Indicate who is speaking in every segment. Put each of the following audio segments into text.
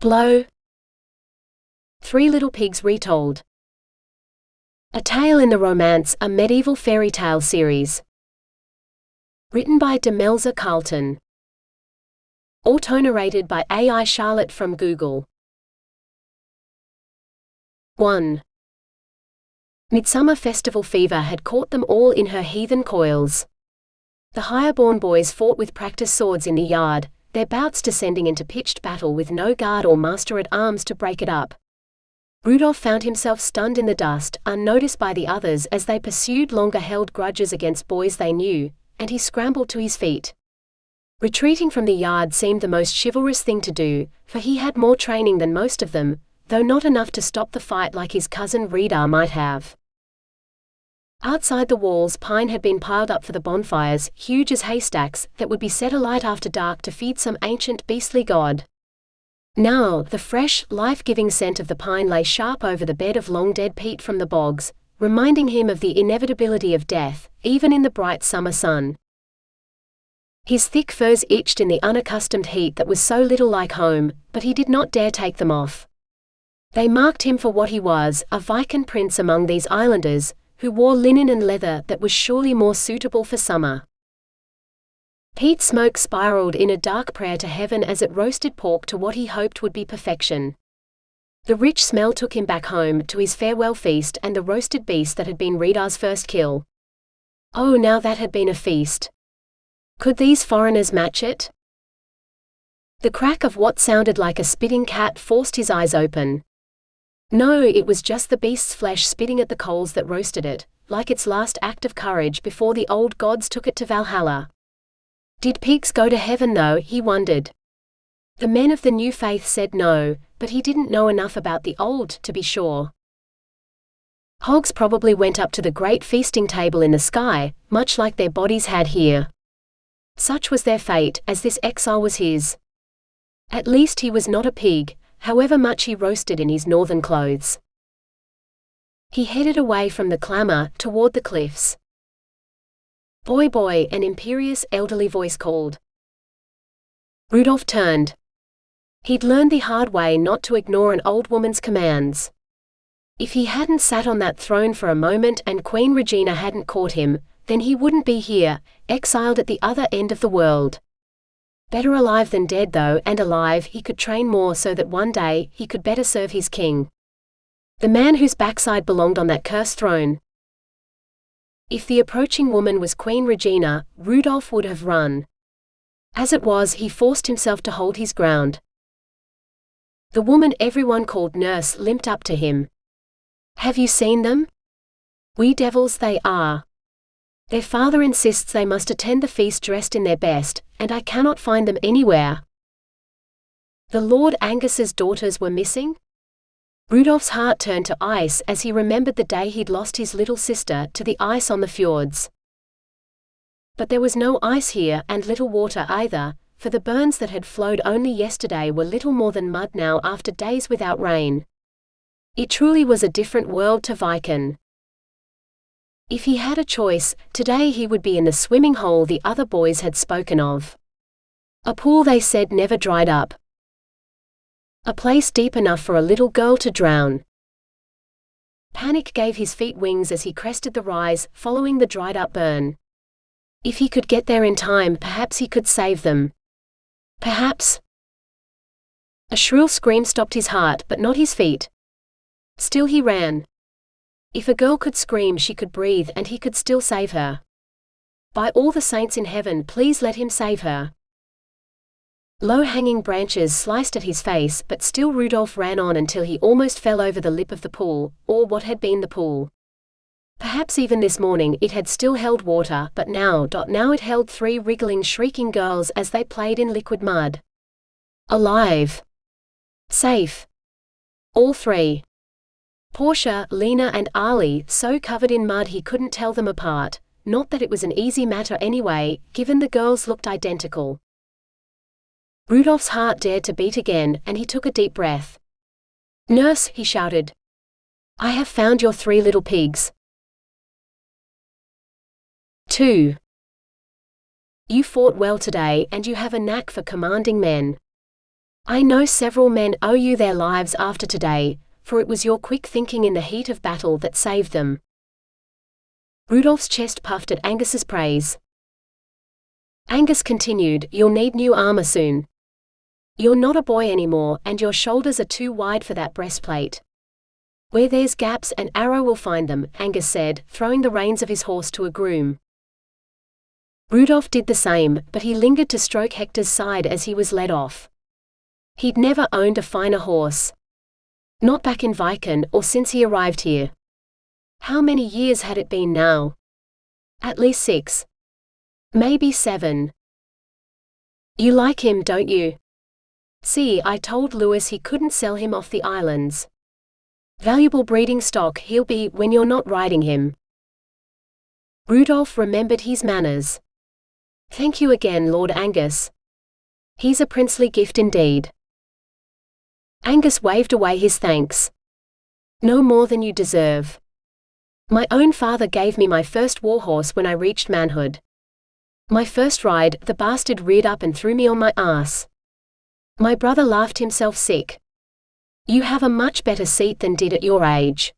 Speaker 1: Blow. 3 Little Pigs Retold. A tale in the romance, a medieval fairy tale series. Written by Demelza, Carlton. Autonarrated by AI Charlotte from Google. 1. Midsummer festival fever had caught them all in her heathen coils. The higher-born boys fought with practice swords in the yard, their bouts descending into pitched battle with no guard or master-at-arms to break it up. Rudolf found himself stunned in the dust, unnoticed by the others as they pursued longer-held grudges against boys they knew, and he scrambled to his feet. Retreating from the yard seemed the most chivalrous thing to do, for he had more training than most of them, though not enough to stop the fight like his cousin Rudolf might have. Outside the walls, pine had been piled up for the bonfires, huge as haystacks, that would be set alight after dark to feed some ancient beastly god. Now, the fresh, life-giving scent of the pine lay sharp over the bed of long-dead peat from the bogs, reminding him of the inevitability of death, even in the bright summer sun. His thick furs itched in the unaccustomed heat that was so little like home, but he did not dare take them off. They marked him for what he was, a Viking prince among these islanders, who wore linen and leather that was surely more suitable for summer. Peat smoke spiraled in a dark prayer to heaven as it roasted pork to what he hoped would be perfection. The rich smell took him back home, to his farewell feast and the roasted beast that had been Rudolf's first kill. Oh, now that had been a feast! Could these foreigners match it? The crack of what sounded like a spitting cat forced his eyes open. No, it was just the beast's flesh spitting at the coals that roasted it, like its last act of courage before the old gods took it to Valhalla. Did pigs go to heaven though, he wondered. The men of the new faith said no, but he didn't know enough about the old to be sure. Hogs probably went up to the great feasting table in the sky, much like their bodies had here. Such was their fate, as this exile was his. At least he was not a pig, however much he roasted in his northern clothes. He headed away from the clamor, toward the cliffs. "Boy, boy," an imperious, elderly voice called. Rudolf turned. He'd learned the hard way not to ignore an old woman's commands. If he hadn't sat on that throne for a moment and Queen Regina hadn't caught him, then he wouldn't be here, exiled at the other end of the world. Better alive than dead though, and alive he could train more so that one day he could better serve his king. The man whose backside belonged on that cursed throne. If the approaching woman was Queen Regina, Rudolf would have run. As it was, he forced himself to hold his ground. The woman everyone called Nurse limped up to him. "Have you seen them? Wee devils they are. Their father insists they must attend the feast dressed in their best, and I cannot find them anywhere." The Lord Angus's daughters were missing? Rudolf's heart turned to ice as he remembered the day he'd lost his little sister to the ice on the fjords. But there was no ice here, and little water either, for the burns that had flowed only yesterday were little more than mud now after days without rain. It truly was a different world to Viking. If he had a choice, today he would be in the swimming hole the other boys had spoken of. A pool they said never dried up. A place deep enough for a little girl to drown. Panic gave his feet wings as he crested the rise, following the dried-up burn. If he could get there in time, perhaps he could save them. Perhaps. A shrill scream stopped his heart, but not his feet. Still he ran. If a girl could scream, she could breathe, and he could still save her. By all the saints in heaven, please let him save her. Low-hanging branches sliced at his face, but still Rudolf ran on until he almost fell over the lip of the pool, or what had been the pool. Perhaps even this morning it had still held water, but now it held 3 wriggling, shrieking girls as they played in liquid mud. Alive. Safe. All 3. Portia, Lena and Ali, so covered in mud he couldn't tell them apart, not that it was an easy matter anyway, given the girls looked identical. Rudolf's heart dared to beat again, and he took a deep breath. "Nurse," he shouted. "I have found your 3 little pigs." 2. You fought well today, and you have a knack for commanding men. I know several men owe you their lives after today, for it was your quick thinking in the heat of battle that saved them." Rudolph's chest puffed at Angus's praise. Angus continued, "You'll need new armor soon. You're not a boy anymore, and your shoulders are too wide for that breastplate." "Where there's gaps, an arrow will find them," Angus said, throwing the reins of his horse to a groom. Rudolf did the same, but he lingered to stroke Hector's side as he was led off. He'd never owned a finer horse. Not back in Viken, or since he arrived here. How many years had it been now? At least 6. Maybe 7. "You like him, don't you?" "See, I told Lewis he couldn't sell him off the islands. Valuable breeding stock he'll be when you're not riding him." Rudolf remembered his manners. "Thank you again, Lord Angus. He's a princely gift indeed." Angus waved away his thanks. "No more than you deserve. My own father gave me my first warhorse when I reached manhood. My first ride, the bastard reared up and threw me on my ass. My brother laughed himself sick. You have a much better seat than did at your age.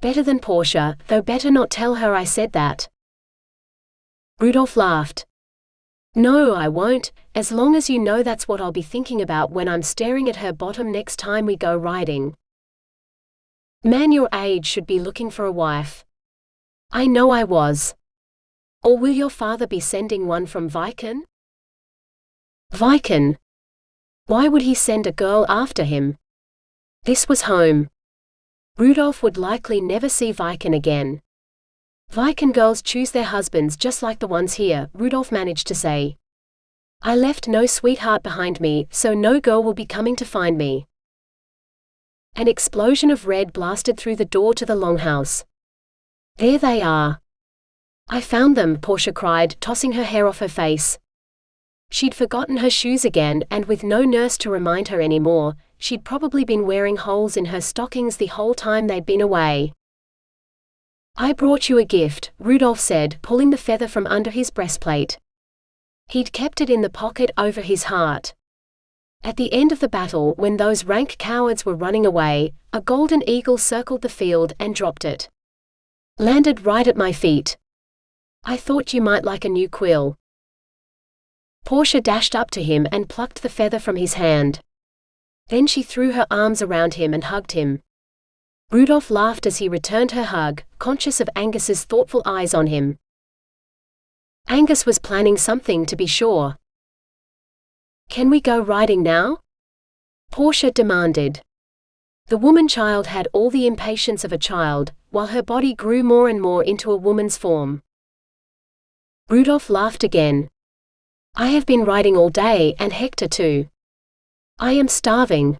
Speaker 1: Better than Portia, though better not tell her I said that." Rudolf laughed. "No, I won't, as long as you know that's what I'll be thinking about when I'm staring at her bottom next time we go riding. Man your age should be looking for a wife. I know I was. Or will your father be sending one from Viken?" Viken? Why would he send a girl after him? This was home. Rudolf would likely never see Viken again. "Viken girls choose their husbands just like the ones here," Rudolf managed to say. "I left no sweetheart behind me, so no girl will be coming to find me." An explosion of red blasted through the door to the longhouse. "There they are. I found them," Portia cried, tossing her hair off her face. She'd forgotten her shoes again, and with no nurse to remind her anymore, she'd probably been wearing holes in her stockings the whole time they'd been away. "I brought you a gift," Rudolf said, pulling the feather from under his breastplate. He'd kept it in the pocket over his heart. At the end of the battle, when those rank cowards were running away, a golden eagle circled the field and dropped it. Landed right at my feet. "I thought you might like a new quill." Portia dashed up to him and plucked the feather from his hand. Then she threw her arms around him and hugged him. Rudolf laughed as he returned her hug, conscious of Angus's thoughtful eyes on him. Angus was planning something, to be sure. "Can we go riding now?" Portia demanded. The woman-child had all the impatience of a child, while her body grew more and more into a woman's form. Rudolf laughed again. "I have been riding all day, and Hector too. I am starving.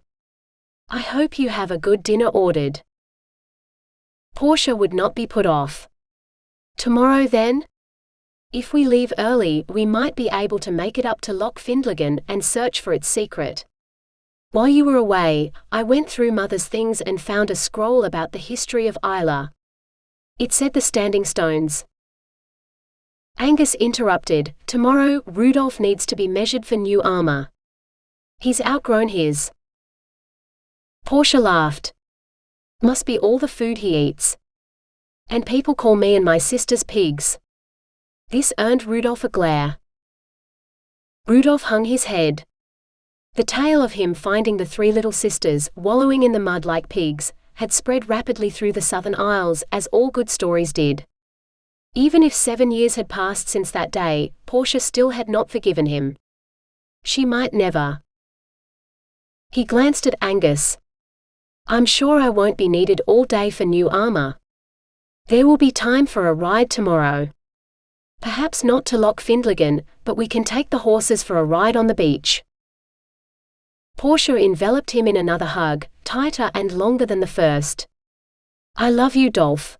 Speaker 1: I hope you have a good dinner ordered." Portia would not be put off. "Tomorrow then? If we leave early, we might be able to make it up to Loch Findlagan and search for its secret. While you were away, I went through Mother's things and found a scroll about the history of Isla. It said the Standing Stones." Angus interrupted. "Tomorrow, Rudolf needs to be measured for new armor. He's outgrown his." Portia laughed. "Must be all the food he eats. And people call me and my sisters pigs." This earned Rudolf a glare. Rudolf hung his head. The tale of him finding the 3 little sisters, wallowing in the mud like pigs, had spread rapidly through the Southern Isles, as all good stories did. Even if 7 years had passed since that day, Portia still had not forgiven him. She might never. He glanced at Angus. "I'm sure I won't be needed all day for new armor. There will be time for a ride tomorrow. Perhaps not to Loch Findlagan, but we can take the horses for a ride on the beach." Portia enveloped him in another hug, tighter and longer than the first. "I love you, Dolph."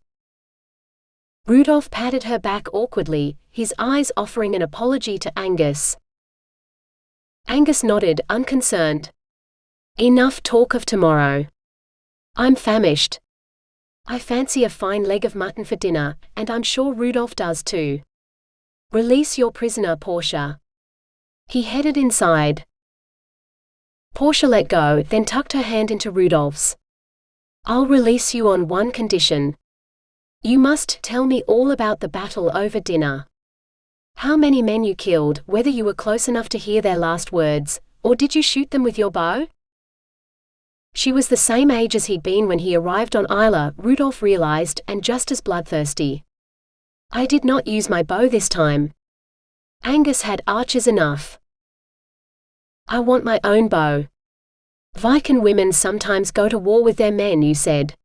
Speaker 1: Rudolf patted her back awkwardly, his eyes offering an apology to Angus. Angus nodded, unconcerned. "Enough talk of tomorrow. I'm famished. I fancy a fine leg of mutton for dinner, and I'm sure Rudolf does too. Release your prisoner, Portia." He headed inside. Portia let go, then tucked her hand into Rudolf's. "I'll release you on one condition. You must tell me all about the battle over dinner. How many men you killed, whether you were close enough to hear their last words, or did you shoot them with your bow?" She was the same age as he'd been when he arrived on Isla, Rudolf realized, and just as bloodthirsty. "I did not use my bow this time. Angus had archers enough. I want my own bow. Viking women sometimes go to war with their men," you said.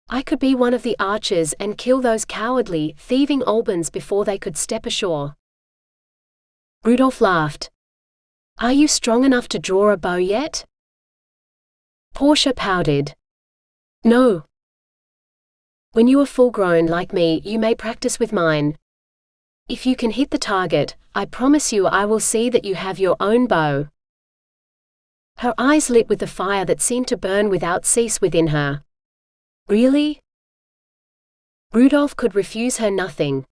Speaker 1: "I could be one of the archers and kill those cowardly, thieving Albans before they could step ashore." Rudolf laughed. "Are you strong enough to draw a bow yet?" Portia pouted. "No. When you are full-grown like me, you may practice with mine. If you can hit the target, I promise you I will see that you have your own bow." Her eyes lit with the fire that seemed to burn without cease within her. Really? Rudolf could refuse her nothing.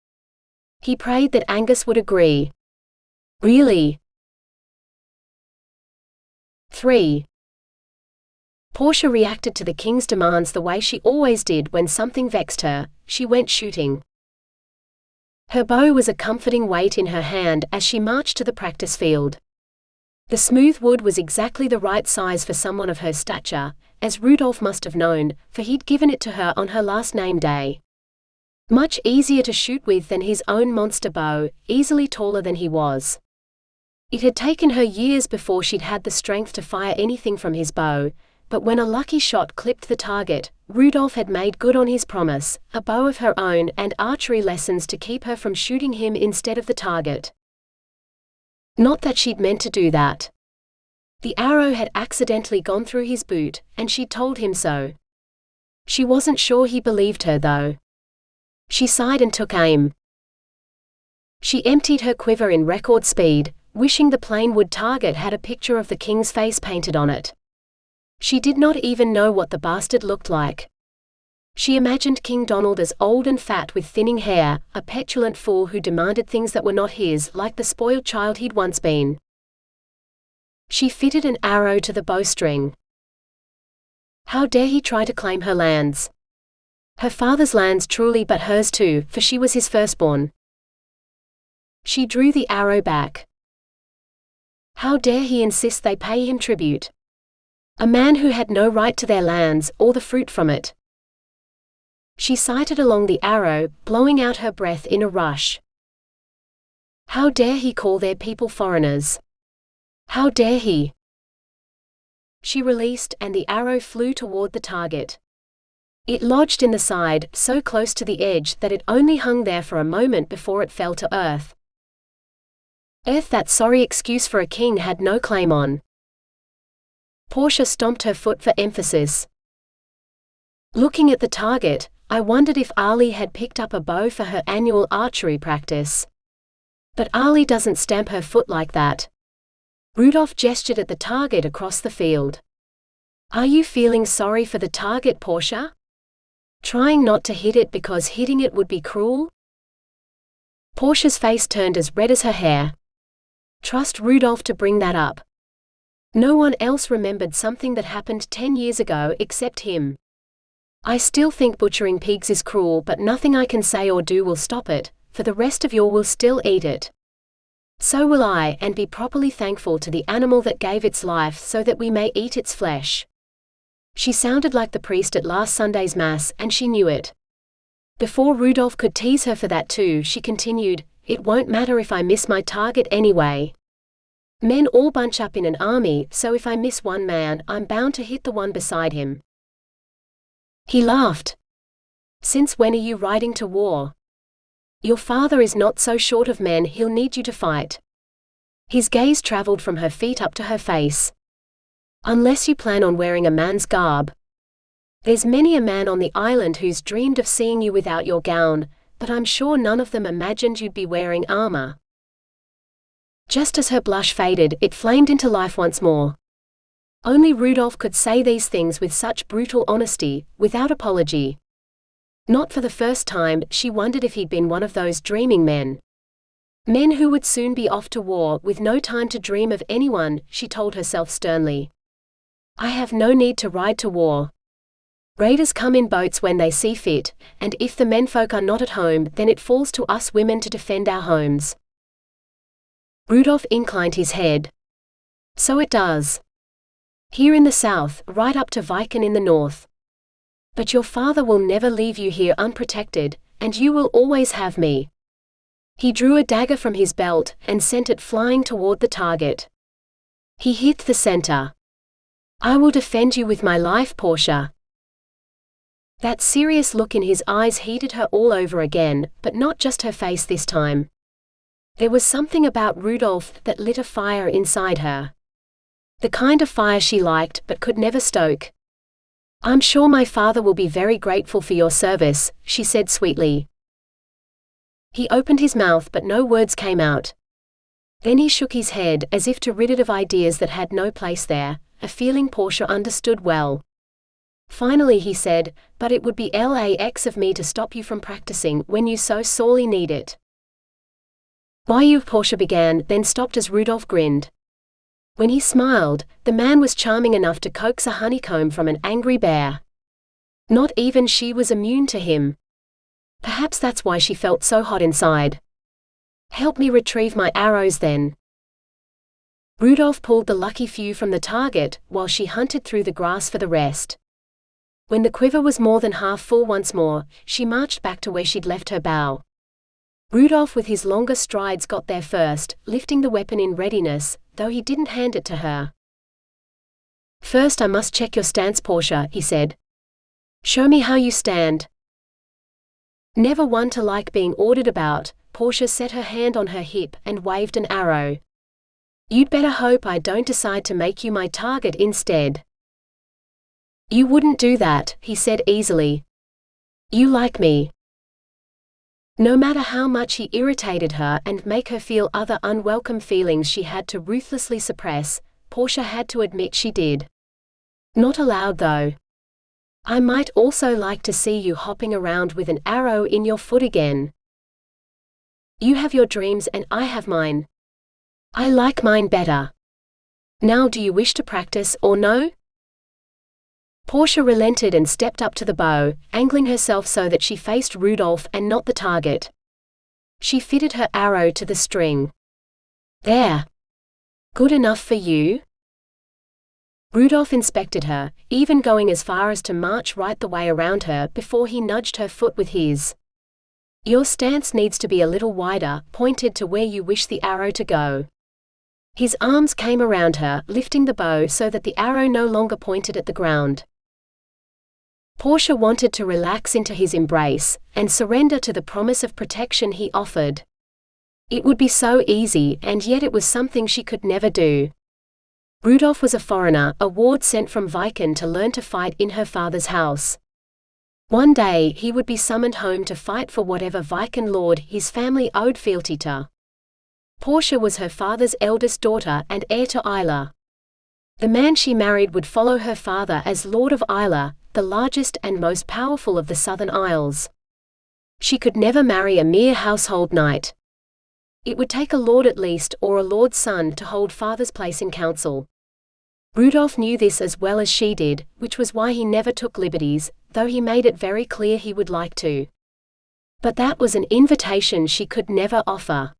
Speaker 1: He prayed that Angus would agree. Really? 3. Portia reacted to the king's demands the way she always did when something vexed her. She went shooting. Her bow was a comforting weight in her hand as she marched to the practice field. The smooth wood was exactly the right size for someone of her stature, as Rudolf must have known, for he'd given it to her on her last name day. Much easier to shoot with than his own monster bow, easily taller than he was. It had taken her years before she'd had the strength to fire anything from his bow, but when a lucky shot clipped the target, Rudolf had made good on his promise, a bow of her own and archery lessons to keep her from shooting him instead of the target. Not that she'd meant to do that. The arrow had accidentally gone through his boot, and she'd told him so. She wasn't sure he believed her though. She sighed and took aim. She emptied her quiver in record speed, wishing the plain wood target had a picture of the king's face painted on it. She did not even know what the bastard looked like. She imagined King Donald as old and fat with thinning hair, a petulant fool who demanded things that were not his, like the spoiled child he'd once been. She fitted an arrow to the bowstring. How dare he try to claim her lands? Her father's lands truly, but hers too, for she was his firstborn. She drew the arrow back. How dare he insist they pay him tribute? A man who had no right to their lands, or the fruit from it. She sighted along the arrow, blowing out her breath in a rush. How dare he call their people foreigners? How dare he? She released, and the arrow flew toward the target. It lodged in the side, so close to the edge that it only hung there for a moment before it fell to earth. That sorry excuse for a king had no claim on. Portia stomped her foot for emphasis. Looking at the target, I wondered if Ali had picked up a bow for her annual archery practice. But Ali doesn't stamp her foot like that. Rudolf gestured at the target across the field. Are you feeling sorry for the target, Portia? Trying not to hit it because hitting it would be cruel? Portia's face turned as red as her hair. Trust Rudolf to bring that up. No one else remembered something that happened 10 years ago except him. I still think butchering pigs is cruel, but nothing I can say or do will stop it, for the rest of you will still eat it. So will I, and be properly thankful to the animal that gave its life so that we may eat its flesh. She sounded like the priest at last Sunday's Mass, and she knew it. Before Rudolf could tease her for that too, she continued, It won't matter if I miss my target anyway. Men all bunch up in an army, so if I miss one man, I'm bound to hit the one beside him. He laughed. Since when are you riding to war? Your father is not so short of men, he'll need you to fight. His gaze traveled from her feet up to her face. Unless you plan on wearing a man's garb. There's many a man on the island who's dreamed of seeing you without your gown, but I'm sure none of them imagined you'd be wearing armor. Just as her blush faded, it flamed into life once more. Only Rudolf could say these things with such brutal honesty, without apology. Not for the first time, she wondered if he'd been one of those dreaming men. Men who would soon be off to war, with no time to dream of anyone, she told herself sternly. I have no need to ride to war. Raiders come in boats when they see fit, and if the menfolk are not at home, then it falls to us women to defend our homes." Rudolf inclined his head. "So it does. Here in the south, right up to Viken in the north. But your father will never leave you here unprotected, and you will always have me." He drew a dagger from his belt and sent it flying toward the target. He hit the center. "I will defend you with my life, Portia." That serious look in his eyes heated her all over again, but not just her face this time. There was something about Rudolf that lit a fire inside her. The kind of fire she liked but could never stoke. "I'm sure my father will be very grateful for your service," she said sweetly. He opened his mouth but no words came out. Then he shook his head as if to rid it of ideas that had no place there, a feeling Portia understood well. Finally he said, "But it would be lax of me to stop you from practicing when you so sorely need it." "Why you?" Portia began, then stopped as Rudolf grinned. When he smiled, the man was charming enough to coax a honeycomb from an angry bear. Not even she was immune to him. Perhaps that's why she felt so hot inside. "Help me retrieve my arrows then." Rudolf pulled the lucky few from the target, while she hunted through the grass for the rest. When the quiver was more than half full once more, she marched back to where she'd left her bow. Rudolf with his longer strides got there first, lifting the weapon in readiness, though he didn't hand it to her. "First I must check your stance, Portia," he said. "Show me how you stand." Never one to like being ordered about, Portia set her hand on her hip and waved an arrow. "You'd better hope I don't decide to make you my target instead." "You wouldn't do that," he said easily. "You like me." No matter how much he irritated her and make her feel other unwelcome feelings she had to ruthlessly suppress, Portia had to admit she did. Not aloud though. "I might also like to see you hopping around with an arrow in your foot again. You have your dreams and I have mine. I like mine better. Now do you wish to practice or no?" Portia relented and stepped up to the bow, angling herself so that she faced Rudolf and not the target. She fitted her arrow to the string. "There. Good enough for you?" Rudolf inspected her, even going as far as to march right the way around her before he nudged her foot with his. "Your stance needs to be a little wider," pointed to where you wish the arrow to go. His arms came around her, lifting the bow so that the arrow no longer pointed at the ground. Portia wanted to relax into his embrace, and surrender to the promise of protection he offered. It would be so easy, and yet it was something she could never do. Rudolf was a foreigner, a ward sent from Viken to learn to fight in her father's house. One day he would be summoned home to fight for whatever Viken lord his family owed fealty to. Portia was her father's eldest daughter and heir to Isla. The man she married would follow her father as Lord of Isla, the largest and most powerful of the Southern Isles. She could never marry a mere household knight. It would take a lord at least, or a lord's son, to hold father's place in council. Rudolf knew this as well as she did, which was why he never took liberties, though he made it very clear he would like to. But that was an invitation she could never offer.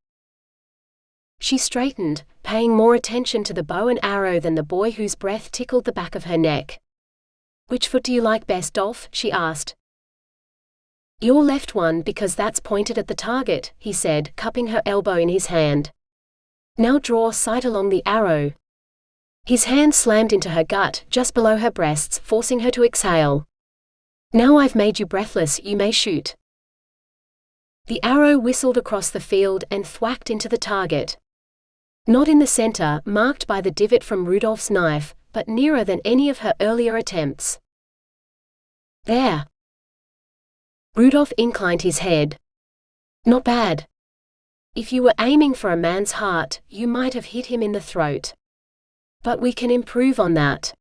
Speaker 1: She straightened, paying more attention to the bow and arrow than the boy whose breath tickled the back of her neck. "Which foot do you like best, Dolph?" she asked. "Your left one, because that's pointed at the target," he said, cupping her elbow in his hand. "Now draw sight along the arrow." His hand slammed into her gut, just below her breasts, forcing her to exhale. "Now I've made you breathless, you may shoot." The arrow whistled across the field and thwacked into the target. Not in the center, marked by the divot from Rudolf's knife, but nearer than any of her earlier attempts. "There." Rudolf inclined his head. "Not bad. If you were aiming for a man's heart, you might have hit him in the throat. But we can improve on that."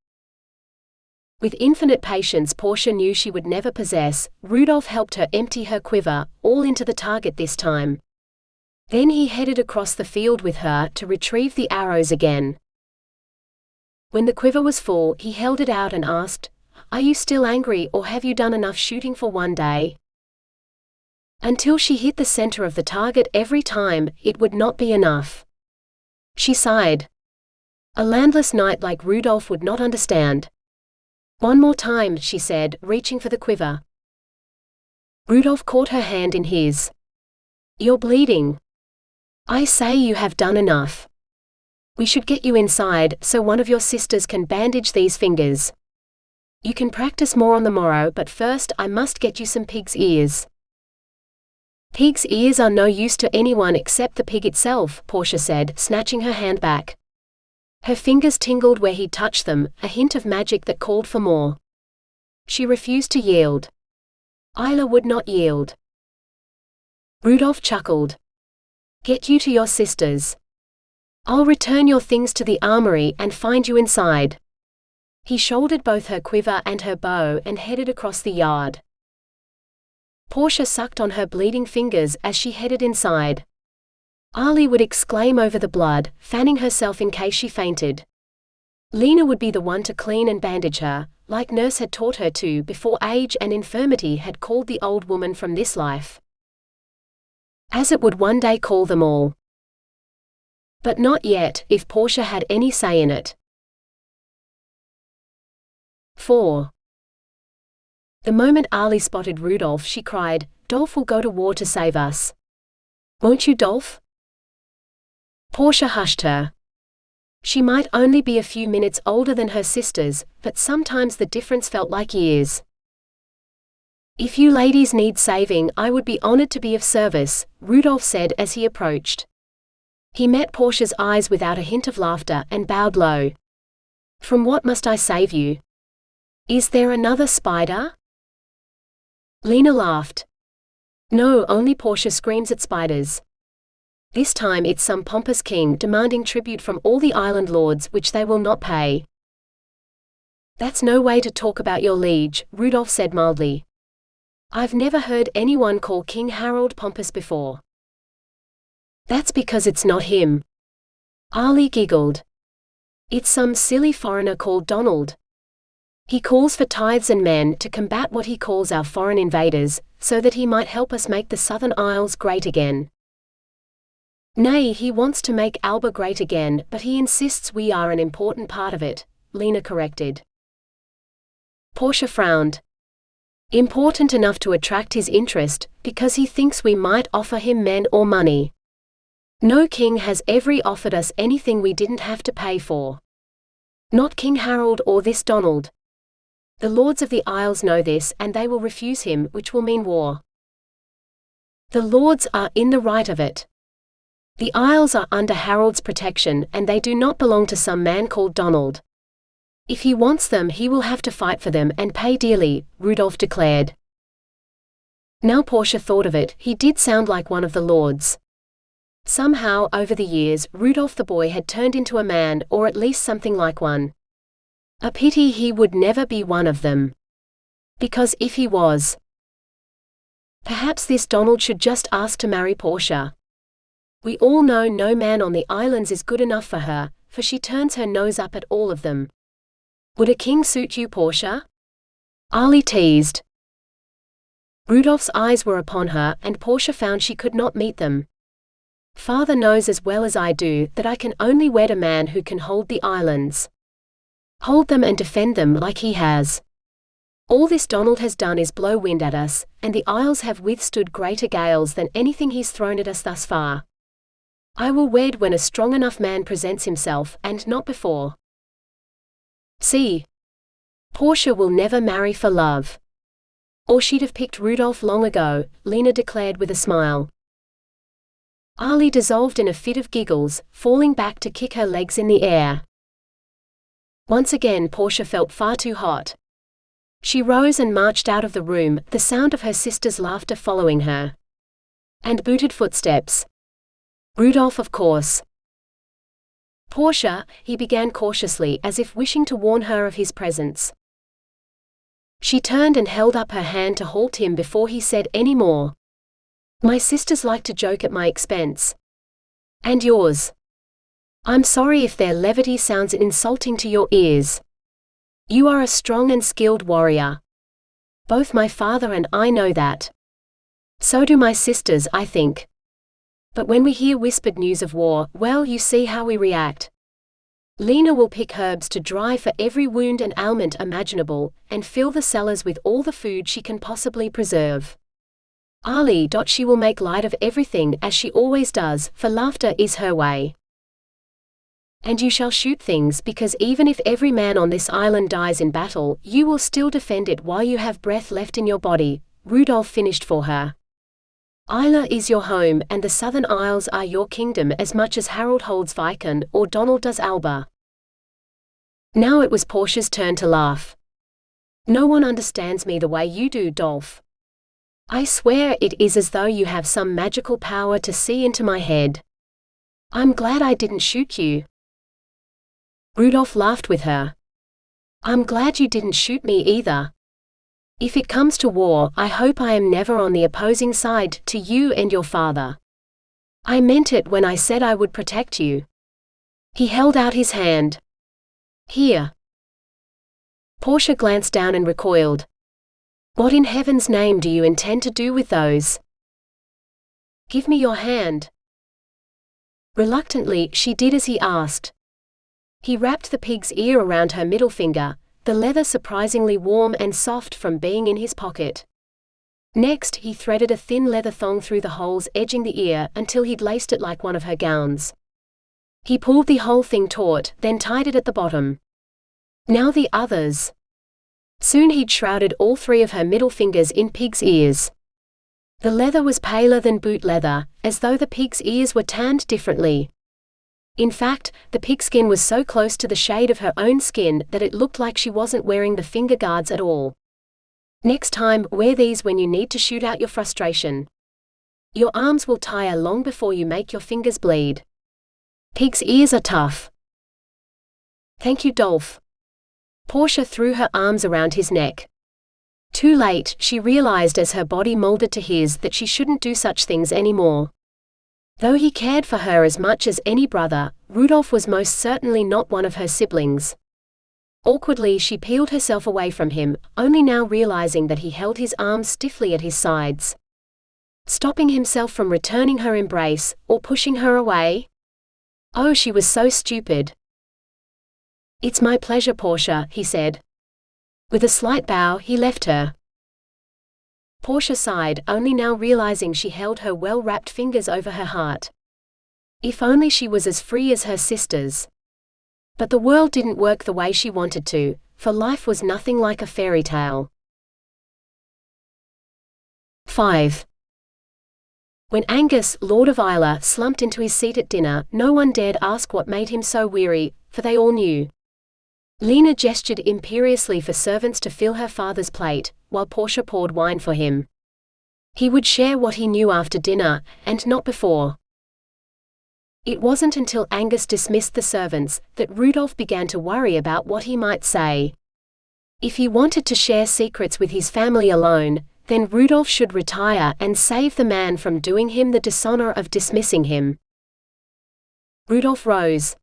Speaker 1: With infinite patience Portia knew she would never possess, Rudolf helped her empty her quiver, all into the target this time. Then he headed across the field with her to retrieve the arrows again. When the quiver was full, he held it out and asked, "Are you still angry, or have you done enough shooting for one day?" Until she hit the center of the target every time, it would not be enough. She sighed. A landless knight like Rudolf would not understand. "One more time," she said, reaching for the quiver. Rudolf caught her hand in his. "You're bleeding. I say you have done enough. We should get you inside, so one of your sisters can bandage these fingers. You can practice more on the morrow, but first I must get you some pig's ears." "Pig's ears are no use to anyone except the pig itself," Portia said, snatching her hand back. Her fingers tingled where he touched them, a hint of magic that called for more. She refused to yield. Isla would not yield. Rudolf chuckled. "Get you to your sisters. I'll return your things to the armory and find you inside." He shouldered both her quiver and her bow and headed across the yard. Portia sucked on her bleeding fingers as she headed inside. Ali would exclaim over the blood, fanning herself in case she fainted. Lena would be the one to clean and bandage her, like Nurse had taught her to before age and infirmity had called the old woman from this life. As it would one day call them all. But not yet, if Portia had any say in it. 4. The moment Ali spotted Rudolf, she cried, "Dolph will go to war to save us. Won't you, Dolph?" Portia hushed her. She might only be a few minutes older than her sisters, but sometimes the difference felt like years. "If you ladies need saving, I would be honored to be of service," Rudolf said as he approached. He met Portia's eyes without a hint of laughter and bowed low. "From what must I save you? Is there another spider?" Lena laughed. "No, only Portia screams at spiders. This time it's some pompous king demanding tribute from all the island lords which they will not pay." "That's no way to talk about your liege," Rudolf said mildly. "I've never heard anyone call King Harold pompous before." "That's because it's not him." Ali giggled. "It's some silly foreigner called Donald. He calls for tithes and men to combat what he calls our foreign invaders, so that he might help us make the Southern Isles great again." "Nay, he wants to make Alba great again, but he insists we are an important part of it," Lena corrected. Portia frowned. "Important enough to attract his interest, because he thinks we might offer him men or money. No king has ever offered us anything we didn't have to pay for. Not King Harold or this Donald. The lords of the Isles know this and they will refuse him, which will mean war. The lords are in the right of it. The Isles are under Harold's protection and they do not belong to some man called Donald. If he wants them, he will have to fight for them and pay dearly," Rudolf declared. Now Portia thought of it, he did sound like one of the lords. Somehow, over the years, Rudolf the boy had turned into a man, or at least something like one. A pity he would never be one of them. Because if he was, perhaps this Donald should just ask to marry Portia. We all know no man on the islands is good enough for her, for she turns her nose up at all of them. Would a king suit you, Portia? Ali teased. Rudolph's eyes were upon her, and Portia found she could not meet them. Father knows as well as I do that I can only wed a man who can hold the islands. Hold them and defend them like he has. All this Donald has done is blow wind at us, and the Isles have withstood greater gales than anything he's thrown at us thus far. I will wed when a strong enough man presents himself, and not before. See? Portia will never marry for love. Or she'd have picked Rudolf long ago, Lena declared with a smile. Ali dissolved in a fit of giggles, falling back to kick her legs in the air. Once again Portia felt far too hot. She rose and marched out of the room, the sound of her sister's laughter following her. And booted footsteps. Rudolf, of course. Portia, he began cautiously as if wishing to warn her of his presence. She turned and held up her hand to halt him before he said any more. My sisters like to joke at my expense. And yours. I'm sorry if their levity sounds insulting to your ears. You are a strong and skilled warrior. Both my father and I know that. So do my sisters, I think. But when we hear whispered news of war, well, you see how we react. Lena will pick herbs to dry for every wound and ailment imaginable, and fill the cellars with all the food she can possibly preserve. Ali. She will make light of everything as she always does, for laughter is her way. And you shall shoot things, because even if every man on this island dies in battle, you will still defend it while you have breath left in your body, Rudolf finished for her. Isla is your home, and the Southern Isles are your kingdom as much as Harold holds Vicon or Donald does Alba. Now it was Portia's turn to laugh. No one understands me the way you do, Dolph. I swear it is as though you have some magical power to see into my head. I'm glad I didn't shoot you. Rudolf laughed with her. I'm glad you didn't shoot me either. If it comes to war, I hope I am never on the opposing side to you and your father. I meant it when I said I would protect you. He held out his hand. Here. Portia glanced down and recoiled. What in heaven's name do you intend to do with those? Give me your hand. Reluctantly, she did as he asked. He wrapped the pig's ear around her middle finger, the leather surprisingly warm and soft from being in his pocket. Next, he threaded a thin leather thong through the holes edging the ear until he'd laced it like one of her gowns. He pulled the whole thing taut, then tied it at the bottom. Now the others. Soon he'd shrouded all three of her middle fingers in pig's ears. The leather was paler than boot leather, as though the pig's ears were tanned differently. In fact, the pigskin was so close to the shade of her own skin that it looked like she wasn't wearing the finger guards at all. Next time, wear these when you need to shoot out your frustration. Your arms will tire long before you make your fingers bleed. Pig's ears are tough. Thank you, Dolph. Portia threw her arms around his neck. Too late, she realized as her body molded to his that she shouldn't do such things anymore. Though he cared for her as much as any brother, Rudolf was most certainly not one of her siblings. Awkwardly, she peeled herself away from him, only now realizing that he held his arms stiffly at his sides. Stopping himself from returning her embrace, or pushing her away? Oh, she was so stupid. It's my pleasure, Portia, he said. With a slight bow, he left her. Portia sighed, only now realizing she held her well-wrapped fingers over her heart. If only she was as free as her sisters. But the world didn't work the way she wanted to, for life was nothing like a fairy tale. 5. When Angus, Lord of Isla, slumped into his seat at dinner, no one dared ask what made him so weary, for they all knew. Lena gestured imperiously for servants to fill her father's plate, while Portia poured wine for him. He would share what he knew after dinner, and not before. It wasn't until Angus dismissed the servants that Rudolf began to worry about what he might say. If he wanted to share secrets with his family alone, then Rudolf should retire and save the man from doing him the dishonor of dismissing him. Rudolf rose.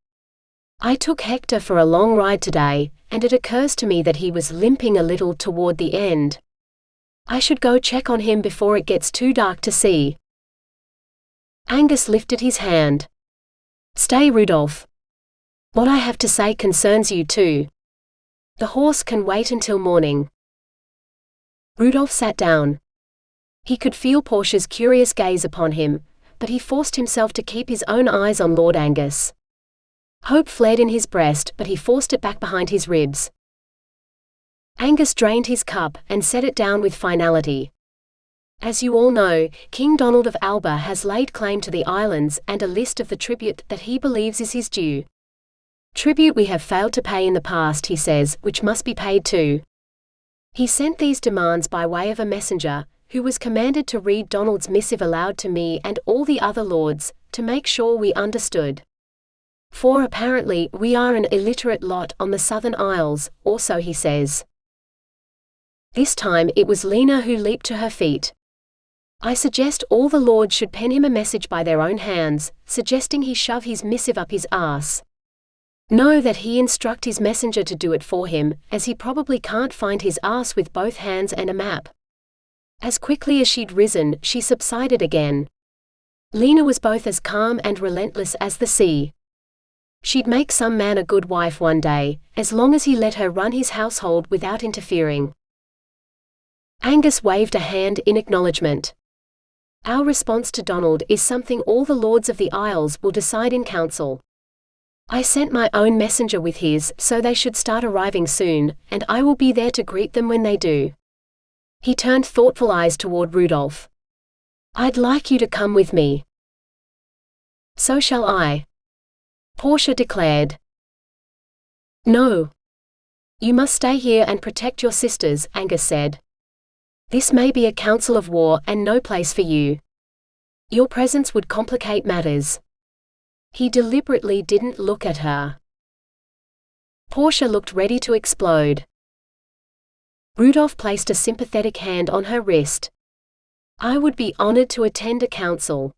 Speaker 1: I took Hector for a long ride today, and it occurs to me that he was limping a little toward the end. I should go check on him before it gets too dark to see. Angus lifted his hand. Stay, Rudolf. What I have to say concerns you too. The horse can wait until morning. Rudolf sat down. He could feel Portia's curious gaze upon him, but he forced himself to keep his own eyes on Lord Angus. Hope fled in his breast, but he forced it back behind his ribs. Angus drained his cup and set it down with finality. As you all know, King Donald of Alba has laid claim to the islands and a list of the tribute that he believes is his due. Tribute we have failed to pay in the past, he says, which must be paid too. He sent these demands by way of a messenger, who was commanded to read Donald's missive aloud to me and all the other lords, to make sure we understood. For apparently, we are an illiterate lot on the Southern Isles, also he says. This time it was Lena who leaped to her feet. I suggest all the lords should pen him a message by their own hands, suggesting he shove his missive up his arse. Know that he instruct his messenger to do it for him, as he probably can't find his arse with both hands and a map." As quickly as she'd risen, she subsided again. Lena was both as calm and relentless as the sea. She'd make some man a good wife one day, as long as he let her run his household without interfering. Angus waved a hand in acknowledgement. "Our response to Donald is something all the Lords of the Isles will decide in council. I sent my own messenger with his, so they should start arriving soon, and I will be there to greet them when they do." He turned thoughtful eyes toward Rudolf. "I'd like you to come with me." "So shall I," Portia declared. "No. You must stay here and protect your sisters," Angus said. "This may be a council of war and no place for you. Your presence would complicate matters." He deliberately didn't look at her. Portia looked ready to explode. Rudolf placed a sympathetic hand on her wrist. "I would be honored to attend a council.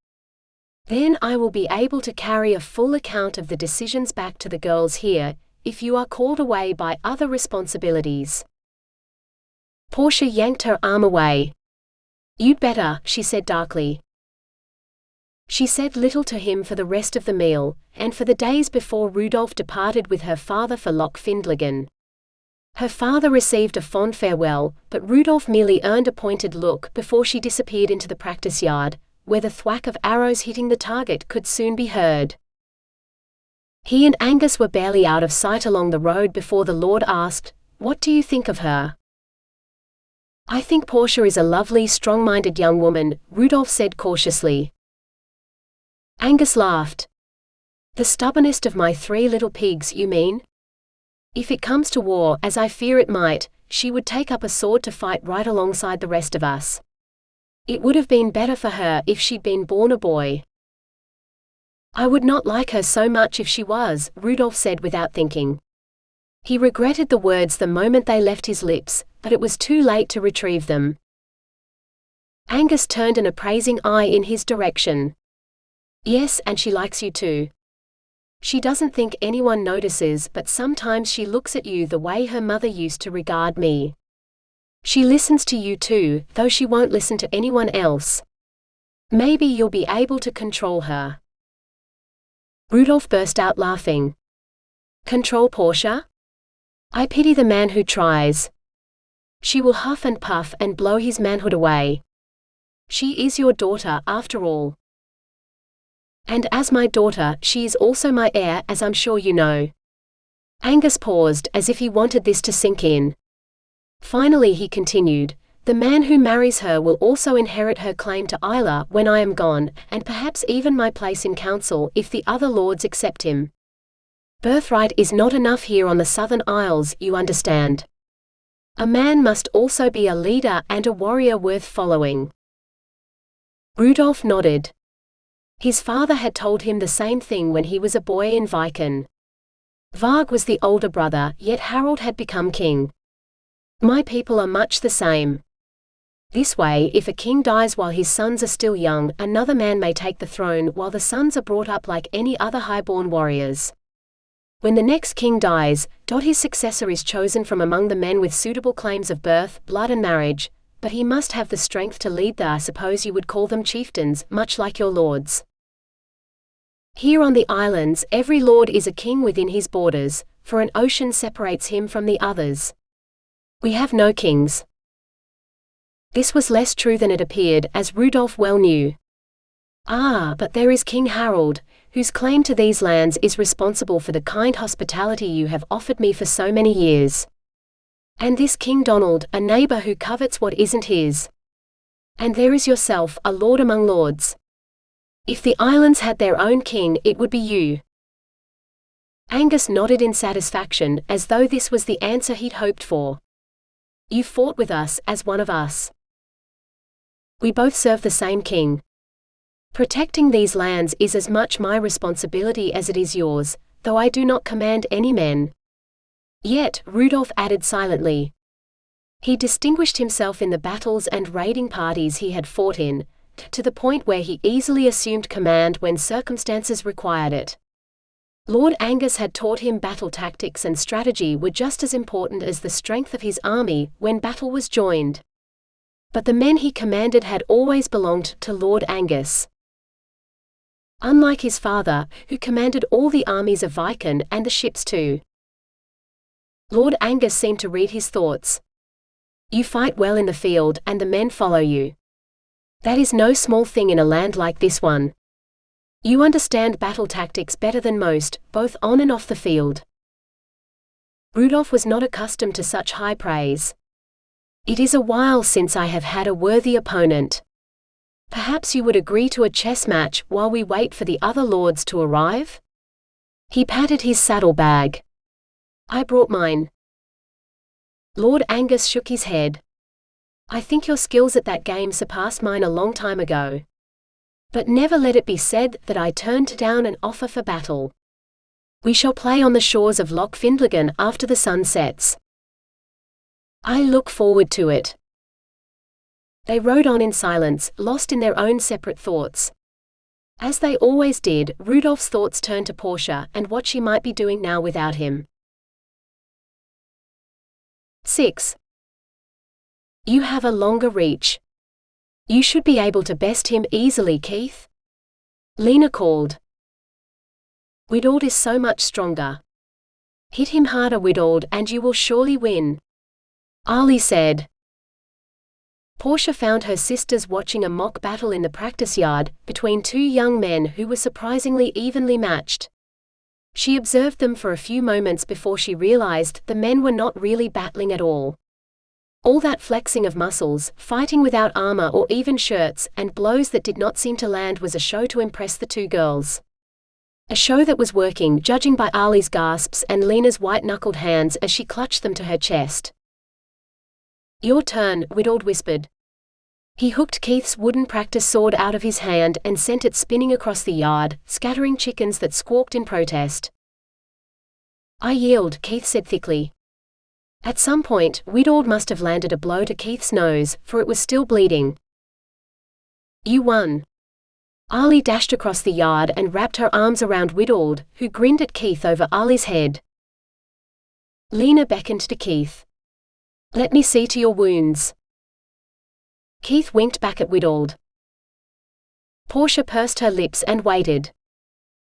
Speaker 1: Then I will be able to carry a full account of the decisions back to the girls here, if you are called away by other responsibilities." Portia yanked her arm away. "You'd better," she said darkly. She said little to him for the rest of the meal, and for the days before Rudolf departed with her father for Loch Findlagan. Her father received a fond farewell, but Rudolf merely earned a pointed look before she disappeared into the practice yard, where the thwack of arrows hitting the target could soon be heard. He and Angus were barely out of sight along the road before the Lord asked, "What do you think of her?" "I think Portia is a lovely, strong-minded young woman," Rudolf said cautiously. Angus laughed. "The stubbornest of my 3 little pigs, you mean? If it comes to war, as I fear it might, she would take up a sword to fight right alongside the rest of us. It would have been better for her if she'd been born a boy." "I would not like her so much if she was," Rudolf said without thinking. He regretted the words the moment they left his lips, but it was too late to retrieve them. Angus turned an appraising eye in his direction. "Yes, and she likes you too. She doesn't think anyone notices, but sometimes she looks at you the way her mother used to regard me. She listens to you too, though she won't listen to anyone else. Maybe you'll be able to control her." Rudolf burst out laughing. "Control Portia? I pity the man who tries. She will huff and puff and blow his manhood away. She is your daughter, after all. And as my daughter, she is also my heir, as I'm sure you know." Angus paused, as if he wanted this to sink in. Finally he continued, "The man who marries her will also inherit her claim to Isla when I am gone, and perhaps even my place in council if the other lords accept him. Birthright is not enough here on the Southern Isles, you understand. A man must also be a leader and a warrior worth following." Rudolf nodded. His father had told him the same thing when he was a boy in Viken. Varg was the older brother, yet Harold had become king. "My people are much the same. This way, if a king dies while his sons are still young, another man may take the throne while the sons are brought up like any other highborn warriors. When the next king dies, his successor is chosen from among the men with suitable claims of birth, blood and marriage, but he must have the strength to lead I suppose you would call them chieftains, much like your lords. Here on the islands, every lord is a king within his borders, for an ocean separates him from the others. We have no kings." This was less true than it appeared, as Rudolf well knew. "Ah, but there is King Harold, whose claim to these lands is responsible for the kind hospitality you have offered me for so many years. And this King Donald, a neighbor who covets what isn't his. And there is yourself, a lord among lords. If the islands had their own king, it would be you." Angus nodded in satisfaction, as though this was the answer he'd hoped for. "You fought with us, as one of us. We both serve the same king. Protecting these lands is as much my responsibility as it is yours, though I do not command any men." Yet, Rudolf added silently, He distinguished himself in the battles and raiding parties he had fought in, to the point where he easily assumed command when circumstances required it. Lord Angus had taught him battle tactics and strategy were just as important as the strength of his army when battle was joined. But the men he commanded had always belonged to Lord Angus. Unlike his father, who commanded all the armies of Viken and the ships too. Lord Angus seemed to read his thoughts. You fight well in the field, and the men follow you. That is no small thing in a land like this one. You understand battle tactics better than most, both on and off the field. Rudolf was not accustomed to such high praise. It is a while since I have had a worthy opponent. Perhaps you would agree to a chess match while we wait for the other lords to arrive? He patted his saddlebag. I brought mine. Lord Angus shook his head. I think your skills at that game surpassed mine a long time ago. But never let it be said that I turned down an offer for battle. We shall play on the shores of Loch Findlagan after the sun sets. I look forward to it. They rode on in silence, lost in their own separate thoughts. As they always did, Rudolph's thoughts turned to Portia and what she might be doing now without him. 6. You have a longer reach. You should be able to best him easily, Keith. Lena called. Witald is so much stronger. Hit him harder, Witald, and you will surely win. Ali said. Portia found her sisters watching a mock battle in the practice yard, between two young men who were surprisingly evenly matched. She observed them for a few moments before she realized the men were not really battling at all. All that flexing of muscles, fighting without armor or even shirts, and blows that did not seem to land was a show to impress the two girls. A show that was working, judging by Ali's gasps and Lena's white-knuckled hands as she clutched them to her chest. Your turn, Witald whispered. He hooked Keith's wooden practice sword out of his hand and sent it spinning across the yard, scattering chickens that squawked in protest. I yield, Keith said thickly. At some point, Witald must have landed a blow to Keith's nose, for it was still bleeding. You won. Ali dashed across the yard and wrapped her arms around Witald, who grinned at Keith over Ali's head. Lena beckoned to Keith. Let me see to your wounds. Keith winked back at Witald. Portia pursed her lips and waited.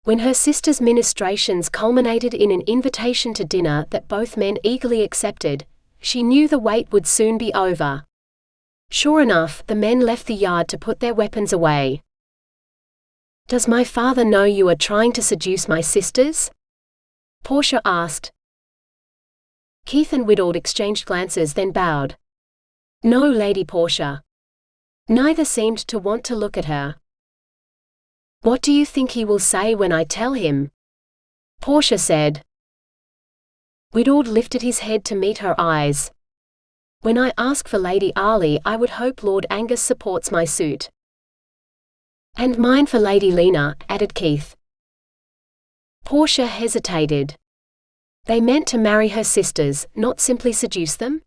Speaker 1: When her sister's ministrations culminated in an invitation to dinner that both men eagerly accepted, she knew the wait would soon be over. Sure enough, the men left the yard to put their weapons away. Does my father know you are trying to seduce my sisters? Portia asked. Keith and Witald exchanged glances, then bowed. No, Lady Portia. Neither seemed to want to look at her. What do you think he will say when I tell him? Portia said. Witald lifted his head to meet her eyes. When I ask for Lady Ali, I would hope Lord Angus supports my suit. And mine for Lady Lena, added Keith. Portia hesitated. They meant to marry her sisters, not simply seduce them?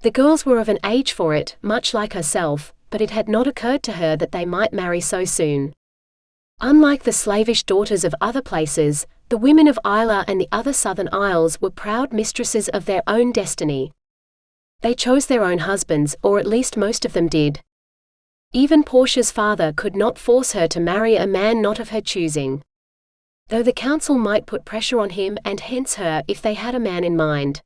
Speaker 1: The girls were of an age for it, much like herself, but it had not occurred to her that they might marry so soon. Unlike the slavish daughters of other places, the women of Isla and the other southern isles were proud mistresses of their own destiny. They chose their own husbands, or at least most of them did. Even Portia's father could not force her to marry a man not of her choosing. Though the council might put pressure on him and hence her if they had a man in mind.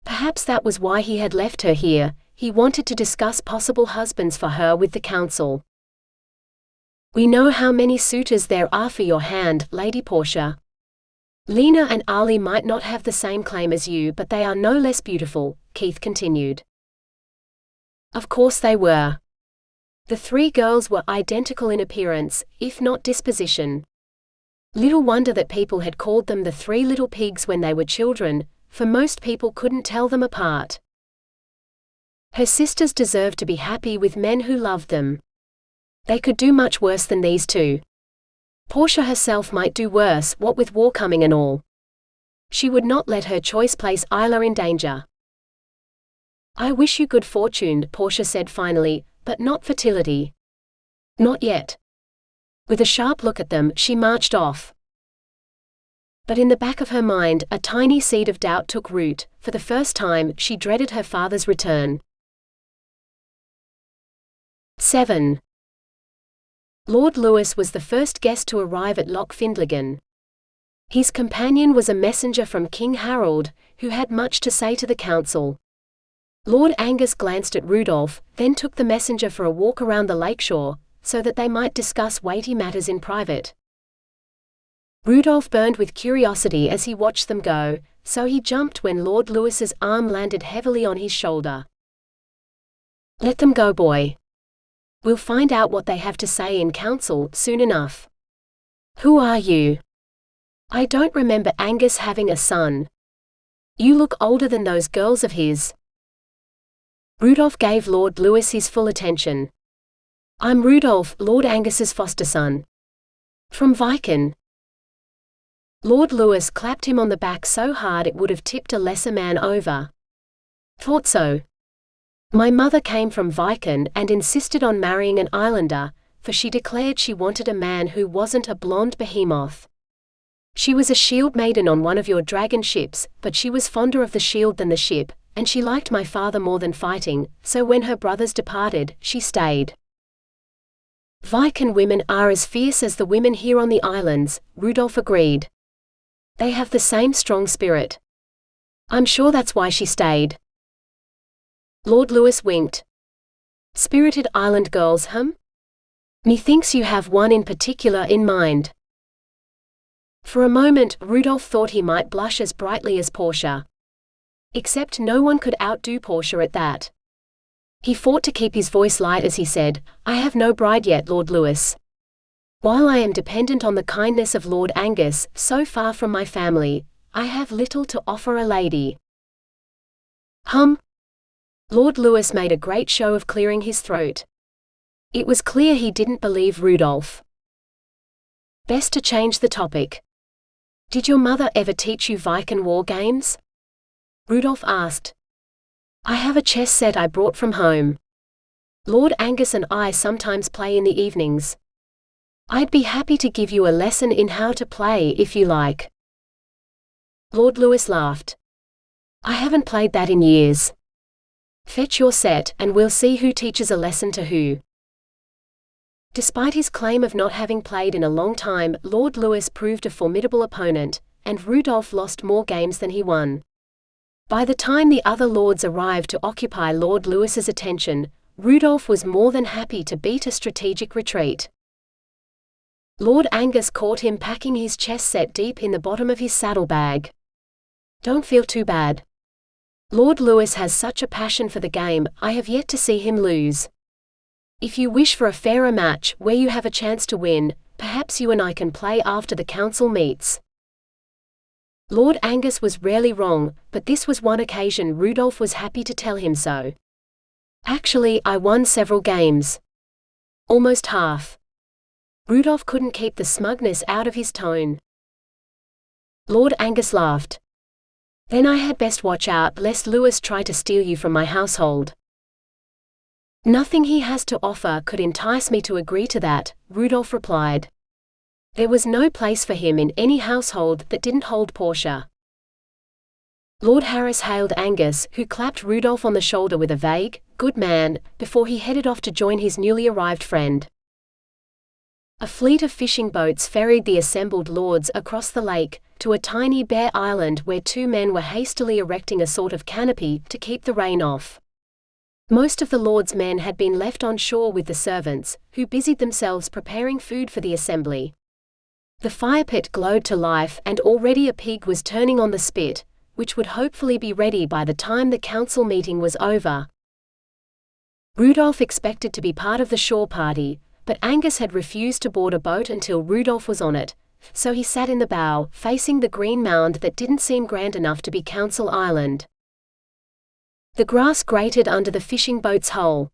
Speaker 1: Perhaps that was why he had left her here. He wanted to discuss possible husbands for her with the council. We know how many suitors there are for your hand, Lady Portia. Lena and Ali might not have the same claim as you, but they are no less beautiful, Keith continued. Of course they were. The three girls were identical in appearance, if not disposition. Little wonder that people had called them the three little pigs when they were children, for most people couldn't tell them apart. Her sisters deserved to be happy with men who loved them. They could do much worse than these two. Portia herself might do worse, what with war coming and all. She would not let her choice place Isla in danger. I wish you good fortune, Portia said finally, but not fertility. Not yet. With a sharp look at them, she marched off. But in the back of her mind, a tiny seed of doubt took root. For the first time, she dreaded her father's return. 7. Lord Louis was the first guest to arrive at Loch Findlagan. His companion was a messenger from King Harold, who had much to say to the council. Lord Angus glanced at Rudolf, then took the messenger for a walk around the lakeshore, so that they might discuss weighty matters in private. Rudolf burned with curiosity as he watched them go, so he jumped when Lord Louis's arm landed heavily on his shoulder. Let them go, boy. We'll find out what they have to say in council soon enough. Who are you? I don't remember Angus having a son. You look older than those girls of his. Rudolf gave Lord Louis his full attention. I'm Rudolf, Lord Angus's foster son. From Viken. Lord Louis clapped him on the back so hard it would have tipped a lesser man over. Thought so. My mother came from Viken and insisted on marrying an islander, for she declared she wanted a man who wasn't a blonde behemoth. She was a shield maiden on one of your dragon ships, but she was fonder of the shield than the ship, and she liked my father more than fighting, so when her brothers departed, she stayed. Viken women are as fierce as the women here on the islands, Rudolf agreed. They have the same strong spirit. I'm sure that's why she stayed. Lord Louis winked. Spirited island girls, Methinks you have one in particular in mind. For a moment, Rudolf thought he might blush as brightly as Portia. Except no one could outdo Portia at that. He fought to keep his voice light as he said, I have no bride yet, Lord Louis. While I am dependent on the kindness of Lord Angus, so far from my family, I have little to offer a lady. Lord Louis made a great show of clearing his throat. It was clear he didn't believe Rudolf. Best to change the topic. Did your mother ever teach you Viken war games? Rudolf asked. I have a chess set I brought from home. Lord Angus and I sometimes play in the evenings. I'd be happy to give you a lesson in how to play if you like. Lord Louis laughed. I haven't played that in years. Fetch your set, and we'll see who teaches a lesson to who. Despite his claim of not having played in a long time, Lord Louis proved a formidable opponent, and Rudolf lost more games than he won. By the time the other lords arrived to occupy Lord Louis's attention, Rudolf was more than happy to beat a strategic retreat. Lord Angus caught him packing his chess set deep in the bottom of his saddlebag. Don't feel too bad. Lord Louis has such a passion for the game, I have yet to see him lose. If you wish for a fairer match, where you have a chance to win, perhaps you and I can play after the council meets. Lord Angus was rarely wrong, but this was one occasion Rudolf was happy to tell him so. Actually, I won several games. Almost half. Rudolf couldn't keep the smugness out of his tone. Lord Angus laughed. Then I had best watch out lest Louis try to steal you from my household. Nothing he has to offer could entice me to agree to that, Rudolf replied. There was no place for him in any household that didn't hold Portia. Lord Harris hailed Angus, who clapped Rudolf on the shoulder with a vague, good man, before he headed off to join his newly arrived friend. A fleet of fishing boats ferried the assembled lords across the lake, to a tiny bare island where two men were hastily erecting a sort of canopy to keep the rain off. Most of the lords' men had been left on shore with the servants, who busied themselves preparing food for the assembly. The fire pit glowed to life and already a pig was turning on the spit, which would hopefully be ready by the time the council meeting was over. Rudolf expected to be part of the shore party, but Angus had refused to board a boat until Rudolf was on it, so he sat in the bow, facing the green mound that didn't seem grand enough to be Council Island. The grass grated under the fishing boat's hull.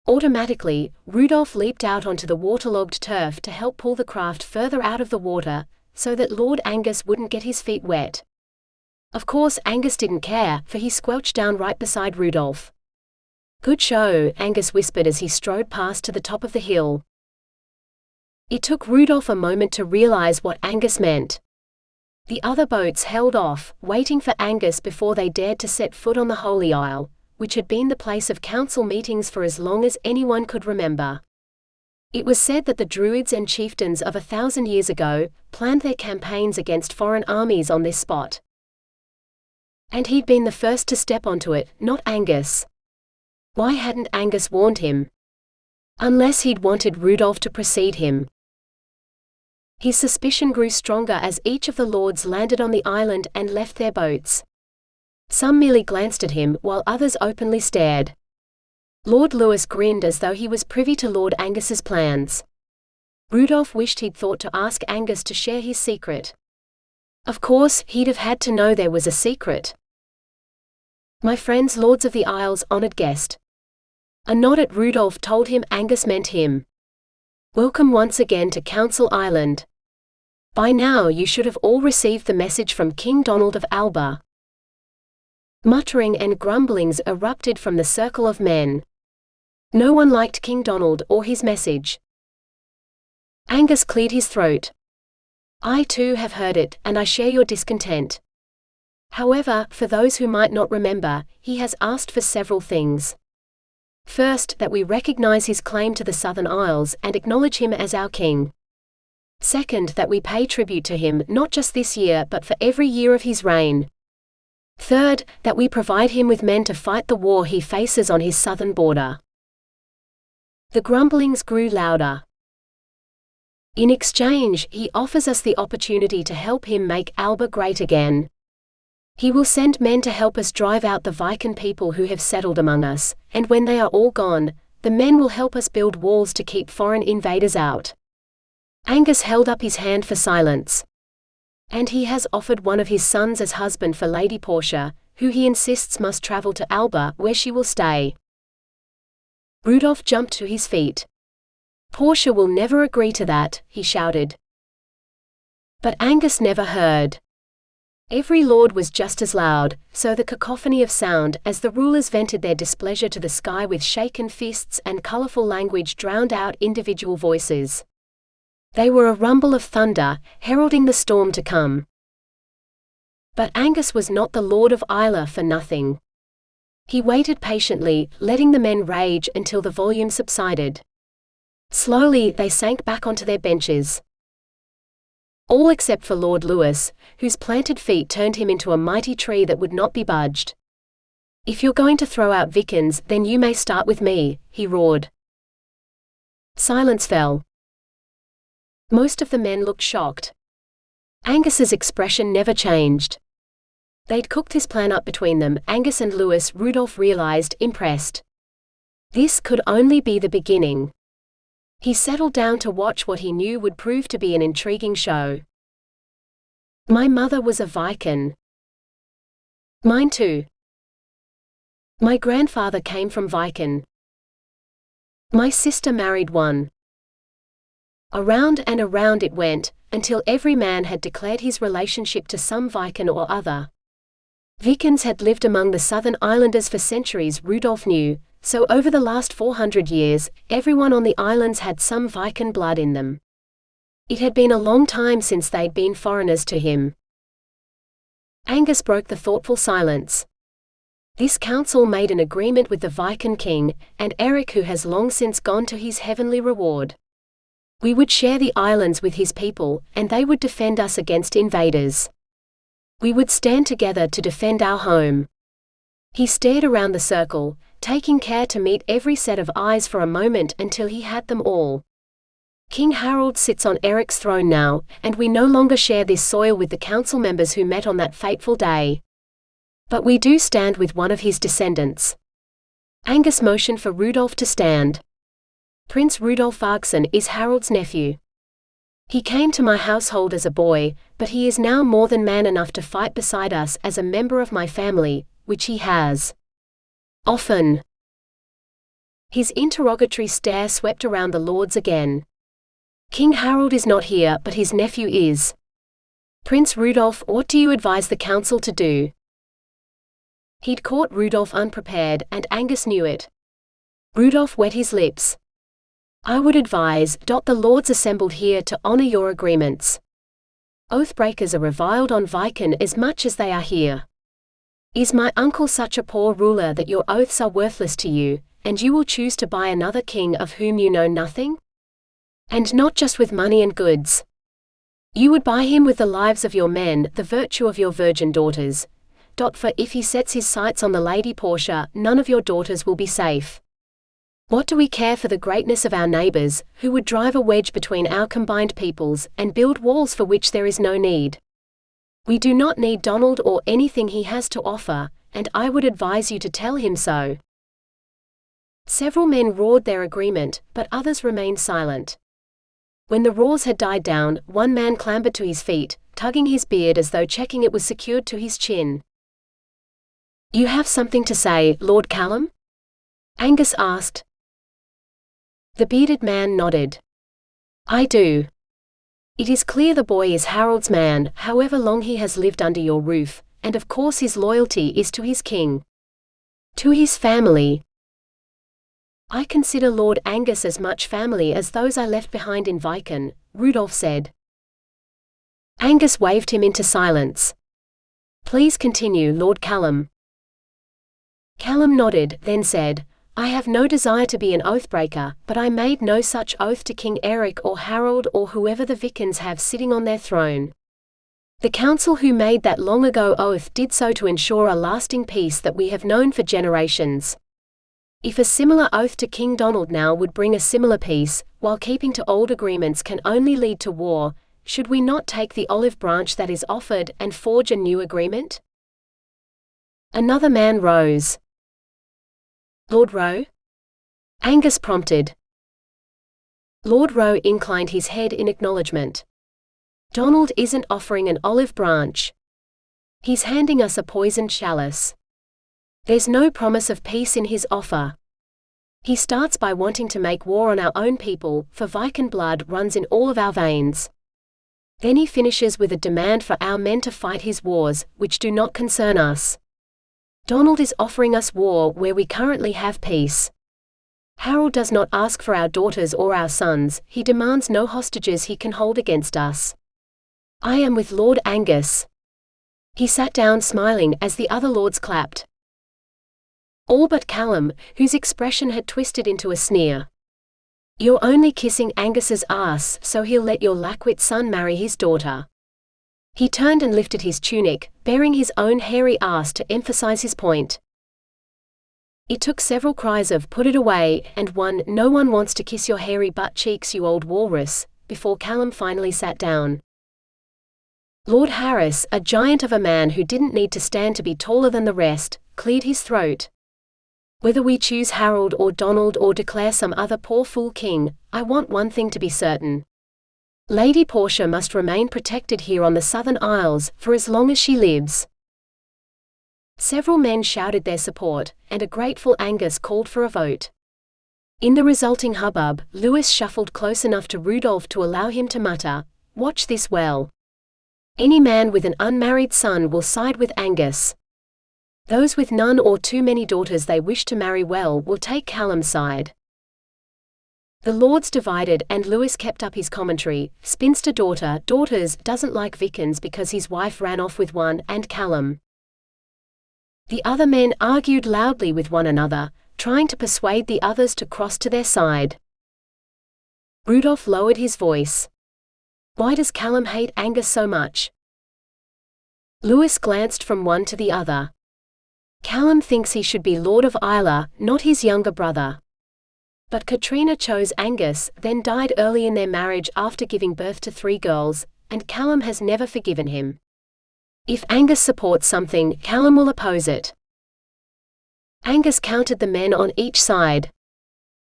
Speaker 1: Automatically, Rudolf leaped out onto the waterlogged turf to help pull the craft further out of the water, so that Lord Angus wouldn't get his feet wet. Of course Angus didn't care, for he squelched down right beside Rudolf. "Good show," Angus whispered as he strode past to the top of the hill. It took Rudolf a moment to realize what Angus meant. The other boats held off, waiting for Angus before they dared to set foot on the Holy Isle, which had been the place of council meetings for as long as anyone could remember. It was said that the druids and chieftains of 1,000 years ago planned their campaigns against foreign armies on this spot. And he'd been the first to step onto it, not Angus. Why hadn't Angus warned him? Unless he'd wanted Rudolf to precede him. His suspicion grew stronger as each of the lords landed on the island and left their boats. Some merely glanced at him, while others openly stared. Lord Lewis grinned as though he was privy to Lord Angus's plans. Rudolf wished he'd thought to ask Angus to share his secret. Of course, he'd have had to know there was a secret. "My friends, Lords of the Isles, honored guest." A nod at Rudolf told him Angus meant him. "Welcome once again to Council Island. By now you should have all received the message from King Donald of Alba." Muttering and grumblings erupted from the circle of men. No one liked King Donald or his message. Angus cleared his throat. "I too have heard it, and I share your discontent. However, for those who might not remember, he has asked for several things. First, that we recognize his claim to the Southern Isles and acknowledge him as our king. Second, that we pay tribute to him not just this year but for every year of his reign. Third, that we provide him with men to fight the war he faces on his southern border." The grumblings grew louder. "In exchange, he offers us the opportunity to help him make Alba great again. He will send men to help us drive out the Viking people who have settled among us, and when they are all gone, the men will help us build walls to keep foreign invaders out." Angus held up his hand for silence. "And he has offered one of his sons as husband for Lady Portia, who he insists must travel to Alba, where she will stay." Rudolf jumped to his feet. "Portia will never agree to that," he shouted. But Angus never heard. Every lord was just as loud, so the cacophony of sound as the rulers vented their displeasure to the sky with shaken fists and colorful language drowned out individual voices. They were a rumble of thunder, heralding the storm to come. But Angus was not the Lord of Isla for nothing. He waited patiently, letting the men rage until the volume subsided. Slowly, they sank back onto their benches. All except for Lord Lewis, whose planted feet turned him into a mighty tree that would not be budged. "If you're going to throw out Vikings, then you may start with me," he roared. Silence fell. Most of the men looked shocked. Angus's expression never changed. They'd cooked this plan up between them, Angus and Lewis. Rudolf realized, impressed. This could only be the beginning. He settled down to watch what he knew would prove to be an intriguing show. "My mother was a Viking." "Mine too." "My grandfather came from Viking." "My sister married one." Around and around it went, until every man had declared his relationship to some Viking or other. Vikings had lived among the southern islanders for centuries, Rudolf knew, so over the last 400 years, everyone on the islands had some Viking blood in them. It had been a long time since they'd been foreigners to him. Angus broke the thoughtful silence. This council made an agreement with the Viking king, and Eric, who has long since gone to his heavenly reward. We would share the islands with his people, and they would defend us against invaders. We would stand together to defend our home. He stared around the circle, taking care to meet every set of eyes for a moment until he had them all. King Harold sits on Eric's throne now, and we no longer share this soil with the council members who met on that fateful day. But we do stand with one of his descendants. Angus motioned for Rudolf to stand. Prince Rudolf Argson is Harold's nephew. He came to my household as a boy, but he is now more than man enough to fight beside us as a member of my family, which he has. Often. His interrogatory stare swept around the lords again. King Harold is not here, but his nephew is. Prince Rudolf, what do you advise the council to do? He'd caught Rudolf unprepared, and Angus knew it. Rudolf wet his lips. I would advise, the lords assembled here to honor your agreements. Oath-breakers are reviled on Viken as much as they are here. Is my uncle such a poor ruler that your oaths are worthless to you, and you will choose to buy another king of whom you know nothing? And not just with money and goods. You would buy him with the lives of your men, the virtue of your virgin daughters. For if he sets his sights on the lady Portia, none of your daughters will be safe. What do we care for the greatness of our neighbors, who would drive a wedge between our combined peoples, and build walls for which there is no need? We do not need Donald or anything he has to offer, and I would advise you to tell him so. Several men roared their agreement, but others remained silent. When the roars had died down, one man clambered to his feet, tugging his beard as though checking it was secured to his chin. You have something to say, Lord Callum? Angus asked. The bearded man nodded. I do. It is clear the boy is Harold's man, however long he has lived under your roof, and of course his loyalty is to his king. To his family. I consider Lord Angus as much family as those I left behind in Viken, Rudolf said. Angus waved him into silence. Please continue, Lord Callum. Callum nodded, then said, I have no desire to be an oathbreaker, but I made no such oath to King Eric or Harold or whoever the Vikings have sitting on their throne. The council who made that long ago oath did so to ensure a lasting peace that we have known for generations. If a similar oath to King Donald now would bring a similar peace, while keeping to old agreements can only lead to war, should we not take the olive branch that is offered and forge a new agreement? Another man rose. Lord Rowe? Angus prompted. Lord Rowe inclined his head in acknowledgement. Donald isn't offering an olive branch. He's handing us a poisoned chalice. There's no promise of peace in his offer. He starts by wanting to make war on our own people, for Viken blood runs in all of our veins. Then he finishes with a demand for our men to fight his wars, which do not concern us. Donald is offering us war where we currently have peace. Harold does not ask for our daughters or our sons, he demands no hostages he can hold against us. I am with Lord Angus. He sat down smiling as the other lords clapped. All but Callum, whose expression had twisted into a sneer. You're only kissing Angus's ass so he'll let your lackwit son marry his daughter. He turned and lifted his tunic, baring his own hairy ass to emphasize his point. It took several cries of "put it away" and one "no one wants to kiss your hairy butt cheeks, you old walrus," before Callum finally sat down. Lord Harris, a giant of a man who didn't need to stand to be taller than the rest, cleared his throat. Whether we choose Harold or Donald or declare some other poor fool king, I want one thing to be certain. Lady Portia must remain protected here on the Southern Isles, for as long as she lives. Several men shouted their support, and a grateful Angus called for a vote. In the resulting hubbub, Lewis shuffled close enough to Rudolf to allow him to mutter, "Watch this well. Any man with an unmarried son will side with Angus. Those with none or too many daughters they wish to marry well will take Callum's side." The lords divided and Lewis kept up his commentary, "Spinster daughters doesn't like Vikings because his wife ran off with one, and Callum." The other men argued loudly with one another, trying to persuade the others to cross to their side. Rudolf lowered his voice. "Why does Callum hate Angus so much?" Lewis glanced from one to the other. "Callum thinks he should be Lord of Islay, not his younger brother. But Katrina chose Angus, then died early in their marriage after giving birth to 3 girls, and Callum has never forgiven him. If Angus supports something, Callum will oppose it." Angus counted the men on each side.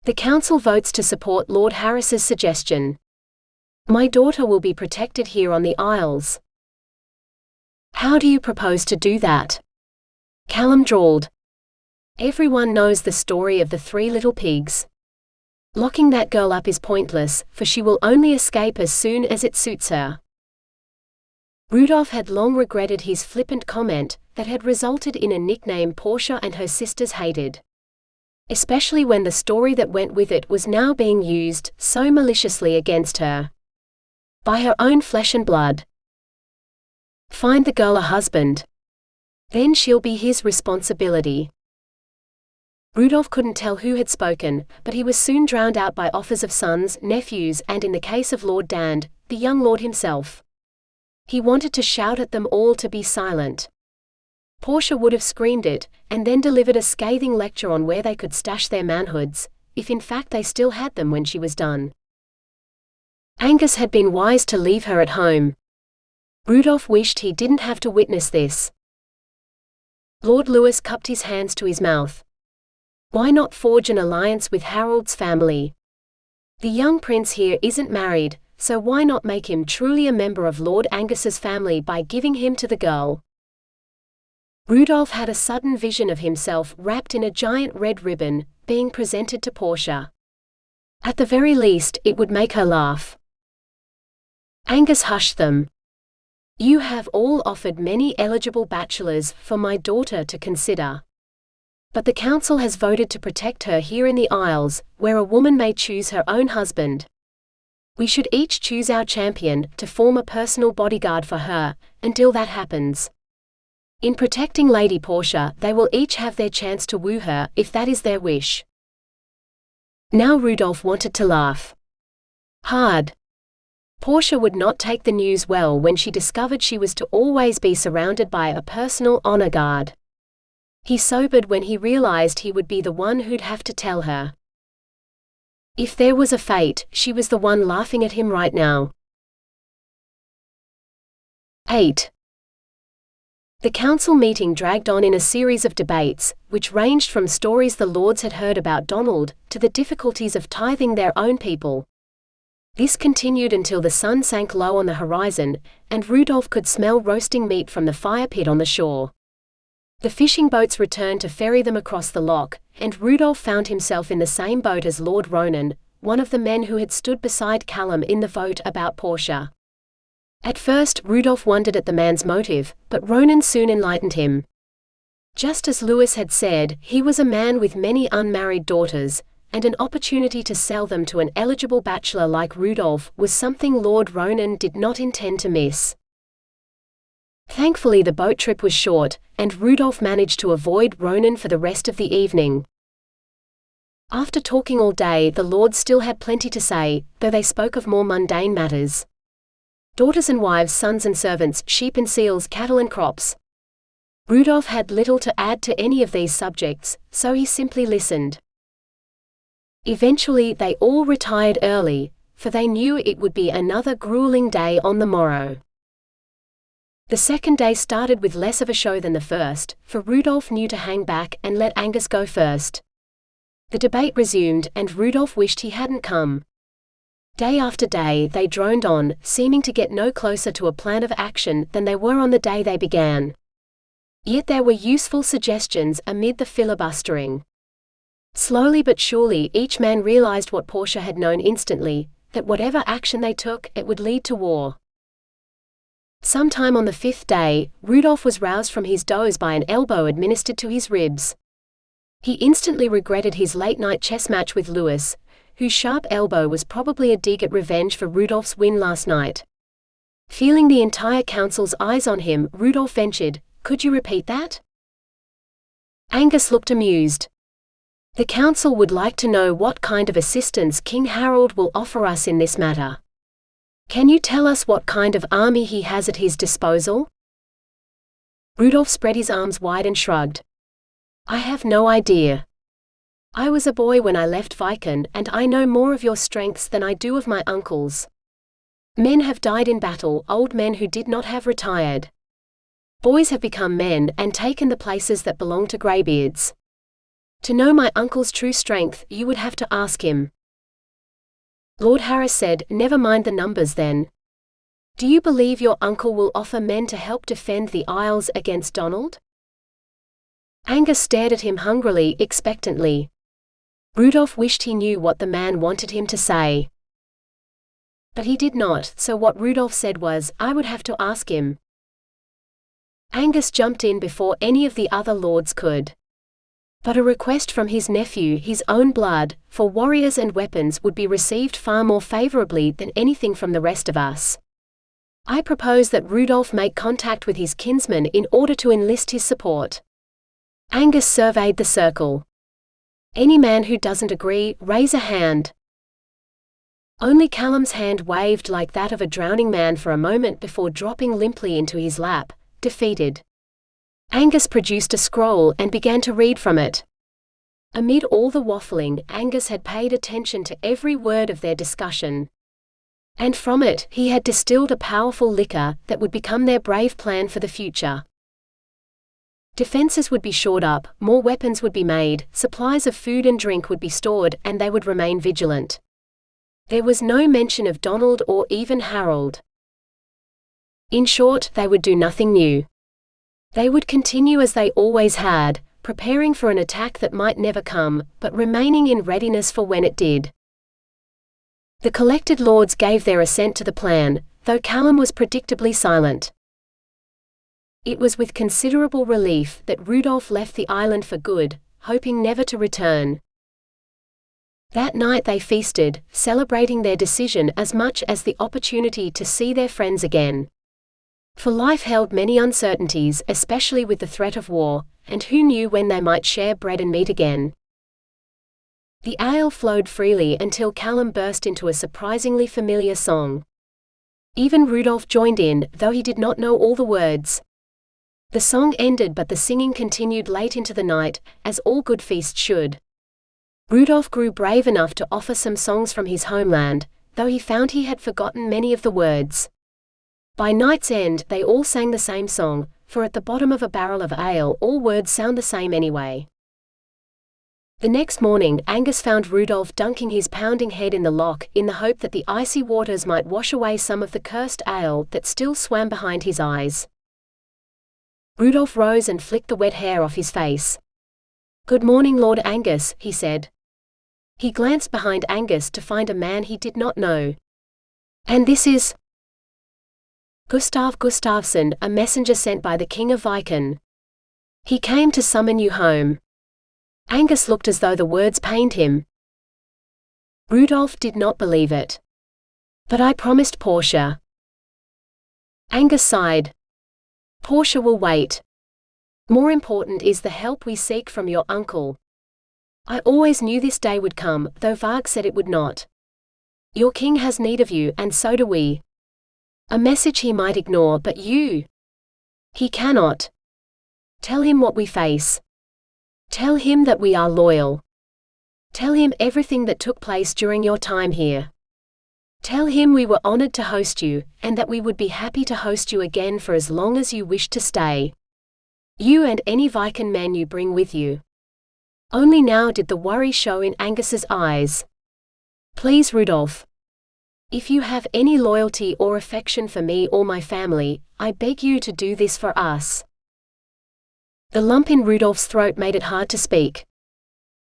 Speaker 1: The council votes to support Lord Harris's suggestion. "My daughter will be protected here on the Isles." "How do you propose to do that?" Callum drawled. "Everyone knows the story of the 3 little pigs. Locking that girl up is pointless, for she will only escape as soon as it suits her. Rudolf had long regretted his flippant comment that had resulted in a nickname Portia and her sisters hated. Especially when the story that went with it was now being used so maliciously against her. By her own flesh and blood. Find the girl a husband. Then she'll be his responsibility. Rudolf couldn't tell who had spoken, but he was soon drowned out by offers of sons, nephews, and in the case of Lord Dand, the young lord himself. He wanted to shout at them all to be silent. Portia would have screamed it, and then delivered a scathing lecture on where they could stash their manhoods, if in fact they still had them when she was done. Angus had been wise to leave her at home. Rudolf wished he didn't have to witness this. Lord Louis cupped his hands to his mouth. Why not forge an alliance with Harold's family? The young prince here isn't married, so why not make him truly a member of Lord Angus's family by giving him to the girl? Rudolf had a sudden vision of himself wrapped in a giant red ribbon, being presented to Portia. At the very least, it would make her laugh. Angus hushed them. You have all offered many eligible bachelors for my daughter to consider. But the council has voted to protect her here in the Isles, where a woman may choose her own husband. We should each choose our champion to form a personal bodyguard for her, until that happens. In protecting Lady Portia, they will each have their chance to woo her, if that is their wish. Now Rudolf wanted to laugh. Hard. Portia would not take the news well when she discovered she was to always be surrounded by a personal honor guard. He sobered when he realized he would be the one who'd have to tell her. If there was a fate, she was the one laughing at him right now. 8. The council meeting dragged on in a series of debates, which ranged from stories the lords had heard about Donald, to the difficulties of tithing their own people. This continued until the sun sank low on the horizon, and Rudolf could smell roasting meat from the fire pit on the shore. The fishing boats returned to ferry them across the loch, and Rudolf found himself in the same boat as Lord Ronan, one of the men who had stood beside Callum in the vote about Portia. At first, Rudolf wondered at the man's motive, but Ronan soon enlightened him. Just as Louis had said, he was a man with many unmarried daughters, and an opportunity to sell them to an eligible bachelor like Rudolf was something Lord Ronan did not intend to miss. Thankfully the boat trip was short, and Rudolf managed to avoid Ronan for the rest of the evening. After talking all day, the lords still had plenty to say, though they spoke of more mundane matters. Daughters and wives, sons and servants, sheep and seals, cattle and crops. Rudolf had little to add to any of these subjects, so he simply listened. Eventually they all retired early, for they knew it would be another grueling day on the morrow. The second day started with less of a show than the first, for Rudolf knew to hang back and let Angus go first. The debate resumed, and Rudolf wished he hadn't come. Day after day they droned on, seeming to get no closer to a plan of action than they were on the day they began. Yet there were useful suggestions amid the filibustering. Slowly but surely each man realized what Portia had known instantly, that whatever action they took, it would lead to war. Sometime on the fifth day, Rudolf was roused from his doze by an elbow administered to his ribs. He instantly regretted his late-night chess match with Louis, whose sharp elbow was probably a dig at revenge for Rudolf's win last night. Feeling the entire council's eyes on him, Rudolf ventured, "Could you repeat that?" Angus looked amused. "The council would like to know what kind of assistance King Harold will offer us in this matter. Can you tell us what kind of army he has at his disposal?" Rudolf spread his arms wide and shrugged. "I have no idea. I was a boy when I left Viken, and I know more of your strengths than I do of my uncle's. Men have died in battle, old men who did not have retired. Boys have become men and taken the places that belong to greybeards. To know my uncle's true strength, you would have to ask him." Lord Harris said, "Never mind the numbers then. Do you believe your uncle will offer men to help defend the Isles against Donald?" Angus stared at him hungrily, expectantly. Rudolf wished he knew what the man wanted him to say. But he did not, so what Rudolf said was, "I would have to ask him." Angus jumped in before any of the other lords could. But a request from his nephew, his own blood, for warriors and weapons would be received far more favorably than anything from the rest of us. I propose that Rudolf make contact with his kinsman in order to enlist his support. Angus surveyed the circle. Any man who doesn't agree, raise a hand. Only Callum's hand waved like that of a drowning man for a moment before dropping limply into his lap, defeated. Angus produced a scroll and began to read from it. Amid all the waffling, Angus had paid attention to every word of their discussion. And from it, he had distilled a powerful liquor that would become their brave plan for the future. Defenses would be shored up, more weapons would be made, supplies of food and drink would be stored, and they would remain vigilant. There was no mention of Donald or even Harold. In short, they would do nothing new. They would continue as they always had, preparing for an attack that might never come, but remaining in readiness for when it did. The collected lords gave their assent to the plan, though Callum was predictably silent. It was with considerable relief that Rudolf left the island for good, hoping never to return. That night they feasted, celebrating their decision as much as the opportunity to see their friends again. For life held many uncertainties, especially with the threat of war, and who knew when they might share bread and meat again. The ale flowed freely until Callum burst into a surprisingly familiar song. Even Rudolf joined in, though he did not know all the words. The song ended, but the singing continued late into the night, as all good feasts should. Rudolf grew brave enough to offer some songs from his homeland, though he found he had forgotten many of the words. By night's end they all sang the same song, for at the bottom of a barrel of ale all words sound the same anyway. The next morning Angus found Rudolf dunking his pounding head in the loch, in the hope that the icy waters might wash away some of the cursed ale that still swam behind his eyes. Rudolf rose and flicked the wet hair off his face. "Good morning, Lord Angus," he said. He glanced behind Angus to find a man he did not know. "And this is Gustav Gustafsson, a messenger sent by the King of Viken. He came to summon you home." Angus looked as though the words pained him. Rudolf did not believe it. "But I promised Portia." Angus sighed. "Portia will wait. More important is the help we seek from your uncle. I always knew this day would come, though Varg said it would not. Your king has need of you, and so do we. A message he might ignore, but you. He cannot. Tell him what we face. Tell him that we are loyal. Tell him everything that took place during your time here. Tell him we were honored to host you, and that we would be happy to host you again for as long as you wish to stay. You and any Viken men you bring with you." Only now did the worry show in Angus's eyes. "Please, Rudolf. If you have any loyalty or affection for me or my family, I beg you to do this for us." The lump in Rudolf's throat made it hard to speak.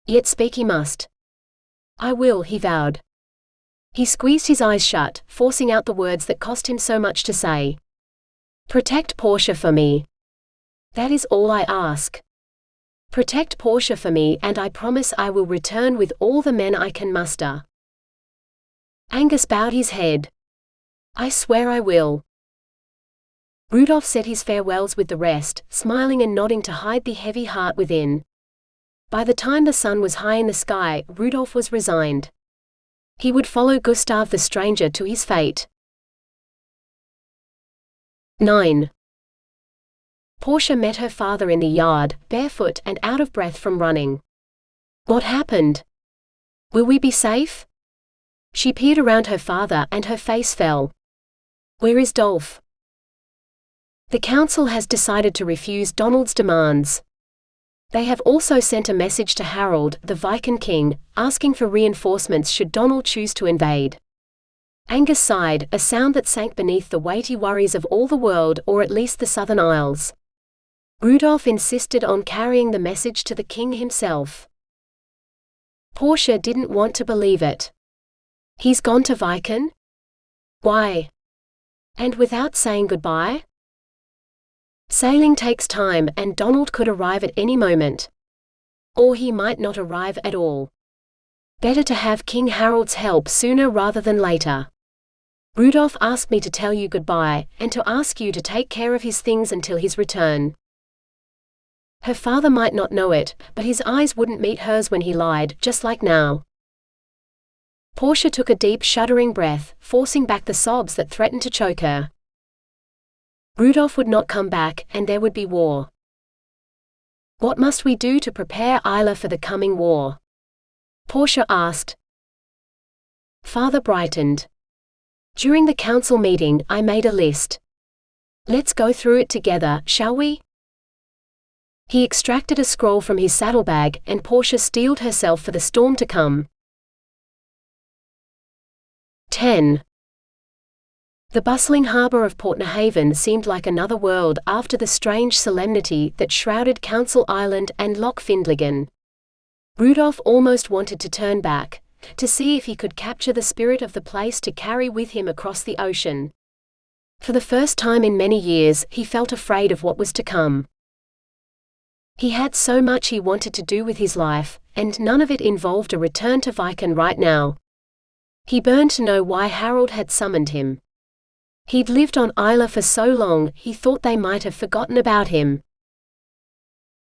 Speaker 1: Yet speak he must. "I will," he vowed. He squeezed his eyes shut, forcing out the words that cost him so much to say. "Protect Portia for me. That is all I ask. Protect Portia for me, and I promise I will return with all the men I can muster." Angus bowed his head. "I swear I will." Rudolf said his farewells with the rest, smiling and nodding to hide the heavy heart within. By the time the sun was high in the sky, Rudolf was resigned. He would follow Gustav the stranger to his fate. 9. Portia met her father in the yard, barefoot and out of breath from running. "What happened? Will we be safe?" She peered around her father and her face fell. "Where is Dolf?" "The council has decided to refuse Donald's demands. They have also sent a message to Harold, the Viken king, asking for reinforcements should Donald choose to invade." Angus sighed, a sound that sank beneath the weighty worries of all the world, or at least the Southern Isles. Rudolf insisted on carrying the message to the king himself. Portia didn't want to believe it. "He's gone to Viken?" Why? And without saying goodbye? Sailing takes time, and Donald could arrive at any moment. Or he might not arrive at all. Better to have King Harold's help sooner rather than later. Rudolf asked me to tell you goodbye, and to ask you to take care of his things until his return. Her father might not know it, but his eyes wouldn't meet hers when he lied, just like now. Portia took a deep, shuddering breath, forcing back the sobs that threatened to choke her. Rudolf would not come back, and there would be war. What must we do to prepare Isla for the coming war? Portia asked. Father brightened. During the council meeting, I made a list. Let's go through it together, shall we? He extracted a scroll from his saddlebag, and Portia steeled herself for the storm to come. 10. The bustling harbour of Portnahaven seemed like another world after the strange solemnity that shrouded Council Island and Loch Findlagan. Rudolf almost wanted to turn back, to see if he could capture the spirit of the place to carry with him across the ocean. For the first time in many years, he felt afraid of what was to come. He had so much he wanted to do with his life, and none of it involved a return to Viken right now. He burned to know why Harold had summoned him. He'd lived on Isla for so long, he thought they might have forgotten about him.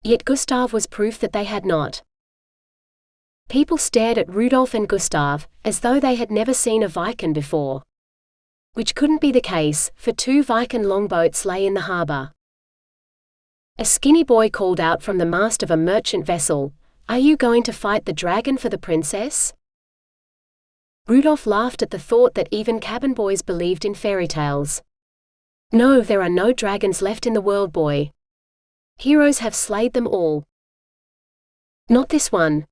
Speaker 1: Yet Gustav was proof that they had not. People stared at Rudolf and Gustav, as though they had never seen a Viken before. Which couldn't be the case, for 2 Viken longboats lay in the harbour. A skinny boy called out from the mast of a merchant vessel, "Are you going to fight the dragon for the princess?" Rudolf laughed at the thought that even cabin boys believed in fairy tales. "No, there are no dragons left in the world, boy. Heroes have slayed them all. Not this one.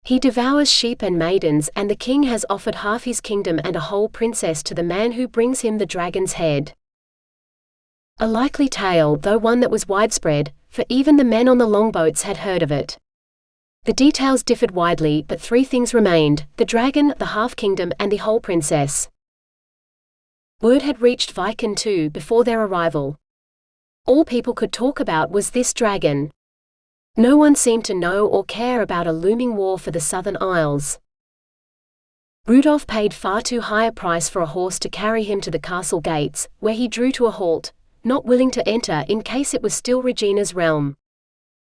Speaker 1: He devours sheep and maidens, and the king has offered half his kingdom and a whole princess to the man who brings him the dragon's head." A likely tale, though one that was widespread, for even the men on the longboats had heard of it. The details differed widely, but 3 things remained: the dragon, the half-kingdom, and the whole princess. Word had reached Viken too before their arrival. All people could talk about was this dragon. No one seemed to know or care about a looming war for the Southern Isles. Rudolf paid far too high a price for a horse to carry him to the castle gates, where he drew to a halt, not willing to enter in case it was still Regina's realm.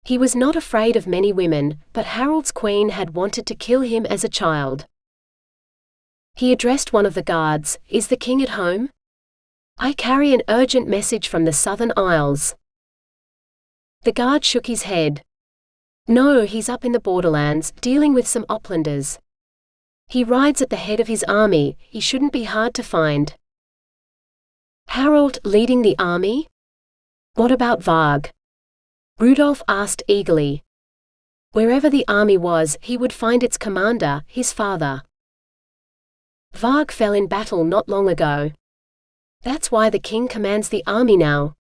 Speaker 1: He was not afraid of many women, but Harold's queen had wanted to kill him as a child. He addressed one of the guards, "Is the king at home? I carry an urgent message from the Southern Isles." The guard shook his head. "No, he's up in the borderlands, dealing with some Oplanders. He rides at the head of his army, he shouldn't be hard to find." Harold leading the army? What about Varg? Rudolf asked eagerly. Wherever the army was, he would find its commander, his father. Varg fell in battle not long ago. That's why the king commands the army now.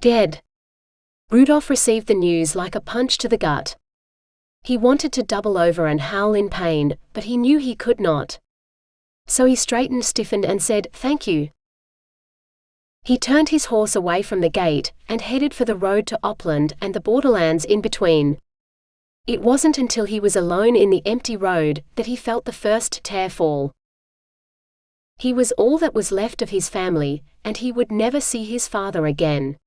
Speaker 1: Dead. Rudolf received the news like a punch to the gut. He wanted to double over and howl in pain, but he knew he could not. So he straightened, stiffened, and said, "Thank you." He turned his horse away from the gate, and headed for the road to Opland and the borderlands in between. It wasn't until he was alone in the empty road that he felt the first tear fall. He was all that was left of his family, and he would never see his father again.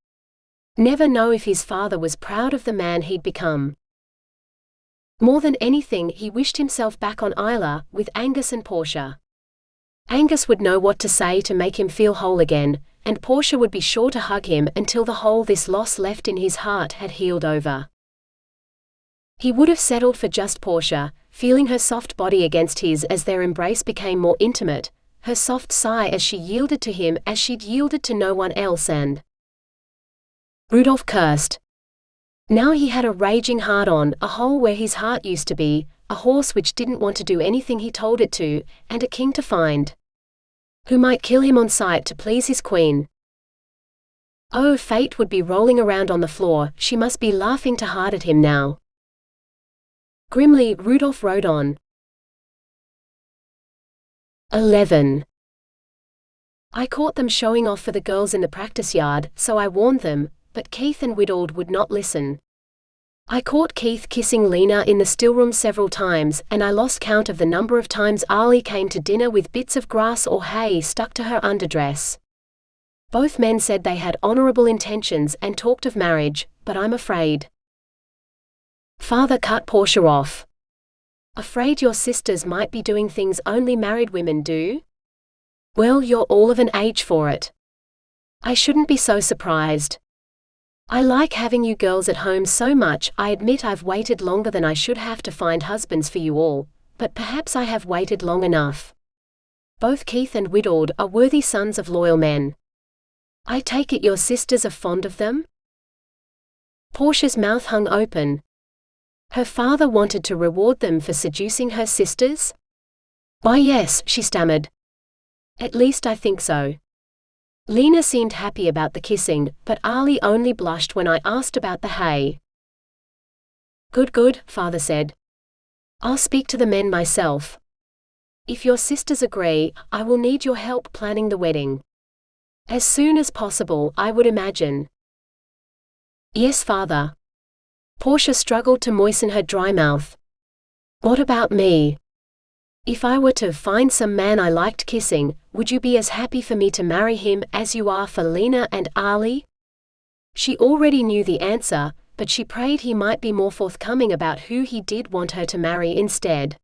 Speaker 1: Never know if his father was proud of the man he'd become. More than anything, he wished himself back on Isla, with Angus and Portia. Angus would know what to say to make him feel whole again, and Portia would be sure to hug him until the hole this loss left in his heart had healed over. He would have settled for just Portia, feeling her soft body against his as their embrace became more intimate, her soft sigh as she yielded to him as she'd yielded to no one else, and Rudolf cursed. Now he had a raging heart-on, a hole where his heart used to be, a horse which didn't want to do anything he told it to, and a king to find, who might kill him on sight to please his queen. Oh, fate would be rolling around on the floor, she must be laughing too hard at him now. Grimly, Rudolf rode on. 11. I caught them showing off for the girls in the practice yard, so I warned them, but Keith and Whittled would not listen. I caught Keith kissing Lena in the stillroom several times, and I lost count of the number of times Arlie came to dinner with bits of grass or hay stuck to her underdress. Both men said they had honorable intentions and talked of marriage, but I'm afraid. Father cut Portia off. Afraid your sisters might be doing things only married women do? Well, you're all of an age for it. I shouldn't be so surprised. I like having you girls at home so much. I admit I've waited longer than I should have to find husbands for you all, but perhaps I have waited long enough. Both Keith and Whittled are worthy sons of loyal men. I take it your sisters are fond of them? Portia's mouth hung open. Her father wanted to reward them for seducing her sisters? Why yes, she stammered. At least I think so. Lena seemed happy about the kissing, but Arlie only blushed when I asked about the hay. Good, father said. I'll speak to the men myself. If your sisters agree, I will need your help planning the wedding. As soon as possible, I would imagine. Yes, father. Portia struggled to moisten her dry mouth. What about me? If I were to find some man I liked kissing, would you be as happy for me to marry him as you are for Lena and Arlie? She already knew the answer, but she prayed he might be more forthcoming about who he did want her to marry instead.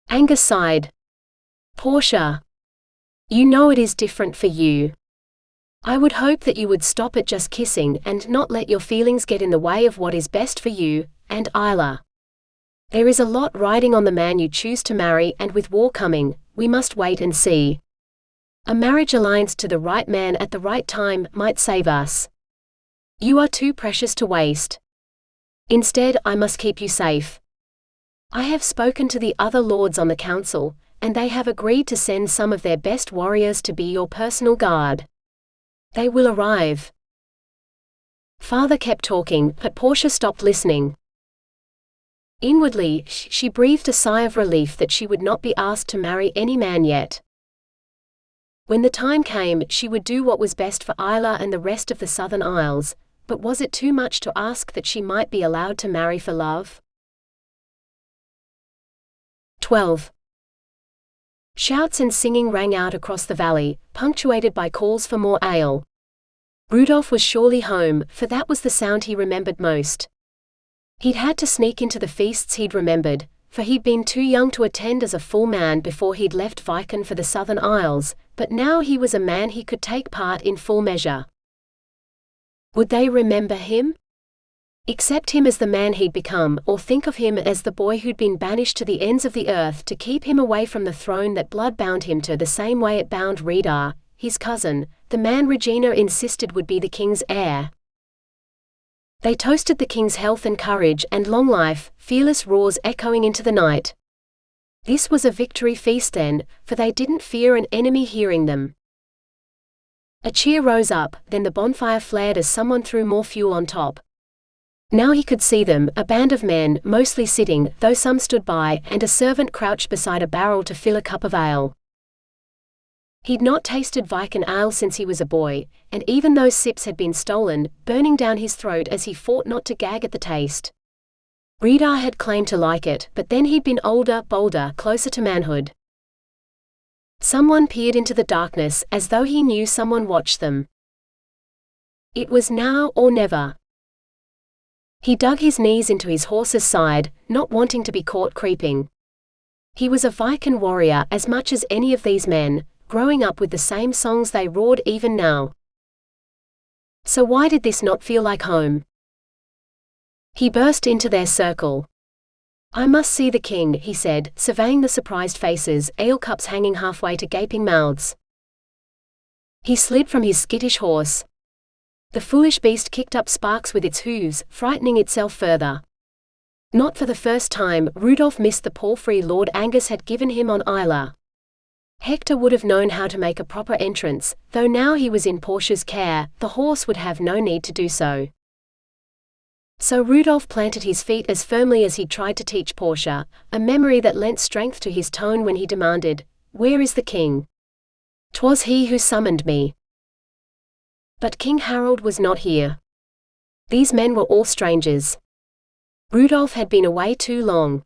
Speaker 1: Angus sighed. Portia. You know it is different for you. I would hope that you would stop at just kissing and not let your feelings get in the way of what is best for you, and Isla. There is a lot riding on the man you choose to marry, and with war coming, we must wait and see. A marriage alliance to the right man at the right time might save us. You are too precious to waste. Instead, I must keep you safe. I have spoken to the other lords on the council, and they have agreed to send some of their best warriors to be your personal guard. They will arrive. Father kept talking, but Portia stopped listening. Inwardly, she breathed a sigh of relief that she would not be asked to marry any man yet. When the time came, she would do what was best for Isla and the rest of the Southern Isles, but was it too much to ask that she might be allowed to marry for love? 12. Shouts and singing rang out across the valley, punctuated by calls for more ale. Rudolf was surely home, for that was the sound he remembered most. He'd had to sneak into the feasts he'd remembered, for he'd been too young to attend as a full man before he'd left Viken for the Southern Isles, but now he was a man he could take part in full measure. Would they remember him? Accept him as the man he'd become, or think of him as the boy who'd been banished to the ends of the earth to keep him away from the throne that blood bound him to the same way it bound Redar, his cousin, the man Regina insisted would be the king's heir. They toasted the king's health and courage and long life, fearless roars echoing into the night. This was a victory feast then, for they didn't fear an enemy hearing them. A cheer rose up, then the bonfire flared as someone threw more fuel on top. Now he could see them, a band of men, mostly sitting, though some stood by, and a servant crouched beside a barrel to fill a cup of ale. He'd not tasted Viken ale since he was a boy, and even those sips had been stolen, burning down his throat as he fought not to gag at the taste. Redar had claimed to like it, but then he'd been older, bolder, closer to manhood. Someone peered into the darkness, as though he knew someone watched them. It was now or never. He dug his knees into his horse's side, not wanting to be caught creeping. He was a Viken warrior as much as any of these men, growing up with the same songs they roared even now. So why did this not feel like home? He burst into their circle. I must see the king, he said, surveying the surprised faces, ale cups hanging halfway to gaping mouths. He slid from his skittish horse. The foolish beast kicked up sparks with its hooves, frightening itself further. Not for the first time, Rudolf missed the palfrey Lord Angus had given him on Isla. Hector would have known how to make a proper entrance, though now he was in Portia's care, the horse would have no need to do so. So Rudolf planted his feet as firmly as he tried to teach Portia, a memory that lent strength to his tone when he demanded, "Where is the king?" 'Twas he who summoned me. But King Harold was not here. These men were all strangers. Rudolf had been away too long.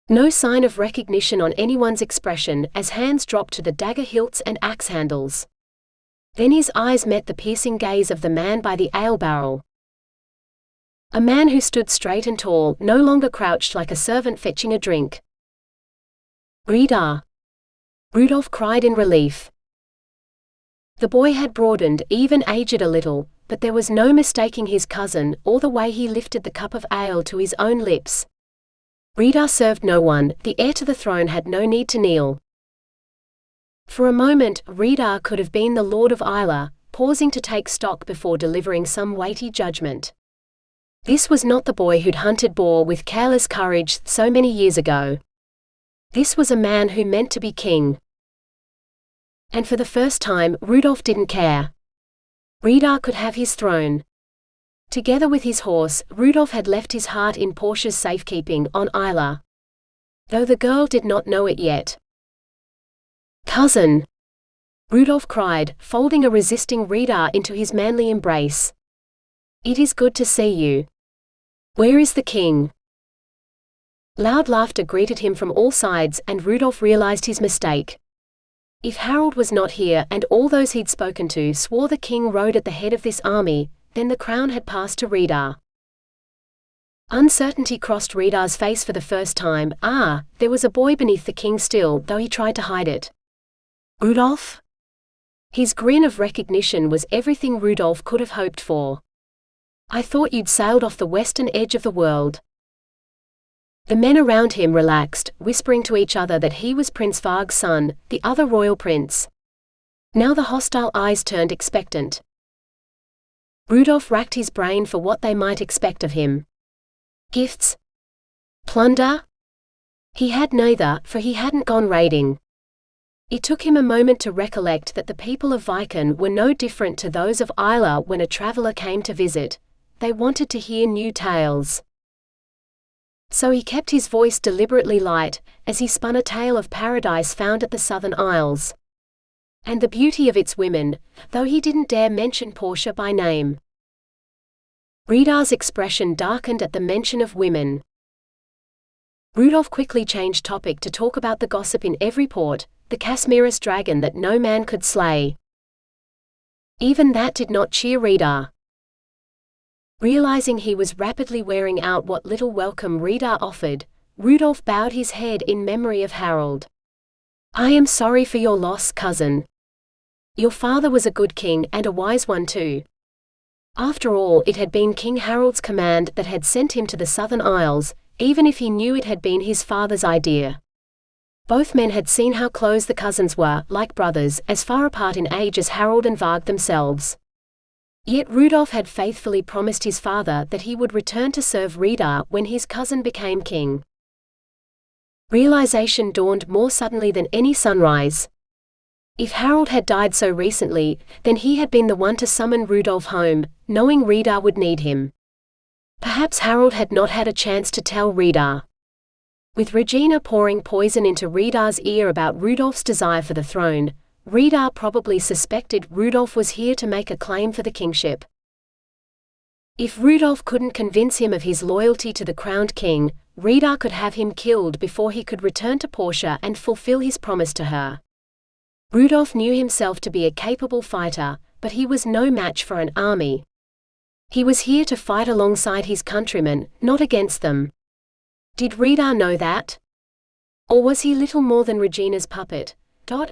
Speaker 1: No sign of recognition on anyone's expression as hands dropped to the dagger hilts and axe handles. Then his eyes met the piercing gaze of the man by the ale barrel. A man who stood straight and tall, no longer crouched like a servant fetching a drink. "Rita!" Rudolf cried in relief. The boy had broadened, even aged a little, but there was no mistaking his cousin, or the way he lifted the cup of ale to his own lips. Rita served no one, the heir to the throne had no need to kneel. For a moment, Rita could have been the Lord of Isla, pausing to take stock before delivering some weighty judgment. This was not the boy who'd hunted boar with careless courage so many years ago. This was a man who meant to be king. And for the first time, Rudolf didn't care. Rita could have his throne. Together with his horse, Rudolf had left his heart in Portia's safekeeping on Isla. Though the girl did not know it yet. "Cousin!" Rudolf cried, folding a resisting Rita into his manly embrace. "It is good to see you. Where is the king?" Loud laughter greeted him from all sides, and Rudolf realized his mistake. If Harold was not here and all those he'd spoken to swore the king rode at the head of this army, then the crown had passed to Rita. Uncertainty crossed Rita's face for the first time. There was a boy beneath the king still, though he tried to hide it. "Rudolf?" His grin of recognition was everything Rudolf could have hoped for. "I thought you'd sailed off the western edge of the world." The men around him relaxed, whispering to each other that he was Prince Varg's son, the other royal prince. Now the hostile eyes turned expectant. Rudolf racked his brain for what they might expect of him. Gifts? Plunder? He had neither, for he hadn't gone raiding. It took him a moment to recollect that the people of Viken were no different to those of Isla when a traveler came to visit. They wanted to hear new tales. So he kept his voice deliberately light, as he spun a tale of paradise found at the Southern Isles. And the beauty of its women, though he didn't dare mention Portia by name. Rita's expression darkened at the mention of women. Rudolf quickly changed topic to talk about the gossip in every port, the Casmiris dragon that no man could slay. Even that did not cheer Rita. Realizing he was rapidly wearing out what little welcome Rita offered, Rudolf bowed his head in memory of Harold. "I am sorry for your loss, cousin. Your father was a good king and a wise one too. After all, it had been King Harold's command that had sent him to the Southern Isles, even if he knew it had been his father's idea." Both men had seen how close the cousins were, like brothers, as far apart in age as Harold and Varg themselves. Yet Rudolf had faithfully promised his father that he would return to serve Rita when his cousin became king. Realization dawned more suddenly than any sunrise. If Harold had died so recently, then he had been the one to summon Rudolf home, knowing Rita would need him. Perhaps Harold had not had a chance to tell Rita. With Regina pouring poison into Rita's ear about Rudolf's desire for the throne, Rita probably suspected Rudolf was here to make a claim for the kingship. If Rudolf couldn't convince him of his loyalty to the crowned king, Rita could have him killed before he could return to Portia and fulfill his promise to her. Rudolf knew himself to be a capable fighter, but he was no match for an army. He was here to fight alongside his countrymen, not against them. Did Rita know that? Or was he little more than Regina's puppet,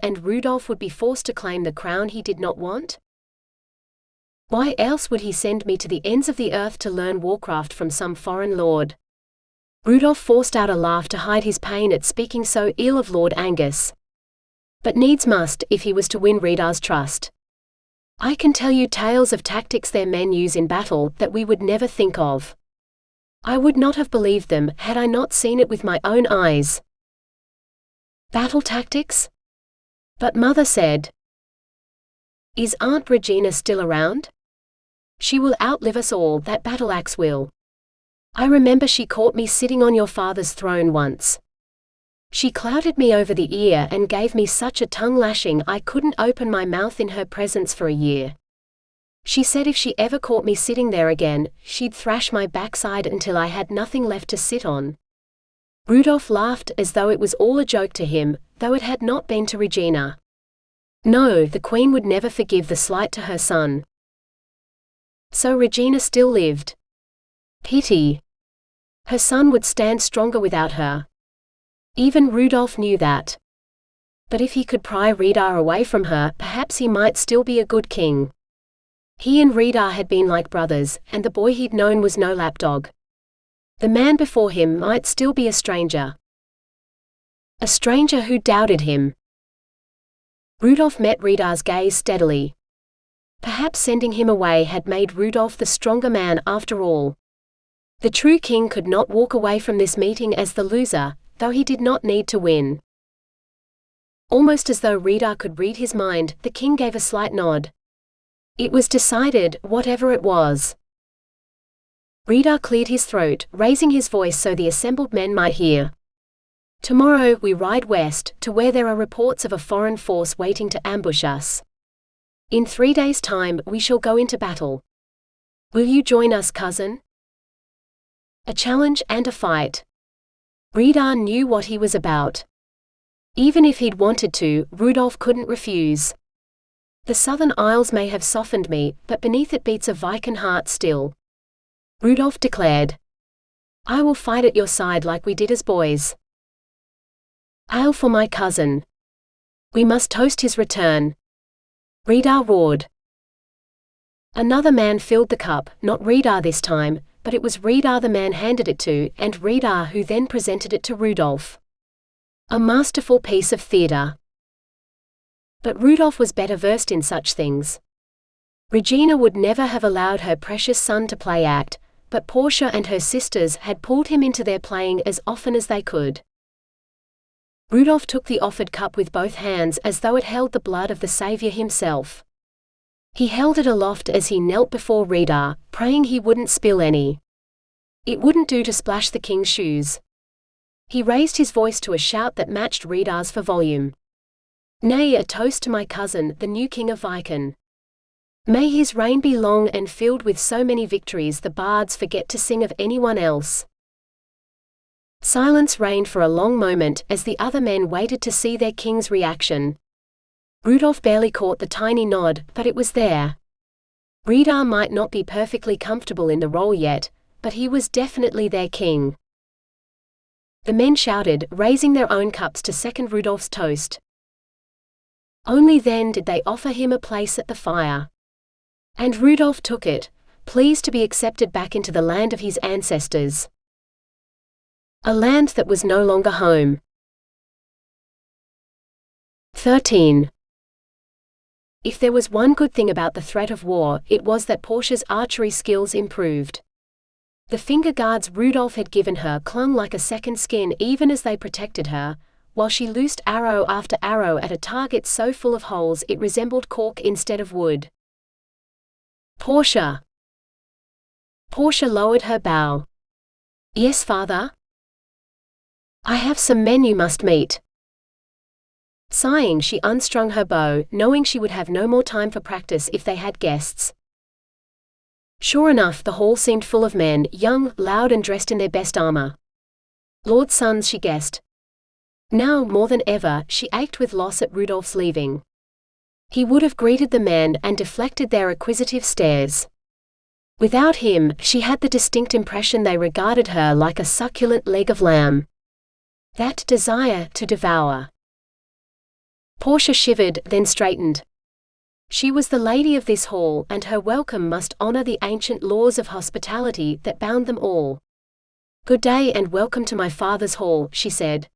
Speaker 1: and Rudolf would be forced to claim the crown he did not want? Why else would he send me to the ends of the earth to learn warcraft from some foreign lord? Rudolf forced out a laugh to hide his pain at speaking so ill of Lord Angus. But needs must, if he was to win Rita's trust. "I can tell you tales of tactics their men use in battle that we would never think of. I would not have believed them had I not seen it with my own eyes." "Battle tactics?" "But Mother said." "Is Aunt Regina still around?" "She will outlive us all, that battle axe will. I remember she caught me sitting on your father's throne once." She clouted me over the ear and gave me such a tongue-lashing I couldn't open my mouth in her presence for a year. She said if she ever caught me sitting there again, she'd thrash my backside until I had nothing left to sit on." Rudolf laughed as though it was all a joke to him, though it had not been to Regina. No, the queen would never forgive the slight to her son. So Regina still lived. Pity. Her son would stand stronger without her. Even Rudolf knew that. But if he could pry Rita away from her, perhaps he might still be a good king. He and Rita had been like brothers, and the boy he'd known was no lapdog. The man before him might still be a stranger. A stranger who doubted him. Rudolf met Rita's gaze steadily. Perhaps sending him away had made Rudolf the stronger man after all. The true king could not walk away from this meeting as the loser, though he did not need to win. Almost as though Rita could read his mind, the king gave a slight nod. It was decided, whatever it was. Rita cleared his throat, raising his voice so the assembled men might hear. "Tomorrow we ride west, to where there are reports of a foreign force waiting to ambush us. In 3 days' time we shall go into battle. Will you join us, cousin?" A challenge and a fight. Rita knew what he was about. Even if he'd wanted to, Rudolf couldn't refuse. "The southern isles may have softened me, but beneath it beats a Viking heart still," Rudolf declared. "I will fight at your side like we did as boys. Ale for my cousin. We must toast his return." Rita roared. Another man filled the cup, not Rita this time, but it was Rita the man handed it to, and Rita who then presented it to Rudolf. A masterful piece of theatre. But Rudolf was better versed in such things. Regina would never have allowed her precious son to play act, but Portia and her sisters had pulled him into their playing as often as they could. Rudolf took the offered cup with both hands as though it held the blood of the Saviour himself. He held it aloft as he knelt before Rita, praying he wouldn't spill any. It wouldn't do to splash the king's shoes. He raised his voice to a shout that matched Rita's for volume. "Nay, a toast to my cousin, the new king of Viken. May his reign be long and filled with so many victories the bards forget to sing of anyone else." Silence reigned for a long moment as the other men waited to see their king's reaction. Rudolf barely caught the tiny nod, but it was there. Rita might not be perfectly comfortable in the role yet, but he was definitely their king. The men shouted, raising their own cups to second Rudolf's toast. Only then did they offer him a place at the fire. And Rudolf took it, pleased to be accepted back into the land of his ancestors. A land that was no longer home. 13. If there was one good thing about the threat of war, it was that Portia's archery skills improved. The finger guards Rudolf had given her clung like a second skin even as they protected her, while she loosed arrow after arrow at a target so full of holes it resembled cork instead of wood. "Portia." Portia lowered her bow. "Yes, father?" "I have some men you must meet." Sighing, she unstrung her bow, knowing she would have no more time for practice if they had guests. Sure enough, the hall seemed full of men, young, loud and dressed in their best armor. Lord's sons, she guessed. Now, more than ever, she ached with loss at Rudolf's leaving. He would have greeted the men and deflected their acquisitive stares. Without him, she had the distinct impression they regarded her like a succulent leg of lamb. That desire to devour. Portia shivered, then straightened. She was the lady of this hall, and her welcome must honor the ancient laws of hospitality that bound them all. "Good day and welcome to my father's hall," she said.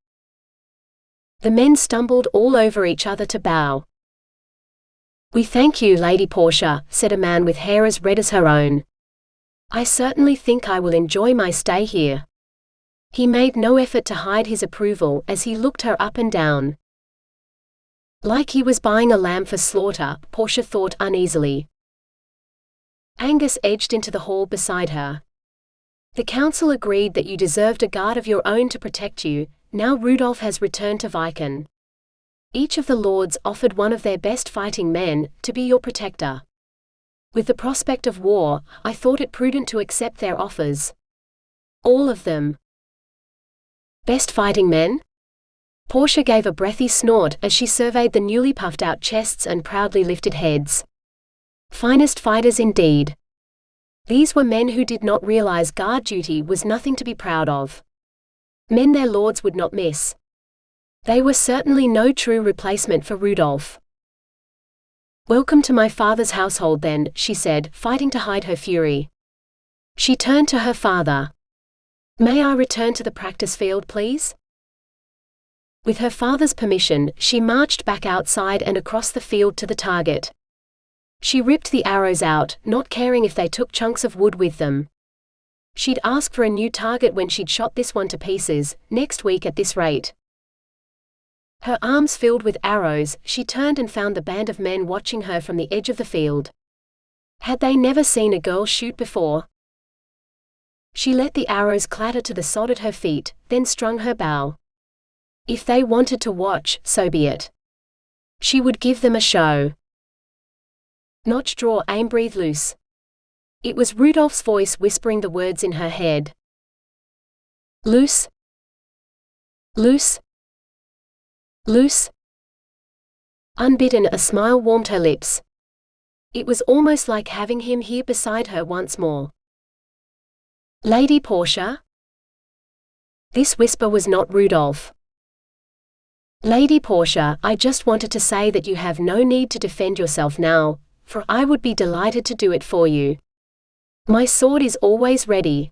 Speaker 1: The men stumbled all over each other to bow. "We thank you, Lady Portia," said a man with hair as red as her own. "I certainly think I will enjoy my stay here." He made no effort to hide his approval as he looked her up and down. Like he was buying a lamb for slaughter, Portia thought uneasily. Angus edged into the hall beside her. "The council agreed that you deserved a guard of your own to protect you, now Rudolf has returned to Viken. Each of the lords offered one of their best fighting men to be your protector. With the prospect of war, I thought it prudent to accept their offers. All of them. Best fighting men? Portia gave a breathy snort as she surveyed the newly puffed out chests and proudly lifted heads. Finest fighters indeed. These were men who did not realize guard duty was nothing to be proud of. Men their lords would not miss. They were certainly no true replacement for Rudolf. "Welcome to my father's household then," she said, fighting to hide her fury. She turned to her father. "May I return to the practice field, please?" With her father's permission, she marched back outside and across the field to the target. She ripped the arrows out, not caring if they took chunks of wood with them. She'd ask for a new target when she'd shot this one to pieces, next week at this rate. Her arms filled with arrows, she turned and found the band of men watching her from the edge of the field. Had they never seen a girl shoot before? She let the arrows clatter to the sod at her feet, then strung her bow. If they wanted to watch, so be it. She would give them a show. Notch, draw, aim, breathe, loose. It was Rudolf's voice whispering the words in her head. Loose. Loose. Loose. Unbidden, a smile warmed her lips. It was almost like having him here beside her once more. "Lady Portia?" This whisper was not Rudolf. "Lady Portia, I just wanted to say that you have no need to defend yourself now, for I would be delighted to do it for you. My sword is always ready."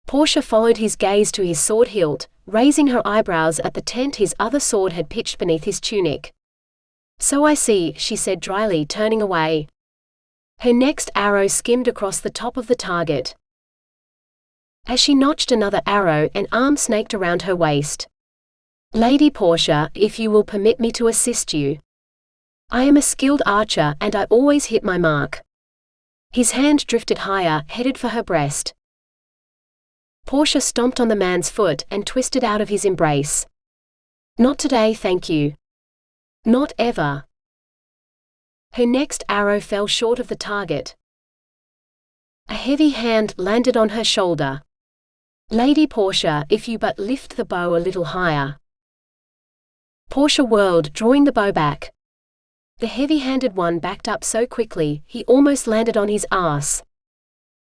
Speaker 1: Portia followed his gaze to his sword hilt, raising her eyebrows at the tent his other sword had pitched beneath his tunic. "So I see," she said dryly, turning away. Her next arrow skimmed across the top of the target. As she notched another arrow, an arm snaked around her waist. "Lady Portia, if you will permit me to assist you. I am a skilled archer and I always hit my mark." His hand drifted higher, headed for her breast. Portia stomped on the man's foot and twisted out of his embrace. "Not today, thank you. Not ever." Her next arrow fell short of the target. A heavy hand landed on her shoulder. "Lady Portia, if you but lift the bow a little higher." Portia whirled, drawing the bow back. The heavy-handed one backed up so quickly, he almost landed on his ass.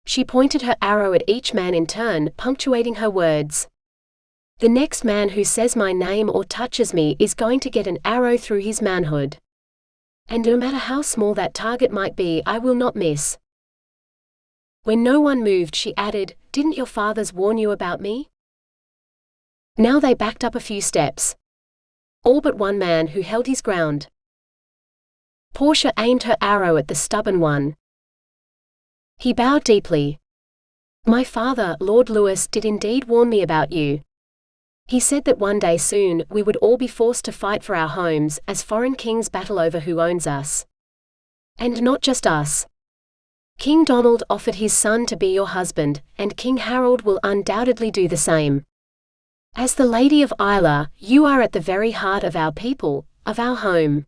Speaker 1: She pointed her arrow at each man in turn, punctuating her words. "The next man who says my name or touches me is going to get an arrow through his manhood. And no matter how small that target might be, I will not miss." When no one moved, she added, "Didn't your fathers warn you about me?" Now they backed up a few steps. All but one man who held his ground. Portia aimed her arrow at the stubborn one. He bowed deeply. "My father, Lord Louis, did indeed warn me about you. He said that one day soon, we would all be forced to fight for our homes, as foreign kings battle over who owns us. And not just us. King Donald offered his son to be your husband, and King Harold will undoubtedly do the same. As the Lady of Isla, you are at the very heart of our people, of our home.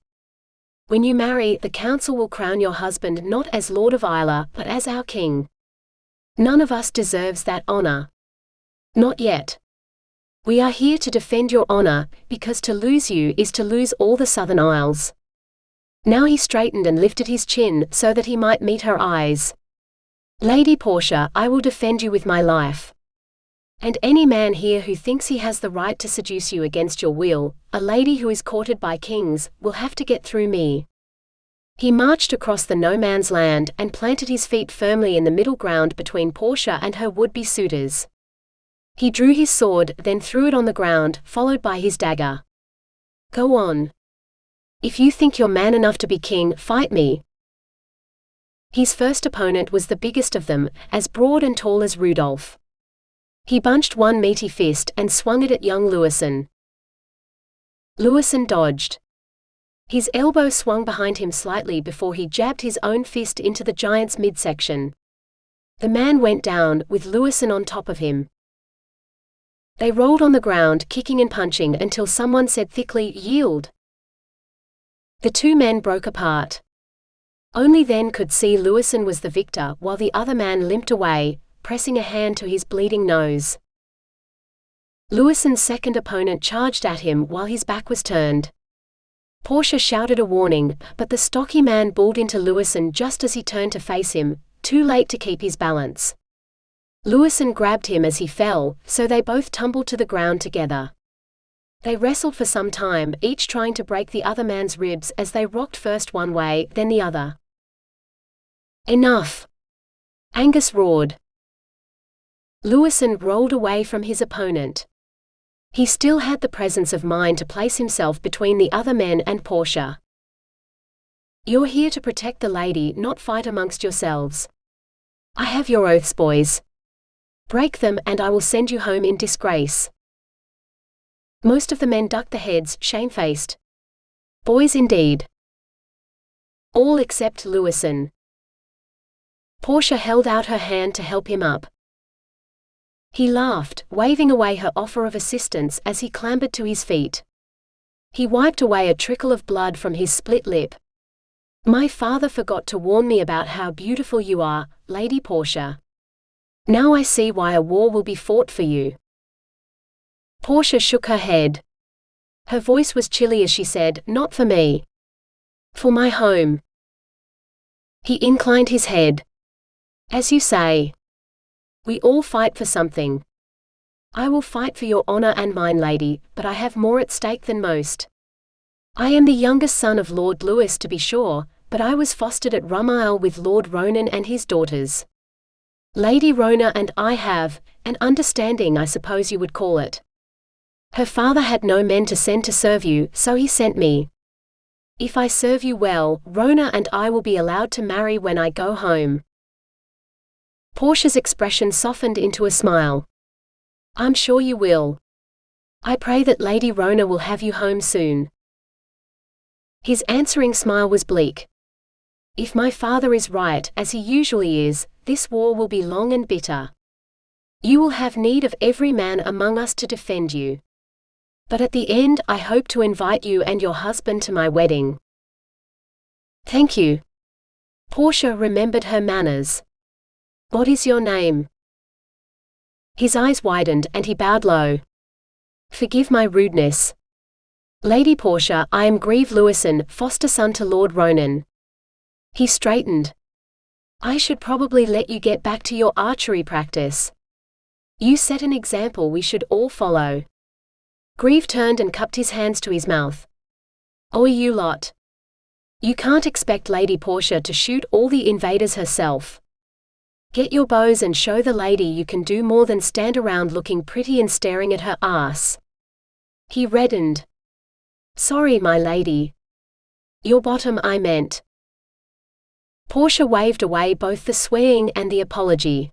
Speaker 1: When you marry, the council will crown your husband not as Lord of Isla, but as our king. None of us deserves that honor. Not yet. We are here to defend your honor, because to lose you is to lose all the Southern Isles." Now he straightened and lifted his chin so that he might meet her eyes. "Lady Portia, I will defend you with my life. And any man here who thinks he has the right to seduce you against your will, a lady who is courted by kings, will have to get through me." He marched across the no-man's land and planted his feet firmly in the middle ground between Portia and her would-be suitors. He drew his sword, then threw it on the ground, followed by his dagger. "Go on. If you think you're man enough to be king, fight me." His first opponent was the biggest of them, as broad and tall as Rudolf. He bunched one meaty fist and swung it at young Lewison. Lewison dodged. His elbow swung behind him slightly before he jabbed his own fist into the giant's midsection. The man went down, with Lewison on top of him. They rolled on the ground, kicking and punching, until someone said thickly, "Yield." The two men broke apart. Only then could see Lewison was the victor, while the other man limped away, pressing a hand to his bleeding nose. Lewison's second opponent charged at him while his back was turned. Portia shouted a warning, but the stocky man bulled into Lewison just as he turned to face him, too late to keep his balance. Lewison grabbed him as he fell, so they both tumbled to the ground together. They wrestled for some time, each trying to break the other man's ribs as they rocked first one way, then the other. "Enough!" Angus roared. Lewison rolled away from his opponent. He still had the presence of mind to place himself between the other men and Portia. "You're here to protect the lady, not fight amongst yourselves. I have your oaths, boys. Break them and I will send you home in disgrace." Most of the men ducked their heads, shamefaced. Boys indeed. All except Lewison. Portia held out her hand to help him up. He laughed, waving away her offer of assistance as he clambered to his feet. He wiped away a trickle of blood from his split lip. "My father forgot to warn me about how beautiful you are, Lady Portia. Now I see why a war will be fought for you." Portia shook her head. Her voice was chilly as she said, "Not for me. For my home." He inclined his head. "As you say. We all fight for something. I will fight for your honor and mine, lady, but I have more at stake than most. I am the youngest son of Lord Lewis, to be sure, but I was fostered at Rumisle with Lord Ronan and his daughters. Lady Rona and I have an understanding, I suppose you would call it. Her father had no men to send to serve you, so he sent me. If I serve you well, Rona and I will be allowed to marry when I go home." Portia's expression softened into a smile. "I'm sure you will. I pray that Lady Rona will have you home soon." His answering smile was bleak. "If my father is right, as he usually is, this war will be long and bitter. You will have need of every man among us to defend you. But at the end I hope to invite you and your husband to my wedding." "Thank you." Portia remembered her manners. "What is your name?" His eyes widened and he bowed low. "Forgive my rudeness. Lady Portia, I am Grieve Lewison, foster son to Lord Ronan." He straightened. "I should probably let you get back to your archery practice. You set an example we should all follow." Grieve turned and cupped his hands to his mouth. "Oi, you lot. You can't expect Lady Portia to shoot all the invaders herself. Get your bows and show the lady you can do more than stand around looking pretty and staring at her ass." He reddened. "Sorry, my lady. Your bottom, I meant." Portia waved away both the swearing and the apology.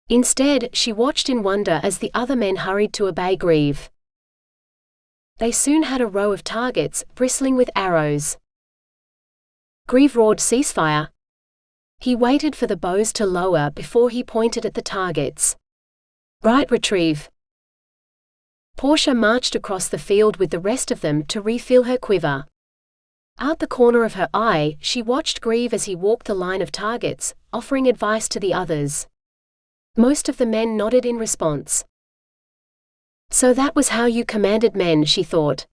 Speaker 1: Instead, she watched in wonder as the other men hurried to obey Grieve. They soon had a row of targets, bristling with arrows. Grieve roared ceasefire. He waited for the bows to lower before he pointed at the targets. "Right, retrieve." Portia marched across the field with the rest of them to refill her quiver. Out the corner of her eye, she watched Grieve as he walked the line of targets, offering advice to the others. Most of the men nodded in response. So that was how you commanded men, she thought.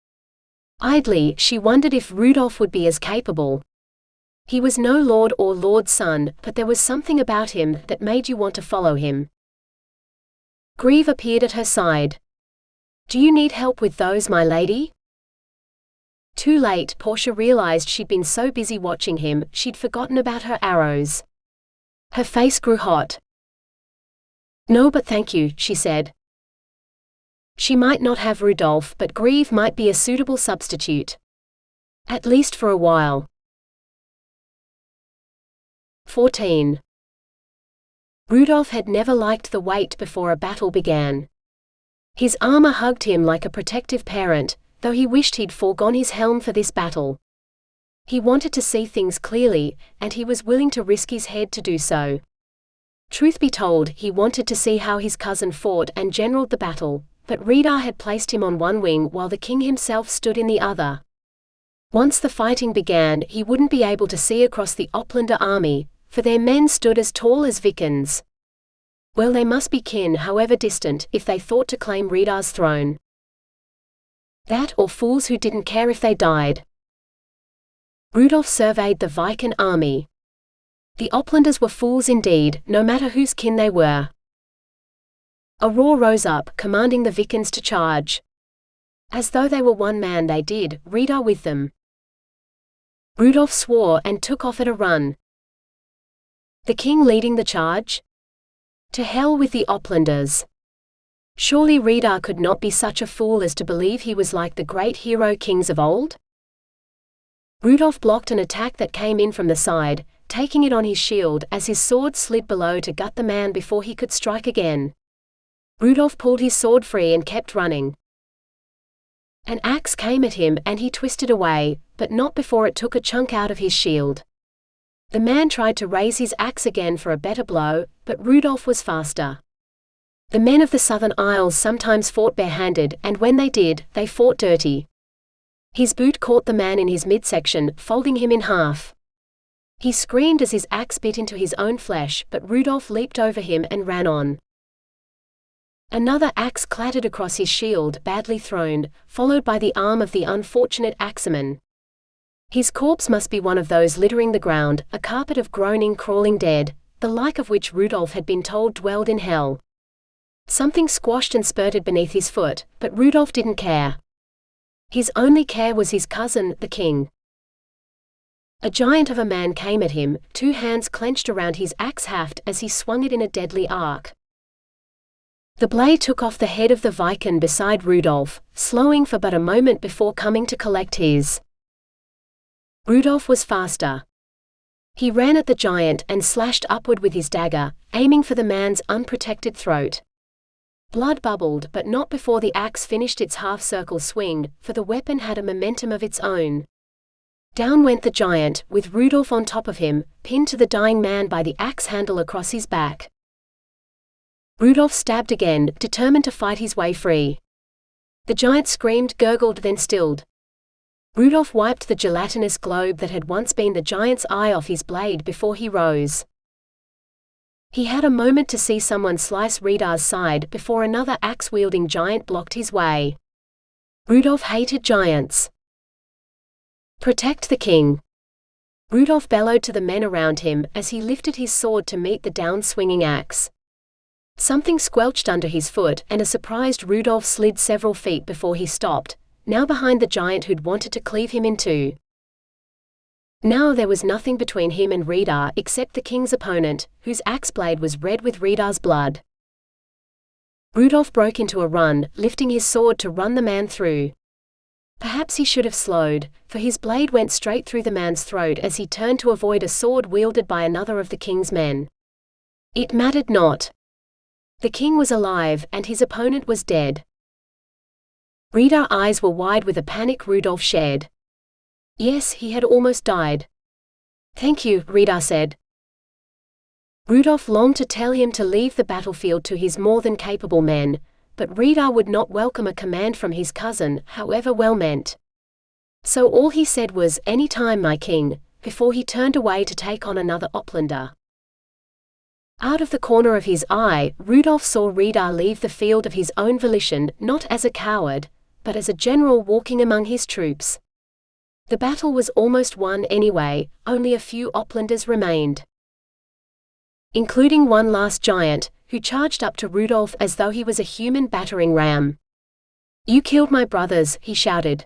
Speaker 1: Idly, she wondered if Rudolf would be as capable. He was no lord or lord's son, but there was something about him that made you want to follow him. Grieve appeared at her side. "Do you need help with those, my lady?" Too late, Portia realized she'd been so busy watching him, she'd forgotten about her arrows. Her face grew hot. "No, but thank you," she said. She might not have Rudolf, but Grieve might be a suitable substitute. At least for a while. 14. Rudolf had never liked the wait before a battle began. His armor hugged him like a protective parent, though he wished he'd foregone his helm for this battle. He wanted to see things clearly, and he was willing to risk his head to do so. Truth be told, he wanted to see how his cousin fought and generaled the battle, but Rudolf had placed him on one wing while the king himself stood in the other. Once the fighting began, he wouldn't be able to see across the Oplander army, for their men stood as tall as Vikings. Well, they must be kin, however distant, if they thought to claim Rudolf's throne. That or fools who didn't care if they died. Rudolf surveyed the Viking army. The Oplanders were fools indeed, no matter whose kin they were. A roar rose up, commanding the Vikings to charge. As though they were one man, they did, Rudolf with them. Rudolf swore and took off at a run. The king leading the charge? To hell with the Oplanders. Surely Rudolf could not be such a fool as to believe he was like the great hero kings of old? Rudolf blocked an attack that came in from the side, taking it on his shield as his sword slid below to gut the man before he could strike again. Rudolf pulled his sword free and kept running. An axe came at him and he twisted away, but not before it took a chunk out of his shield. The man tried to raise his axe again for a better blow, but Rudolf was faster. The men of the Southern Isles sometimes fought barehanded, and when they did, they fought dirty. His boot caught the man in his midsection, folding him in half. He screamed as his axe bit into his own flesh, but Rudolf leaped over him and ran on. Another axe clattered across his shield, badly thrown, followed by the arm of the unfortunate axeman. His corpse must be one of those littering the ground, a carpet of groaning, crawling dead, the like of which Rudolf had been told dwelled in hell. Something squashed and spurted beneath his foot, but Rudolf didn't care. His only care was his cousin, the king. A giant of a man came at him, 2 hands clenched around his axe haft as he swung it in a deadly arc. The blade took off the head of the Viking beside Rudolf, slowing for but a moment before coming to collect his. Rudolf was faster. He ran at the giant and slashed upward with his dagger, aiming for the man's unprotected throat. Blood bubbled, but not before the axe finished its half-circle swing, for the weapon had a momentum of its own. Down went the giant, with Rudolf on top of him, pinned to the dying man by the axe handle across his back. Rudolf stabbed again, determined to fight his way free. The giant screamed, gurgled, then stilled. Rudolf wiped the gelatinous globe that had once been the giant's eye off his blade before he rose. He had a moment to see someone slice Rudolf's side before another axe-wielding giant blocked his way. Rudolf hated giants. Protect the king. Rudolf bellowed to the men around him as he lifted his sword to meet the down-swinging axe. Something squelched under his foot, and a surprised Rudolf slid several feet before he stopped, now behind the giant who'd wanted to cleave him in two. Now there was nothing between him and Rudolf except the king's opponent, whose axe blade was red with Rudolf's blood. Rudolf broke into a run, lifting his sword to run the man through. Perhaps he should have slowed, for his blade went straight through the man's throat as he turned to avoid a sword wielded by another of the king's men. It mattered not. The king was alive, and his opponent was dead. Rudolf's eyes were wide with a panic Rudolf shared. Yes, he had almost died. Thank you, Rudolf said. Rudolf longed to tell him to leave the battlefield to his more than capable men, but Rudolf would not welcome a command from his cousin, however well meant. So all he said was, "Any time, my king," before he turned away to take on another Oplander. Out of the corner of his eye, Rudolf saw Rudolf leave the field of his own volition, not as a coward, but as a general walking among his troops. The battle was almost won anyway, only a few Oplanders remained. Including one last giant, who charged up to Rudolf as though he was a human battering ram. "You killed my brothers," he shouted.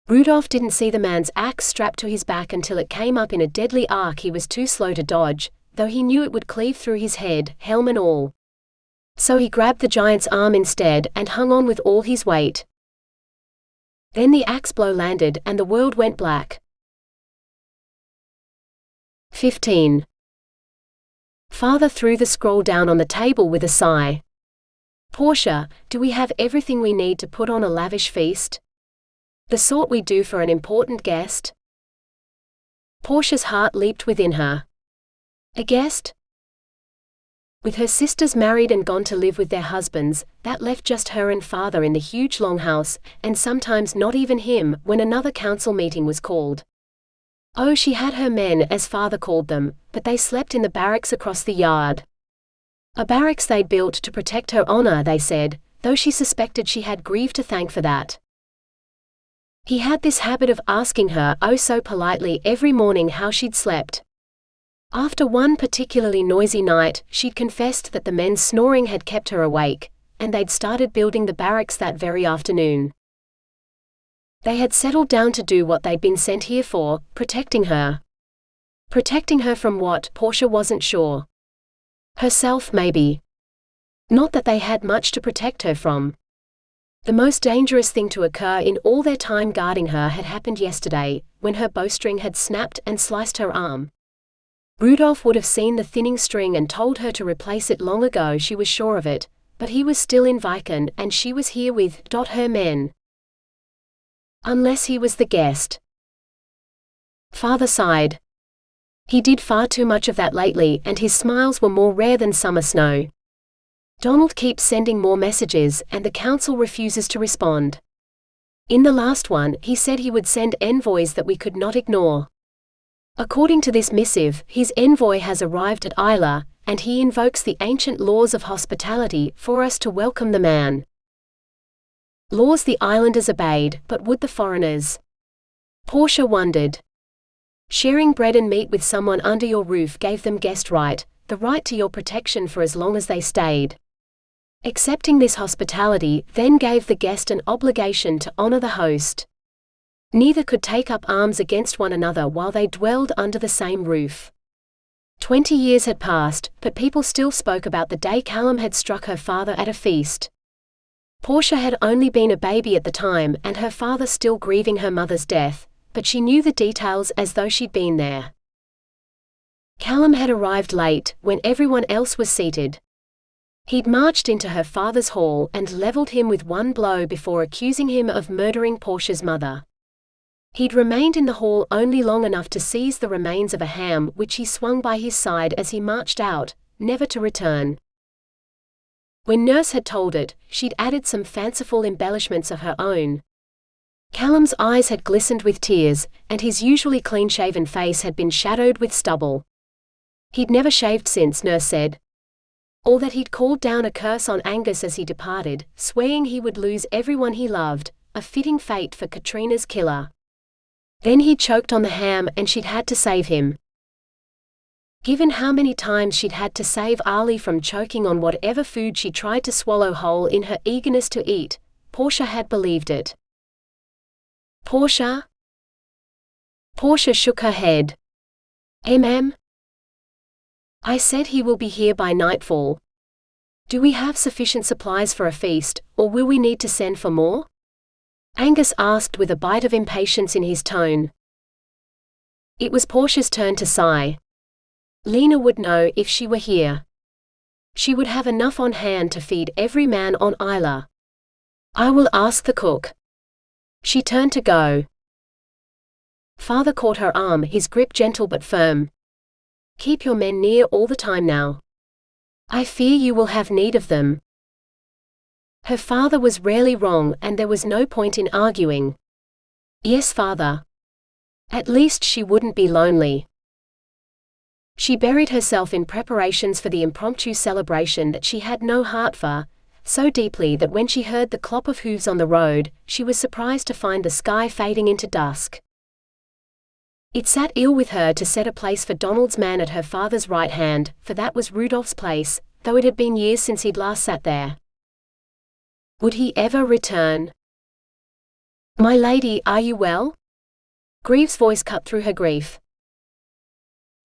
Speaker 1: Rudolf didn't see the man's axe strapped to his back until it came up in a deadly arc. He was too slow to dodge, though he knew it would cleave through his head, helm and all. So he grabbed the giant's arm instead and hung on with all his weight. Then the axe blow landed and the world went black. 15. Father threw the scroll down on the table with a sigh. "Portia, do we have everything we need to put on a lavish feast? The sort we do for an important guest?" Portia's heart leaped within her. A guest? With her sisters married and gone to live with their husbands, that left just her and father in the huge longhouse, and sometimes not even him, when another council meeting was called. Oh, she had her men, as father called them, but they slept in the barracks across the yard. A barracks they'd built to protect her honor, they said, though she suspected she had grief to thank for that. He had this habit of asking her, oh so politely, every morning how she'd slept. After one particularly noisy night, she'd confessed that the men's snoring had kept her awake, and they'd started building the barracks that very afternoon. They had settled down to do what they'd been sent here for, protecting her. Protecting her from what, Portia wasn't sure. Herself, maybe. Not that they had much to protect her from. The most dangerous thing to occur in all their time guarding her had happened yesterday, when her bowstring had snapped and sliced her arm. Rudolf would have seen the thinning string and told her to replace it long ago, she was sure of it, but he was still in Viken and she was here with her men. Unless he was the guest. Father sighed. He did far too much of that lately, and his smiles were more rare than summer snow. Donald keeps sending more messages, and the council refuses to respond. In the last one, he said he would send envoys that we could not ignore. According to this missive, his envoy has arrived at Isla, and he invokes the ancient laws of hospitality for us to welcome the man. Laws the islanders obeyed, but would the foreigners? Portia wondered. Sharing bread and meat with someone under your roof gave them guest right, the right to your protection for as long as they stayed. Accepting this hospitality then gave the guest an obligation to honor the host. Neither could take up arms against one another while they dwelled under the same roof. 20 years had passed, but people still spoke about the day Callum had struck her father at a feast. Portia had only been a baby at the time and her father still grieving her mother's death, but she knew the details as though she'd been there. Callum had arrived late, when everyone else was seated. He'd marched into her father's hall and leveled him with one blow before accusing him of murdering Portia's mother. He'd remained in the hall only long enough to seize the remains of a ham which he swung by his side as he marched out, never to return. When Nurse had told it, she'd added some fanciful embellishments of her own. Callum's eyes had glistened with tears, and his usually clean-shaven face had been shadowed with stubble. He'd never shaved since, Nurse said. Or that he'd called down a curse on Angus as he departed, swearing he would lose everyone he loved, a fitting fate for Katrina's killer. Then he'd choked on the ham and she'd had to save him. Given how many times she'd had to save Ali from choking on whatever food she tried to swallow whole in her eagerness to eat, Portia had believed it. Portia? Portia shook her head. Ma'am? I said he will be here by nightfall. Do we have sufficient supplies for a feast, or will we need to send for more? Angus asked with a bite of impatience in his tone. It was Portia's turn to sigh. Lena would know if she were here. She would have enough on hand to feed every man on Isla. I will ask the cook. She turned to go. Father caught her arm, his grip gentle but firm. Keep your men near all the time now. I fear you will have need of them. Her father was rarely wrong and there was no point in arguing. Yes, father. At least she wouldn't be lonely. She buried herself in preparations for the impromptu celebration that she had no heart for, so deeply that when she heard the clop of hooves on the road, she was surprised to find the sky fading into dusk. It sat ill with her to set a place for Donald's man at her father's right hand, for that was Rudolf's place, though it had been years since he'd last sat there. Would he ever return? My lady, are you well? Greaves' voice cut through her grief.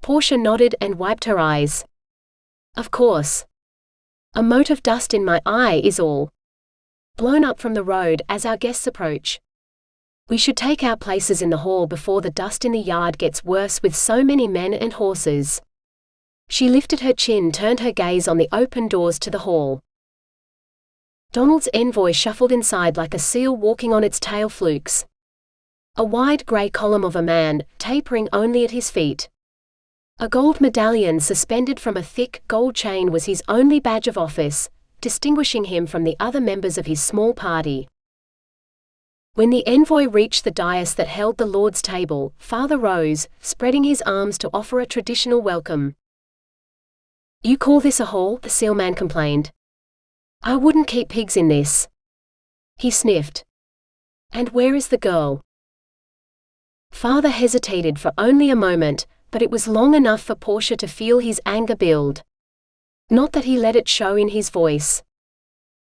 Speaker 1: Portia nodded and wiped her eyes. Of course. A mote of dust in my eye is all. Blown up from the road as our guests approach. We should take our places in the hall before the dust in the yard gets worse with so many men and horses. She lifted her chin, turned her gaze on the open doors to the hall. Donald's envoy shuffled inside like a seal walking on its tail flukes. A wide grey column of a man, tapering only at his feet. A gold medallion suspended from a thick, gold chain was his only badge of office, distinguishing him from the other members of his small party. When the envoy reached the dais that held the Lord's table, Father rose, spreading his arms to offer a traditional welcome. "You call this a hall?" the sealman complained. "I wouldn't keep pigs in this." He sniffed. "And where is the girl?" Father hesitated for only a moment, but it was long enough for Portia to feel his anger build. Not that he let it show in his voice.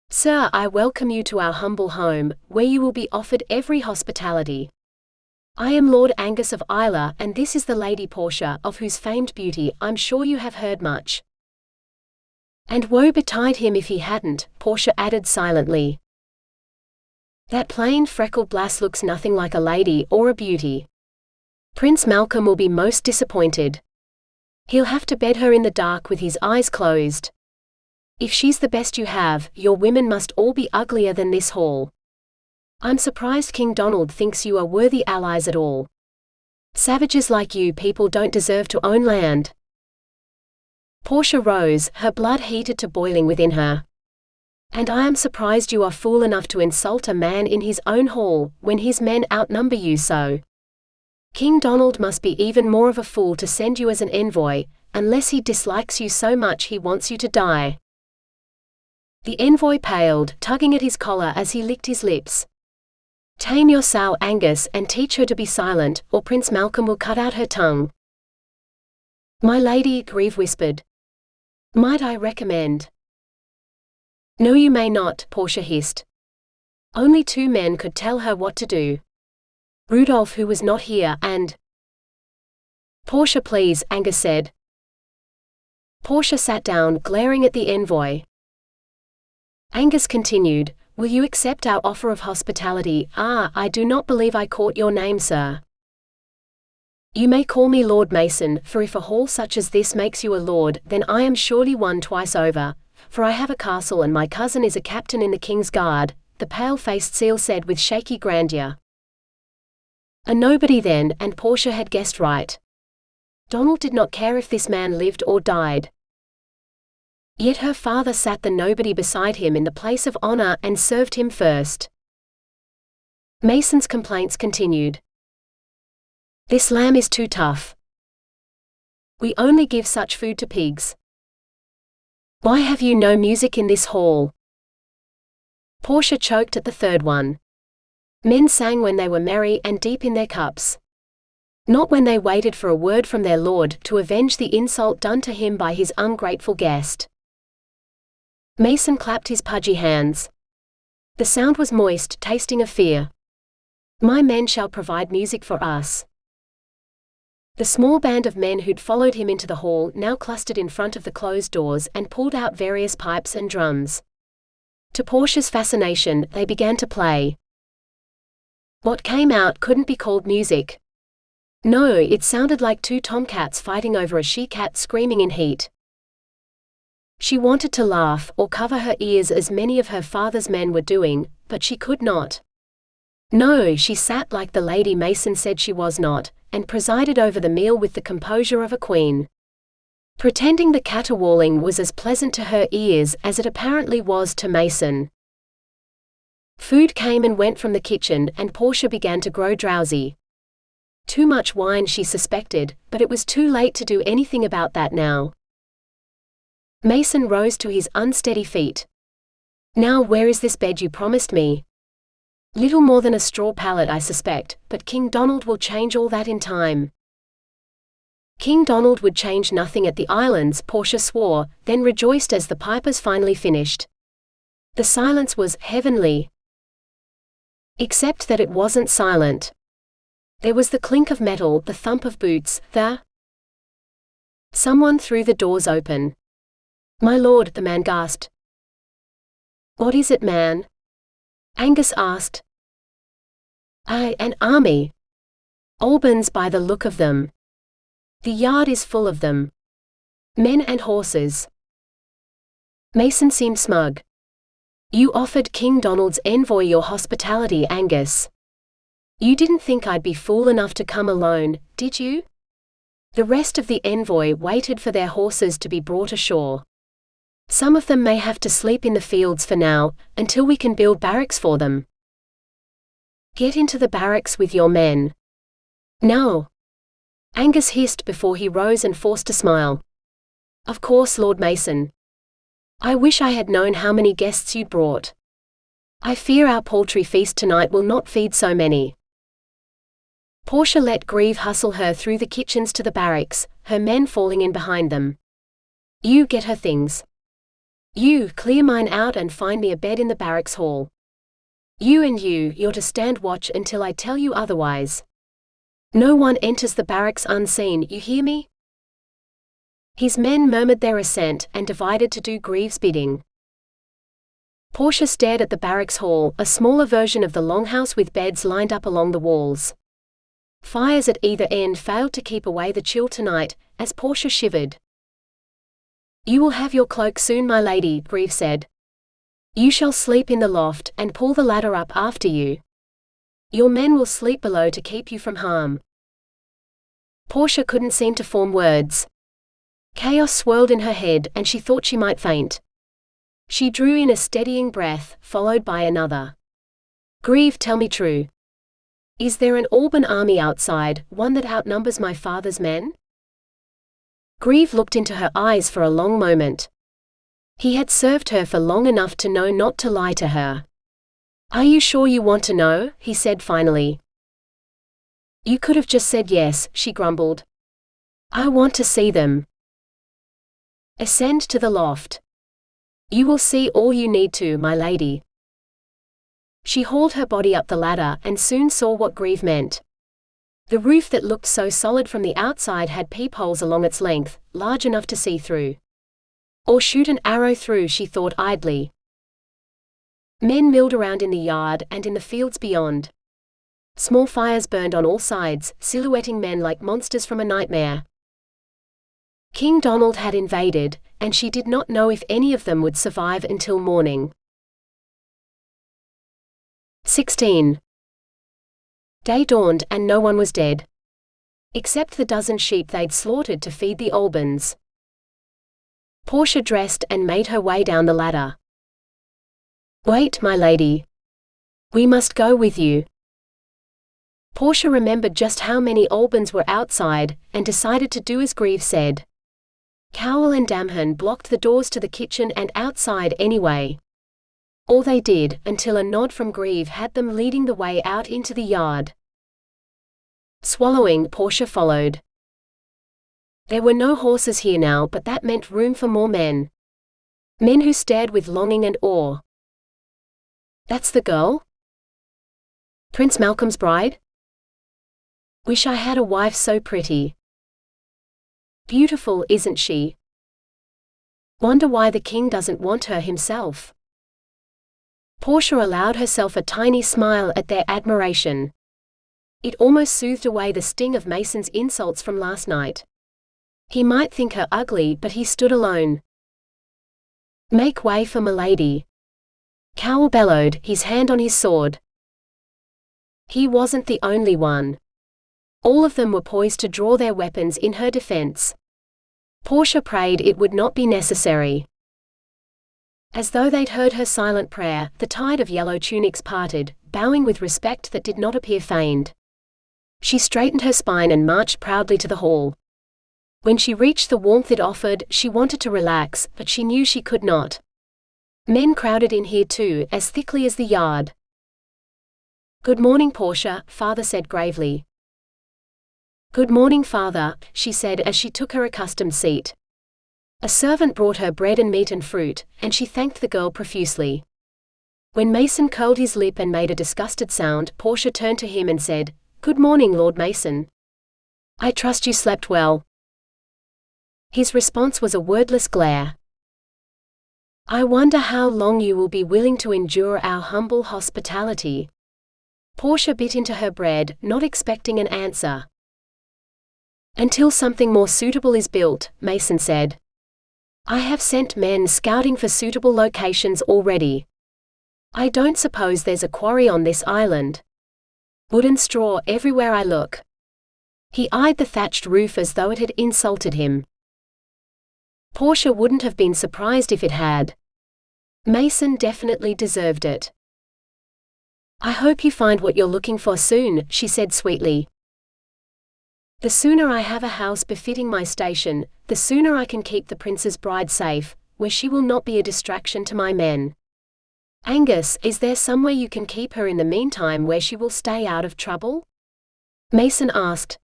Speaker 1: "Sir, I welcome you to our humble home, where you will be offered every hospitality. I am Lord Angus of Isla, and this is the Lady Portia, of whose famed beauty I'm sure you have heard much." "And woe betide him if he hadn't," Portia added silently. "That plain freckled blass looks nothing like a lady or a beauty. Prince Malcolm will be most disappointed. He'll have to bed her in the dark with his eyes closed. If she's the best you have, your women must all be uglier than this hall. I'm surprised King Donald thinks you are worthy allies at all. Savages like you people don't deserve to own land." Portia rose, her blood heated to boiling within her. "And I am surprised you are fool enough to insult a man in his own hall, when his men outnumber you so. King Donald must be even more of a fool to send you as an envoy, unless he dislikes you so much he wants you to die." The envoy paled, tugging at his collar as he licked his lips. "Tame your sow, Angus, and teach her to be silent, or Prince Malcolm will cut out her tongue." "My lady," Grieve whispered. "Might I recommend—" "No, you may not," Portia hissed. Only two men could tell her what to do. Rudolf, who was not here, and— "Portia, please," Angus said. Portia sat down, glaring at the envoy. Angus continued, "Will you accept our offer of hospitality?" "Ah, I do not believe I caught your name, sir." "You may call me Lord Mason, for if a hall such as this makes you a lord, then I am surely one twice over, for I have a castle and my cousin is a captain in the King's Guard," the pale-faced seal said with shaky grandeur. A nobody then, and Portia had guessed right. Donald did not care if this man lived or died. Yet her father sat the nobody beside him in the place of honor and served him first. Mason's complaints continued. "This lamb is too tough. We only give such food to pigs. Why have you no music in this hall?" Portia choked at the third one. Men sang when they were merry and deep in their cups. Not when they waited for a word from their lord to avenge the insult done to him by his ungrateful guest. Mason clapped his pudgy hands. The sound was moist, tasting of fear. "My men shall provide music for us." The small band of men who'd followed him into the hall now clustered in front of the closed doors and pulled out various pipes and drums. To Portia's fascination, they began to play. What came out couldn't be called music. No, it sounded like two tomcats fighting over a she-cat screaming in heat. She wanted to laugh, or cover her ears as many of her father's men were doing, but she could not. No, she sat like the Lady Mason said she was not, and presided over the meal with the composure of a queen. Pretending the caterwauling was as pleasant to her ears as it apparently was to Mason. Food came and went from the kitchen, and Portia began to grow drowsy. Too much wine, she suspected, but it was too late to do anything about that now. Mason rose to his unsteady feet. "Now where is this bed you promised me?" "Little more than a straw pallet, I suspect, but King Donald will change all that in time." King Donald would change nothing at the islands, Portia swore, then rejoiced as the pipers finally finished. The silence was heavenly. Except that it wasn't silent. There was the clink of metal, the thump of boots, Someone threw the doors open. "My lord," the man gasped. "What is it, man?" Angus asked. An army. Albans by the look of them. The yard is full of them. Men and horses." Mason seemed smug. "You offered King Donald's envoy your hospitality, Angus. You didn't think I'd be fool enough to come alone, did you?" The rest of the envoy waited for their horses to be brought ashore. Some of them may have to sleep in the fields for now, until we can build barracks for them. Get into the barracks with your men. No. Angus hissed before he rose and forced a smile. Of course, Lord Mason. I wish I had known how many guests you'd brought. I fear our paltry feast tonight will not feed so many. Portia let Grieve hustle her through the kitchens to the barracks, her men falling in behind them. You get her things. You clear mine out and find me a bed in the barracks hall. You and you're to stand watch until I tell you otherwise. No one enters the barracks unseen, you hear me? His men murmured their assent and divided to do Grieve's bidding. Portia stared at the barracks hall, a smaller version of the longhouse with beds lined up along the walls. Fires at either end failed to keep away the chill tonight, as Portia shivered. You will have your cloak soon, my lady, Grieve said. You shall sleep in the loft, and pull the ladder up after you. Your men will sleep below to keep you from harm. Portia couldn't seem to form words. Chaos swirled in her head, and she thought she might faint. She drew in a steadying breath, followed by another. Grieve, tell me true. Is there an Alban army outside, one that outnumbers my father's men? Grieve looked into her eyes for a long moment. He had served her for long enough to know not to lie to her. Are you sure you want to know? He said finally. You could have just said yes, she grumbled. I want to see them. Ascend to the loft. You will see all you need to, my lady. She hauled her body up the ladder and soon saw what Grieve meant. The roof that looked so solid from the outside had peepholes along its length, large enough to see through. Or shoot an arrow through, she thought idly. Men milled around in the yard and in the fields beyond. Small fires burned on all sides, silhouetting men like monsters from a nightmare. King Donald had invaded, and she did not know if any of them would survive until morning. 16. Day dawned and no one was dead. Except the dozen sheep they'd slaughtered to feed the Albans. Portia dressed and made her way down the ladder. Wait, my lady. We must go with you. Portia remembered just how many Albans were outside, and decided to do as Grieve said. Cowell and Damhan blocked the doors to the kitchen and outside anyway. Or they did, until a nod from Grieve had them leading the way out into the yard. Swallowing, Portia followed. There were no horses here now, but that meant room for more men. Men who stared with longing and awe. That's the girl? Prince Malcolm's bride? Wish I had a wife so pretty. Beautiful, isn't she? Wonder why the king doesn't want her himself. Portia allowed herself a tiny smile at their admiration. It almost soothed away the sting of Mason's insults from last night. He might think her ugly, but he stood alone. Make way for milady. Cowell bellowed, his hand on his sword. He wasn't the only one. All of them were poised to draw their weapons in her defense. Portia prayed it would not be necessary. As though they'd heard her silent prayer, the tide of yellow tunics parted, bowing with respect that did not appear feigned. She straightened her spine and marched proudly to the hall. When she reached the warmth it offered, she wanted to relax, but she knew she could not. Men crowded in here too, as thickly as the yard. Good morning, Portia, father said gravely. Good morning, father, she said as she took her accustomed seat. A servant brought her bread and meat and fruit, and she thanked the girl profusely. When Mason curled his lip and made a disgusted sound, Portia turned to him and said, Good morning, Lord Mason. I trust you slept well. His response was a wordless glare. I wonder how long you will be willing to endure our humble hospitality. Portia bit into her bread, not expecting an answer. Until something more suitable is built, Mason said. I have sent men scouting for suitable locations already. I don't suppose there's a quarry on this island. Wood and straw everywhere I look. He eyed the thatched roof as though it had insulted him. Portia wouldn't have been surprised if it had. Mason definitely deserved it. "I hope you find what you're looking for soon," she said sweetly. "The sooner I have a house befitting my station, the sooner I can keep the prince's bride safe, where she will not be a distraction to my men. Angus, is there somewhere you can keep her in the meantime where she will stay out of trouble?" Mason asked.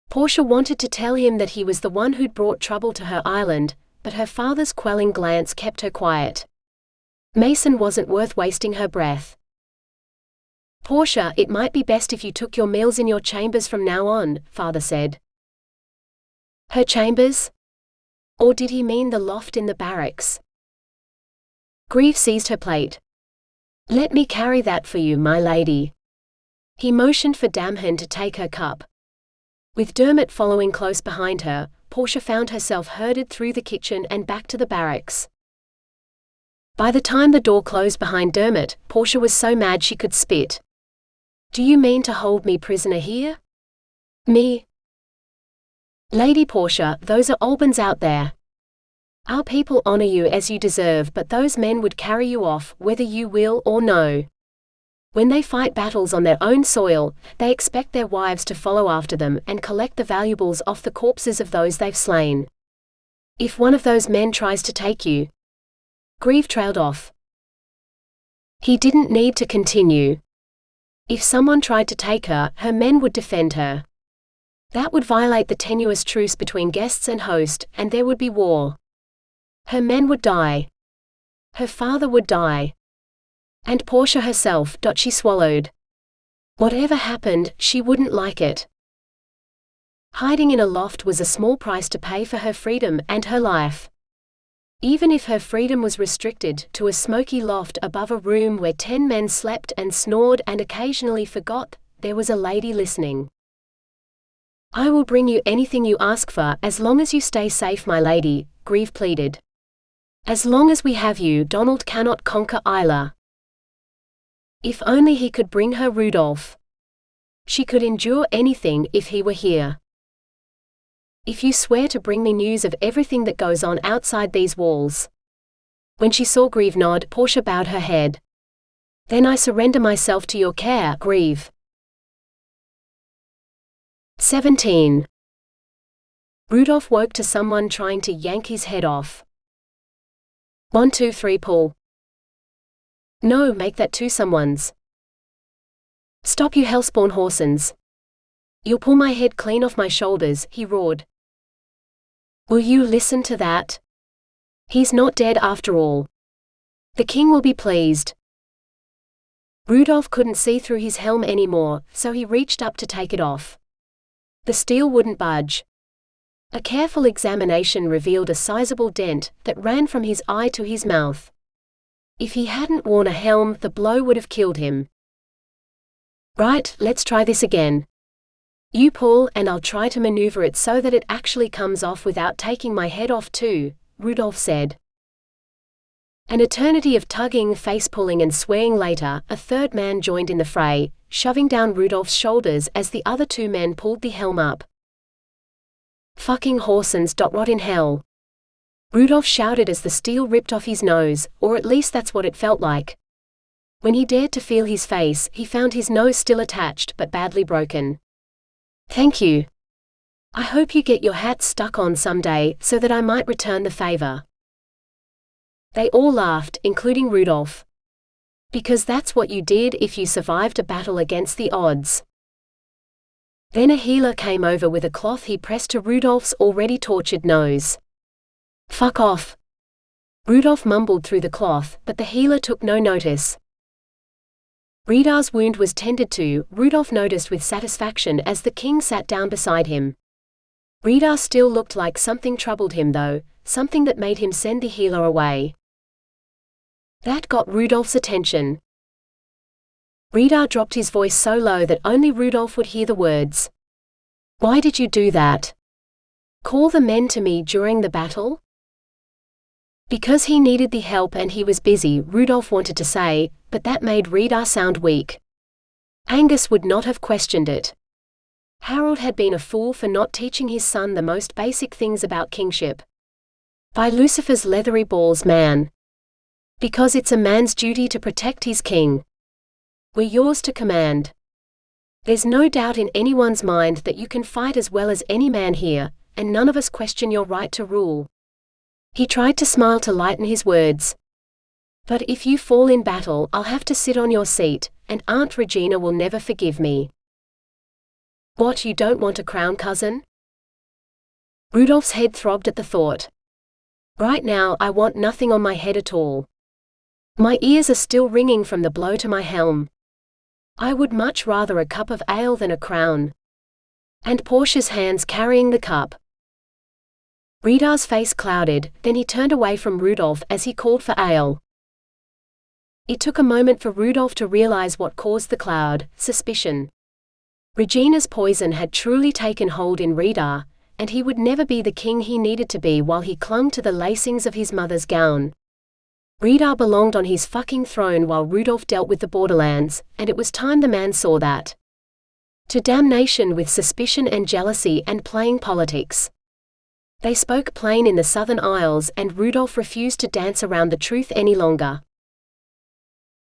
Speaker 1: Portia wanted to tell him that he was the one who'd brought trouble to her island, but her father's quelling glance kept her quiet. Mason wasn't worth wasting her breath. "Portia, it might be best if you took your meals in your chambers from now on," father said. Her chambers? Or did he mean the loft in the barracks? Grieve seized her plate. "Let me carry that for you, my lady." He motioned for Damhen to take her cup. With Dermot following close behind her, Portia found herself herded through the kitchen and back to the barracks. By the time the door closed behind Dermot, Portia was so mad she could spit. "Do you mean to hold me prisoner here? Me? Lady Portia, those are Albans out there. Our people honor you as you deserve, but those men would carry you off, whether you will or no. When they fight battles on their own soil, they expect their wives to follow after them and collect the valuables off the corpses of those they've slain. If one of those men tries to take you..." Grieve trailed off. He didn't need to continue. If someone tried to take her, her men would defend her. That would violate the tenuous truce between guests and host, and there would be war. Her men would die. Her father would die. And Portia herself, she swallowed. Whatever happened, she wouldn't like it. Hiding in a loft was a small price to pay for her freedom and her life. Even if her freedom was restricted to a smoky loft above a room where 10 men slept and snored and occasionally forgot, there was a lady listening. "I will bring you anything you ask for, as long as you stay safe, my lady," Grieve pleaded. "As long as we have you, Donald cannot conquer Isla." If only he could bring her Rudolf. She could endure anything if he were here. "If you swear to bring me news of everything that goes on outside these walls." When she saw Grieve nod, Portia bowed her head. "Then I surrender myself to your care, Grieve." 17. Rudolf woke to someone trying to yank his head off. 1, 2, 3, pull. "No, make that 2 someone's." "Stop, you hellspawn horsens. You'll pull my head clean off my shoulders," he roared. "Will you listen to that? He's not dead after all. The king will be pleased." Rudolf couldn't see through his helm anymore, so he reached up to take it off. The steel wouldn't budge. A careful examination revealed a sizable dent that ran from his eye to his mouth. If he hadn't worn a helm, the blow would have killed him. "Right, let's try this again. You pull, and I'll try to maneuver it so that it actually comes off without taking my head off too," Rudolf said. An eternity of tugging, face-pulling and swaying later, a third man joined in the fray, shoving down Rudolf's shoulders as the other 2 men pulled the helm up. "Fucking horsens, rot in hell!" Rudolf shouted as the steel ripped off his nose, or at least that's what it felt like. When he dared to feel his face, he found his nose still attached but badly broken. "Thank you. I hope you get your hat stuck on someday, so that I might return the favor." They all laughed, including Rudolf. "Because that's what you did if you survived a battle against the odds." Then a healer came over with a cloth he pressed to Rudolf's already tortured nose. "Fuck off." Rudolf mumbled through the cloth, but the healer took no notice. Ridar's wound was tended to, Rudolf noticed with satisfaction as the king sat down beside him. Ridar still looked like something troubled him though, something that made him send the healer away. That got Rudolf's attention. Ridar dropped his voice so low that only Rudolf would hear the words. "Why did you do that? Call the men to me during the battle?" Because he needed the help and he was busy, Rudolf wanted to say, but that made Ridar sound weak. Angus would not have questioned it. Harold had been a fool for not teaching his son the most basic things about kingship. By Lucifer's leathery balls, man. Because it's a man's duty to protect his king. We're yours to command. There's no doubt in anyone's mind that you can fight as well as any man here, and none of us question your right to rule. He tried to smile to lighten his words. But if you fall in battle, I'll have to sit on your seat, and Aunt Regina will never forgive me. What, you don't want a crown, cousin? Rudolph's head throbbed at the thought. Right now, I want nothing on my head at all. My ears are still ringing from the blow to my helm. I would much rather a cup of ale than a crown. And Portia's hands carrying the cup. Redar's face clouded, then he turned away from Rudolf as he called for ale. It took a moment for Rudolf to realize what caused the cloud: suspicion. Regina's poison had truly taken hold in Redar, and he would never be the king he needed to be while he clung to the lacings of his mother's gown. Redar belonged on his fucking throne while Rudolf dealt with the borderlands, and it was time the man saw that. To damnation with suspicion and jealousy and playing politics. They spoke plain in the Southern Isles, and Rudolf refused to dance around the truth any longer.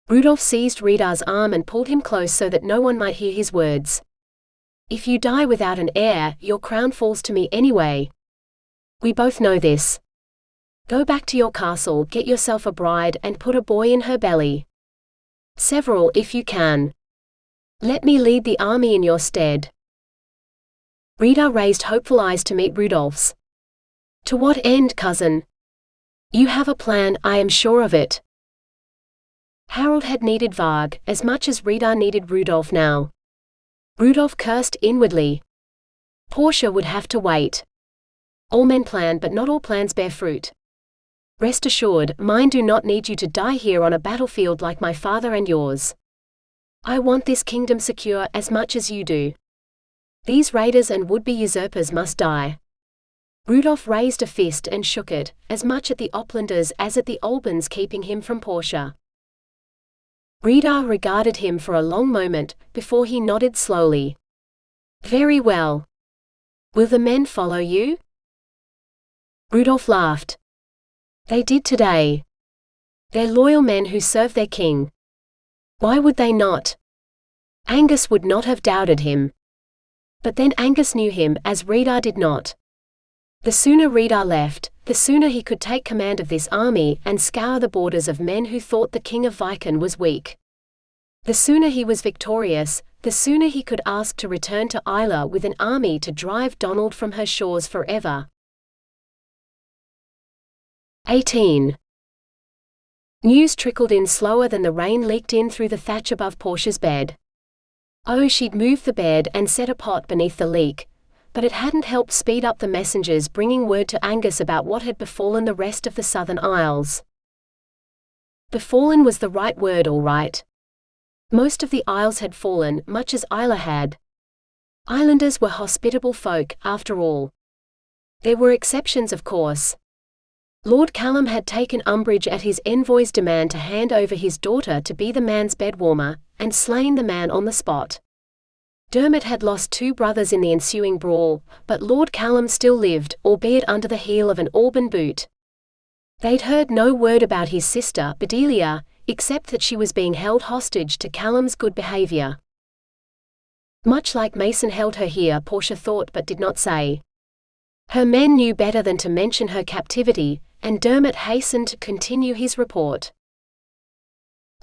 Speaker 1: Rudolf seized Redar's arm and pulled him close so that no one might hear his words. If you die without an heir, your crown falls to me anyway. We both know this. Go back to your castle, get yourself a bride, and put a boy in her belly. Several if you can. Let me lead the army in your stead. Redar raised hopeful eyes to meet Rudolph's. To what end, cousin? You have a plan, I am sure of it. Harold had needed Varg as much as Redar needed Rudolf now. Rudolf cursed inwardly. Portia would have to wait. All men plan, but not all plans bear fruit. Rest assured, mine do not need you to die here on a battlefield like my father and yours. I want this kingdom secure as much as you do. These raiders and would-be usurpers must die. Rudolf raised a fist and shook it, as much at the Oplanders as at the Albans keeping him from Portia. Redar regarded him for a long moment, before he nodded slowly. Very well. Will the men follow you? Rudolf laughed. They did today. They're loyal men who serve their king. Why would they not? Angus would not have doubted him. But then Angus knew him as Redar did not. The sooner Redar left, the sooner he could take command of this army and scour the borders of men who thought the king of Viken was weak. The sooner he was victorious, the sooner he could ask to return to Isla with an army to drive Donald from her shores forever. 18. News trickled in slower than the rain leaked in through the thatch above Portia's bed. Oh, she'd moved the bed and set a pot beneath the leak, but it hadn't helped speed up the messengers bringing word to Angus about what had befallen the rest of the Southern Isles. Befallen was the right word, all right. Most of the Isles had fallen, much as Isla had. Islanders were hospitable folk, after all. There were exceptions, of course. Lord Callum had taken umbrage at his envoy's demand to hand over his daughter to be the man's bedwarmer, and slain the man on the spot. Dermot had lost 2 brothers in the ensuing brawl, but Lord Callum still lived, albeit under the heel of an Alban boot. They'd heard no word about his sister, Bedelia, except that she was being held hostage to Callum's good behavior. Much like Mason held her here, Portia thought but did not say. Her men knew better than to mention her captivity, and Dermot hastened to continue his report.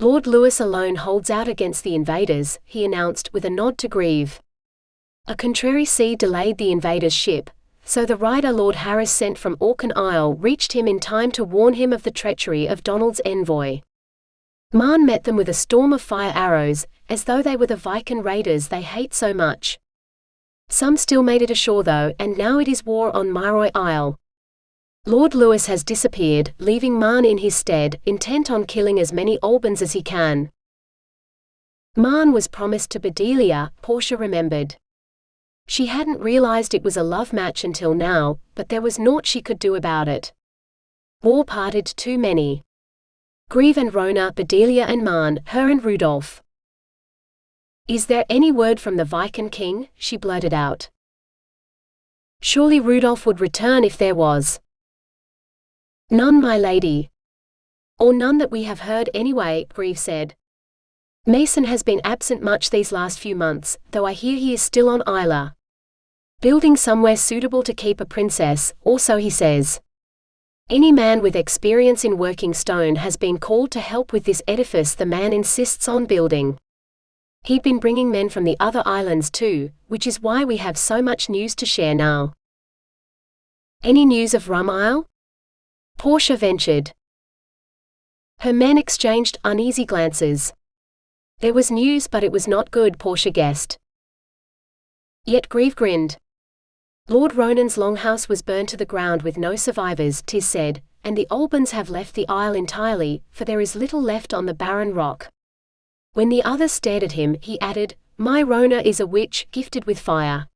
Speaker 1: Lord Lewis alone holds out against the invaders, he announced with a nod to Grieve. A contrary sea delayed the invaders' ship, so the rider Lord Harris sent from Orkhan Isle reached him in time to warn him of the treachery of Donald's envoy. Marn met them with a storm of fire arrows, as though they were the Viken raiders they hate so much. Some still made it ashore though, and now it is war on Myroy Isle. Lord Lewis has disappeared, leaving Marn in his stead, intent on killing as many Albans as he can. Marn was promised to Bedelia, Portia remembered. She hadn't realized it was a love match until now, but there was naught she could do about it. War parted too many. Grieve and Rona, Bedelia and Marn, her and Rudolf. "Is there any word from the Viking king?" she blurted out. "Surely Rudolf would return if there was." "None, my lady. Or none that we have heard anyway," Grieve said. "Mason has been absent much these last few months, though I hear he is still on Isla. Building somewhere suitable to keep a princess, or so he says. Any man with experience in working stone has been called to help with this edifice the man insists on building. He'd been bringing men from the other islands too, which is why we have so much news to share now." "Any news of Rum Isle?" Portia ventured. Her men exchanged uneasy glances. There was news, but it was not good, Portia guessed. Yet Grieve grinned. "Lord Ronan's longhouse was burned to the ground with no survivors, 'tis said, and the Albans have left the isle entirely, for there is little left on the barren rock." When the others stared at him, he added, "My Rona is a witch, gifted with fire.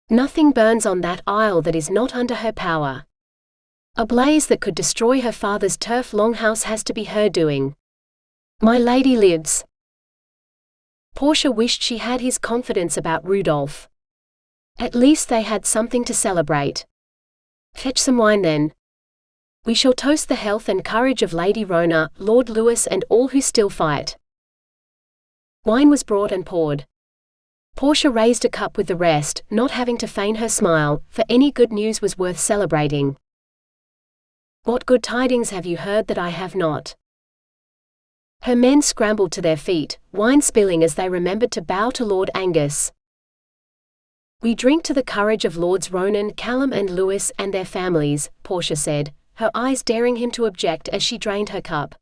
Speaker 1: Nothing burns on that isle that is not under her power. A blaze that could destroy her father's turf longhouse has to be her doing. My lady lives." Portia wished she had his confidence about Rudolf. At least they had something to celebrate. "Fetch some wine then. We shall toast the health and courage of Lady Rona, Lord Lewis and all who still fight." Wine was brought and poured. Portia raised a cup with the rest, not having to feign her smile, for any good news was worth celebrating. "What good tidings have you heard that I have not?" Her men scrambled to their feet, wine spilling as they remembered to bow to Lord Angus. "We drink to the courage of Lords Ronan, Callum and Lewis and their families," Portia said, her eyes daring him to object as she drained her cup.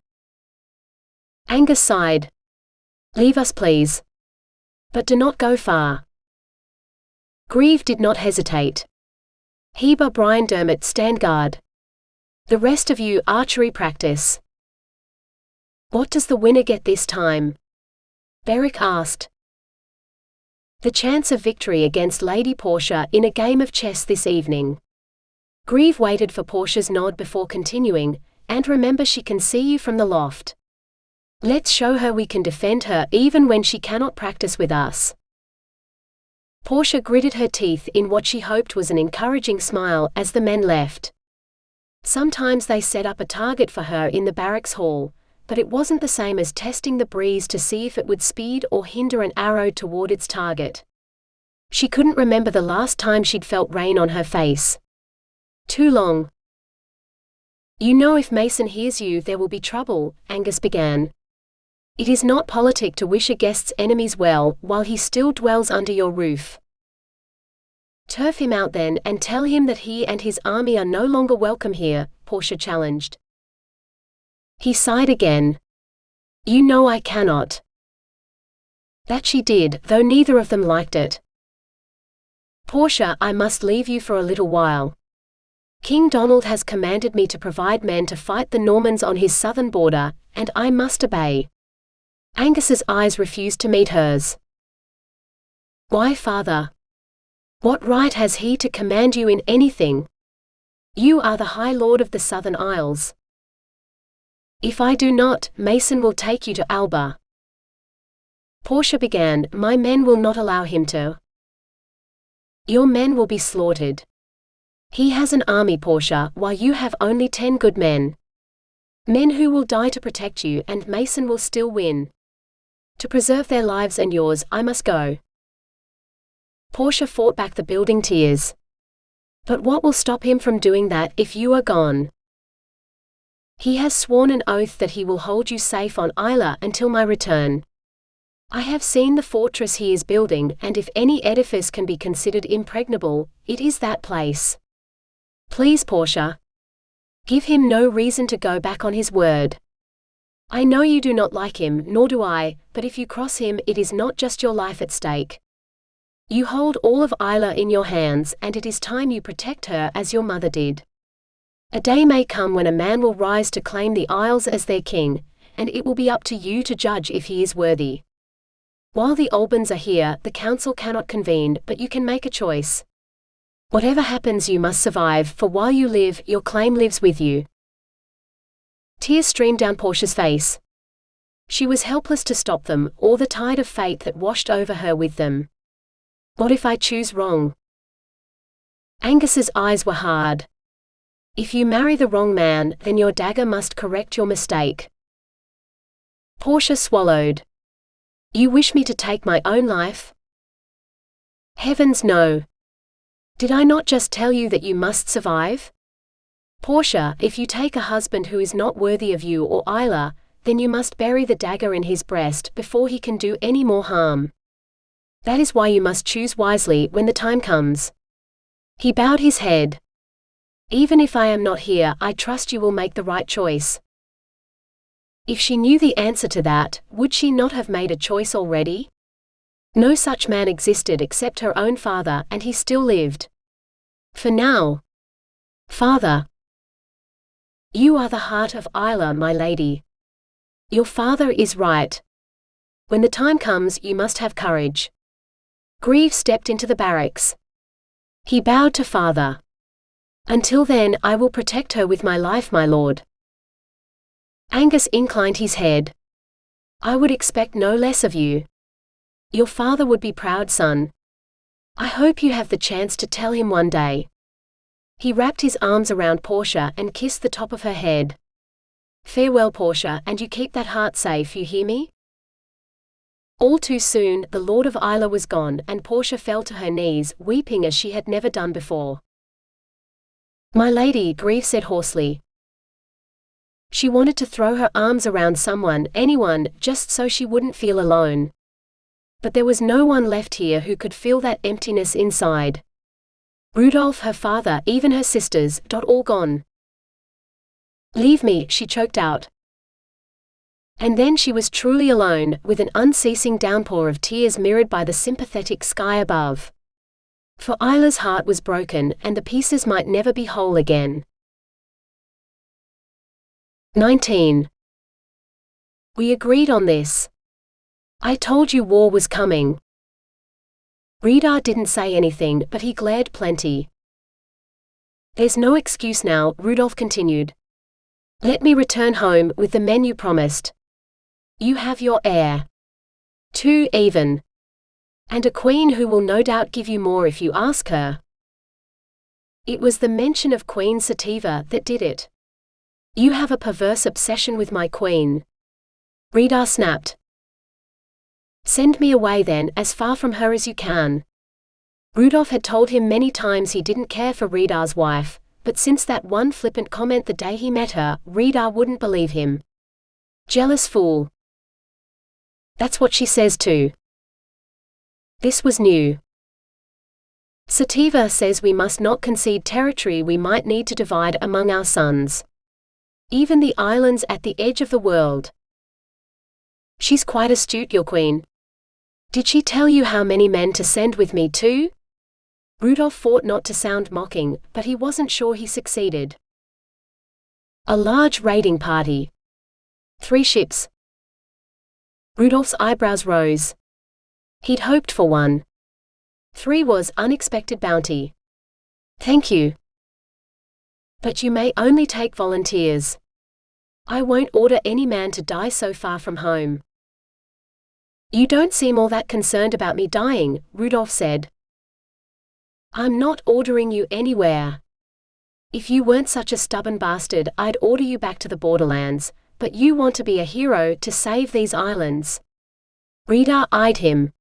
Speaker 1: Angus sighed. "Leave us please. But do not go far." Grieve did not hesitate. "Heber Brian Dermot stand guard. The rest of you archery practice." "What does the winner get this time?" Beric asked. "The chance of victory against Lady Portia in a game of chess this evening." Grieve waited for Portia's nod before continuing, "And remember she can see you from the loft. Let's show her we can defend her even when she cannot practice with us." Portia gritted her teeth in what she hoped was an encouraging smile as the men left. Sometimes they set up a target for her in the barracks hall, but it wasn't the same as testing the breeze to see if it would speed or hinder an arrow toward its target. She couldn't remember the last time she'd felt rain on her face. Too long. "You know if Mason hears you there will be trouble," Angus began. "It is not politic to wish a guest's enemies well while he still dwells under your roof." "Turf him out then, and tell him that he and his army are no longer welcome here," Portia challenged. He sighed again. "You know I cannot." That she did, though neither of them liked it. "Portia, I must leave you for a little while. King Donald has commanded me to provide men to fight the Normans on his southern border, and I must obey." Angus's eyes refused to meet hers. "Why, father? What right has he to command you in anything? You are the High Lord of the Southern Isles." "If I do not, Mason will take you to Alba." Portia began, "My men will not allow him to." "Your men will be slaughtered. He has an army, Portia, while you have only 10 good men. Men who will die to protect you, and Mason will still win. To preserve their lives and yours, I must go." Portia fought back the building tears. "But what will stop him from doing that if you are gone?" "He has sworn an oath that he will hold you safe on Isla until my return. I have seen the fortress he is building, and if any edifice can be considered impregnable, it is that place. Please, Portia. Give him no reason to go back on his word. I know you do not like him, nor do I, but if you cross him, it is not just your life at stake. You hold all of Isla in your hands, and it is time you protect her as your mother did. A day may come when a man will rise to claim the Isles as their king, and it will be up to you to judge if he is worthy. While the Albans are here, the council cannot convene, but you can make a choice. Whatever happens, you must survive, for while you live, your claim lives with you." Tears streamed down Portia's face. She was helpless to stop them, or the tide of fate that washed over her with them. What if I choose wrong? Angus's eyes were hard. If you marry the wrong man, then your dagger must correct your mistake. Portia swallowed. You wish me to take my own life? Heavens no. Did I not just tell you that you must survive? Portia, if you take a husband who is not worthy of you or Isla, then you must bury the dagger in his breast before he can do any more harm. That is why you must choose wisely when the time comes. He bowed his head. Even if I am not here, I trust you will make the right choice. If she knew the answer to that, would she not have made a choice already? No such man existed except her own father, and he still lived. For now. Father. You are the heart of Isla, my lady. Your father is right. When the time comes, you must have courage. Grieve stepped into the barracks. He bowed to father. Until then, I will protect her with my life, my lord. Angus inclined his head. I would expect no less of you. Your father would be proud, son. I hope you have the chance to tell him one day. He wrapped his arms around Portia and kissed the top of her head. Farewell, Portia, and you keep that heart safe, you hear me? All too soon, the Lord of Isla was gone, and Portia fell to her knees, weeping as she had never done before. My lady, Grieve said hoarsely. She wanted to throw her arms around someone, anyone, just so she wouldn't feel alone. But there was no one left here who could feel that emptiness inside. Rudolf, her father, even her sisters, all gone. Leave me, she choked out. And then she was truly alone, with an unceasing downpour of tears mirrored by the sympathetic sky above. For Isla's heart was broken, and the pieces might never be whole again. 19. We agreed on this. I told you war was coming. Rudolf didn't say anything, but he glared plenty. There's no excuse now, Rudolf continued. Let me return home with the men you promised. You have your heir. 2 even. And a queen who will no doubt give you more if you ask her. It was the mention of Queen Sativa that did it. You have a perverse obsession with my queen. Rudolf snapped. Send me away then, as far from her as you can. Rudolf had told him many times he didn't care for Rudolf's wife, but since that one flippant comment the day he met her, Rudolf wouldn't believe him. Jealous fool. That's what she says too. This was new. Sativa says we must not concede territory we might need to divide among our sons. Even the islands at the edge of the world. She's quite astute, your queen. Did she tell you how many men to send with me too? Rudolf fought not to sound mocking, but he wasn't sure he succeeded. A large raiding party. 3 ships. Rudolf's eyebrows rose. He'd hoped for one. 3 was unexpected bounty. Thank you. But you may only take volunteers. I won't order any man to die so far from home. You don't seem all that concerned about me dying, Rudolf said. I'm not ordering you anywhere. If you weren't such a stubborn bastard, I'd order you back to the borderlands, but you want to be a hero to save these islands. Rudolf eyed him.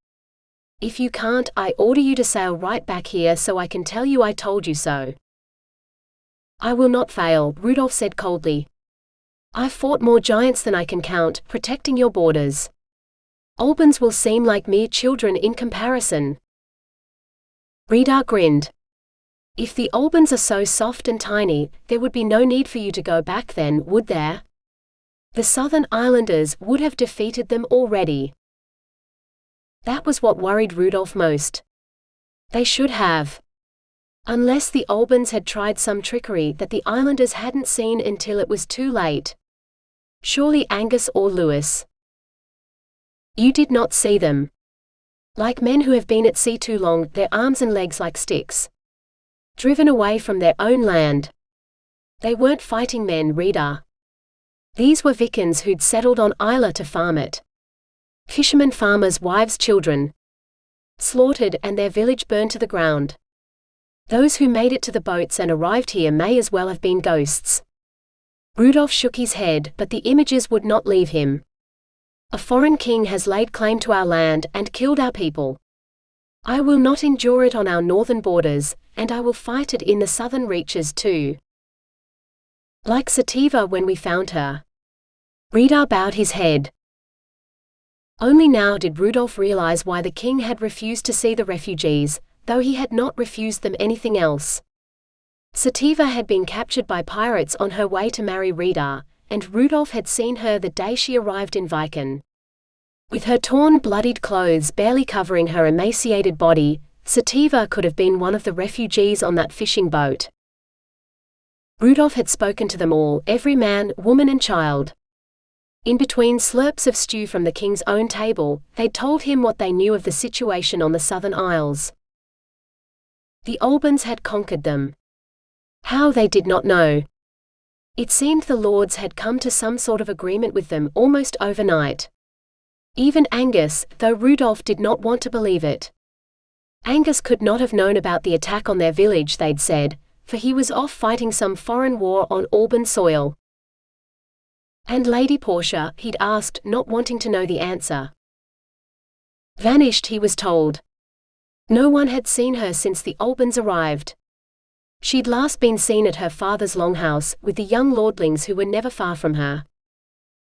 Speaker 1: If you can't, I order you to sail right back here so I can tell you I told you so. I will not fail, Rudolf said coldly. I've fought more giants than I can count, protecting your borders. Albans will seem like mere children in comparison. Rudolf grinned. If the Albans are so soft and tiny, there would be no need for you to go back then, would there? The Southern Islanders would have defeated them already. That was what worried Rudolf most. They should have. Unless the Albans had tried some trickery that the Islanders hadn't seen until it was too late. Surely Angus or Lewis. You did not see them. Like men who have been at sea too long, their arms and legs like sticks. Driven away from their own land. They weren't fighting men, Rita. These were Vikings who'd settled on Isla to farm it. Fishermen, farmers, wives, children. Slaughtered and their village burned to the ground. Those who made it to the boats and arrived here may as well have been ghosts. Rudolf shook his head, but the images would not leave him. A foreign king has laid claim to our land and killed our people. I will not endure it on our northern borders, and I will fight it in the southern reaches too. Like Sativa when we found her. Rudolf bowed his head. Only now did Rudolf realize why the king had refused to see the refugees, though he had not refused them anything else. Sativa had been captured by pirates on her way to marry Rita, and Rudolf had seen her the day she arrived in Viken. With her torn, bloodied clothes barely covering her emaciated body, Sativa could have been one of the refugees on that fishing boat. Rudolf had spoken to them all, every man, woman and child. In between slurps of stew from the king's own table, they'd told him what they knew of the situation on the southern isles. The Albans had conquered them. How, they did not know. It seemed the lords had come to some sort of agreement with them almost overnight. Even Angus, though Rudolf did not want to believe it. Angus could not have known about the attack on their village, they'd said, for he was off fighting some foreign war on Alban soil. And Lady Portia, he'd asked, not wanting to know the answer. Vanished, he was told. No one had seen her since the Albans arrived. She'd last been seen at her father's longhouse, with the young lordlings who were never far from her.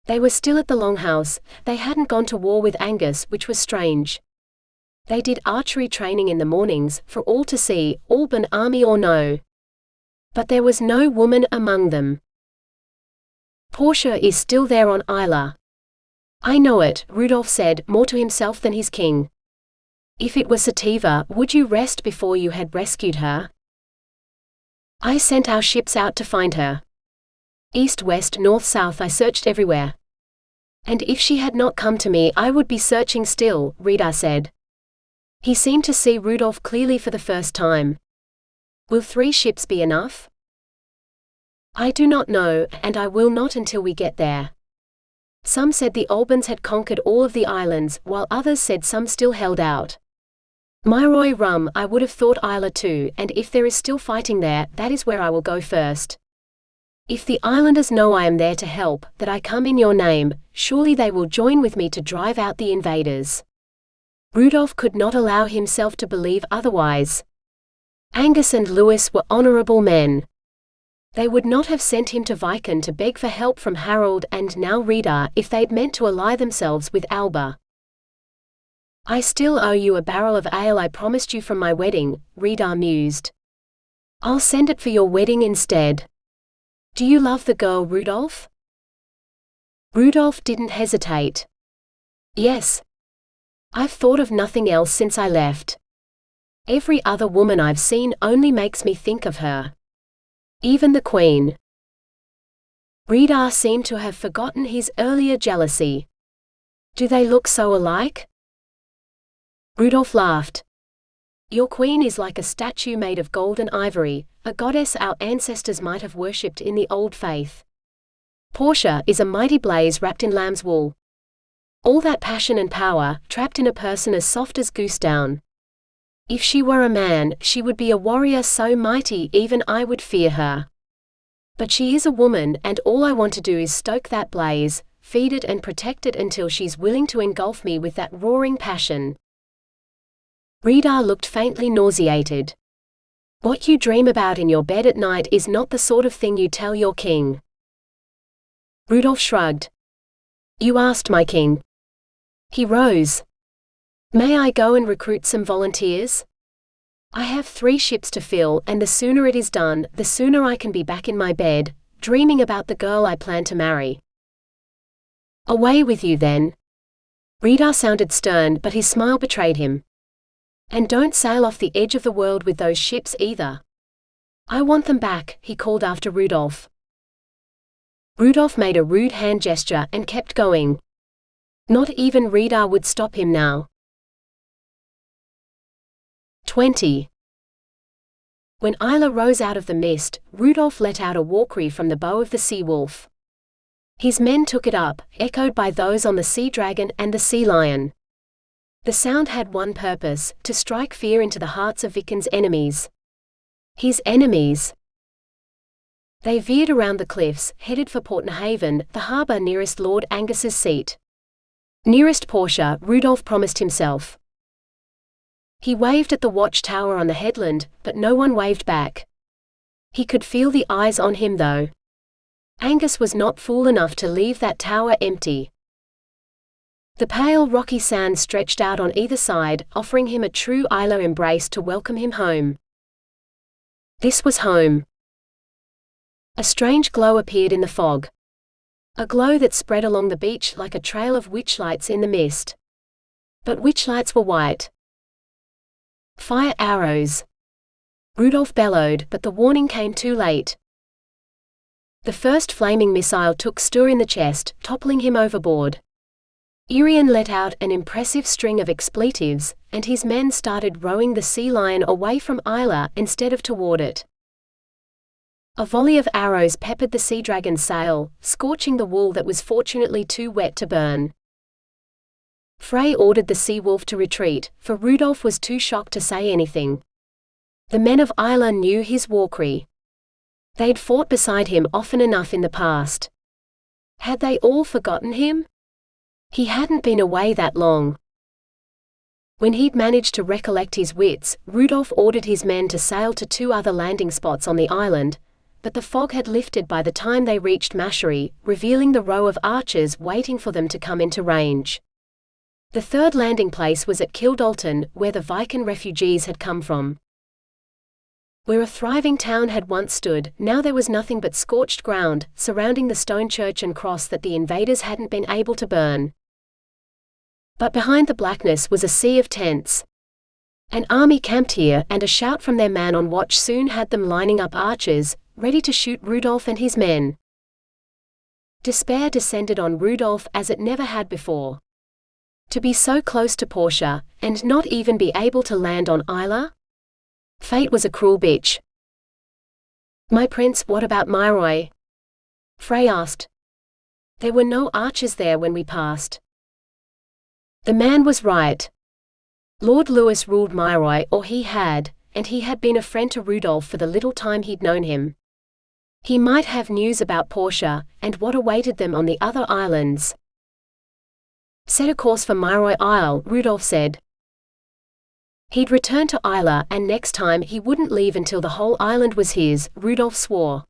Speaker 1: They were still at the longhouse, they hadn't gone to war with Angus, which was strange. They did archery training in the mornings, for all to see, Alban army or no. But there was no woman among them. Portia is still there on Isla. I know it, Rudolf said, more to himself than his king. If it were Sativa, would you rest before you had rescued her? I sent our ships out to find her. East, west, north, south, I searched everywhere. And if she had not come to me, I would be searching still, Rita said. He seemed to see Rudolf clearly for the first time. Will 3 ships be enough? I do not know, and I will not until we get there. Some said the Albans had conquered all of the islands, while others said some still held out. Myroy rum, I would have thought Isla too, and if there is still fighting there, that is where I will go first. If the islanders know I am there to help, that I come in your name, surely they will join with me to drive out the invaders. Rudolf could not allow himself to believe otherwise. Angus and Lewis were honorable men. They would not have sent him to Viken to beg for help from Harold and now Rita if they'd meant to ally themselves with Alba. I still owe you a barrel of ale I promised you from my wedding, Rita mused. I'll send it for your wedding instead. Do you love the girl, Rudolf? Rudolf didn't hesitate. Yes. I've thought of nothing else since I left. Every other woman I've seen only makes me think of her. Even the Queen. Rita seemed to have forgotten his earlier jealousy. Do they look so alike? Rudolf laughed. Your queen is like a statue made of gold and ivory, a goddess our ancestors might have worshipped in the old faith. Portia is a mighty blaze wrapped in lamb's wool. All that passion and power, trapped in a person as soft as goose down. If she were a man, she would be a warrior so mighty even I would fear her. But she is a woman, and all I want to do is stoke that blaze, feed it and protect it until she's willing to engulf me with that roaring passion. Rita looked faintly nauseated. What you dream about in your bed at night is not the sort of thing you tell your king. Rudolf shrugged. You asked my king. He rose. May I go and recruit some volunteers? I have 3 ships to fill, and the sooner it is done, the sooner I can be back in my bed, dreaming about the girl I plan to marry. Away with you then. Rita sounded stern, but his smile betrayed him. And don't sail off the edge of the world with those ships either. I want them back, he called after Rudolf. Rudolf made a rude hand gesture and kept going. Not even Rita would stop him now. 20. When Isla rose out of the mist, Rudolf let out a war cry from the bow of the sea wolf. His men took it up, echoed by those on the sea dragon and the sea lion. The sound had one purpose: to strike fear into the hearts of Viken's enemies. His enemies. They veered around the cliffs, headed for Portnahaven, the harbour nearest Lord Angus's seat. Nearest Portia, Rudolf promised himself. He waved at the watchtower on the headland, but no one waved back. He could feel the eyes on him though. Angus was not fool enough to leave that tower empty. The pale rocky sand stretched out on either side, offering him a true Isla embrace to welcome him home. This was home. A strange glow appeared in the fog. A glow that spread along the beach like a trail of witchlights in the mist. But witchlights were white. Fire arrows! Rudolf bellowed, but the warning came too late. The first flaming missile took Stur in the chest, toppling him overboard. Irian let out an impressive string of expletives, and his men started rowing the sea lion away from Isla instead of toward it. A volley of arrows peppered the sea dragon's sail, scorching the wool that was fortunately too wet to burn. Frey ordered the sea wolf to retreat, for Rudolf was too shocked to say anything. The men of Isla knew his war cry. They'd fought beside him often enough in the past. Had they all forgotten him? He hadn't been away that long. When he'd managed to recollect his wits, Rudolf ordered his men to sail to 2 other landing spots on the island, but the fog had lifted by the time they reached Mashery, revealing the row of archers waiting for them to come into range. The third landing place was at Kildalton, where the Viken refugees had come from. Where a thriving town had once stood, now there was nothing but scorched ground, surrounding the stone church and cross that the invaders hadn't been able to burn. But behind the blackness was a sea of tents. An army camped here, and a shout from their man on watch soon had them lining up archers, ready to shoot Rudolf and his men. Despair descended on Rudolf as it never had before. To be so close to Portia, and not even be able to land on Isla? Fate was a cruel bitch. "My prince, what about Myroy?" Frey asked. "There were no archers there when we passed." The man was right. Lord Louis ruled Myroy, or he had, and he had been a friend to Rudolf for the little time he'd known him. He might have news about Portia, and what awaited them on the other islands. "Set a course for Myroy Isle," Rudolf said. He'd return to Isla, and next time he wouldn't leave until the whole island was his, Rudolf swore.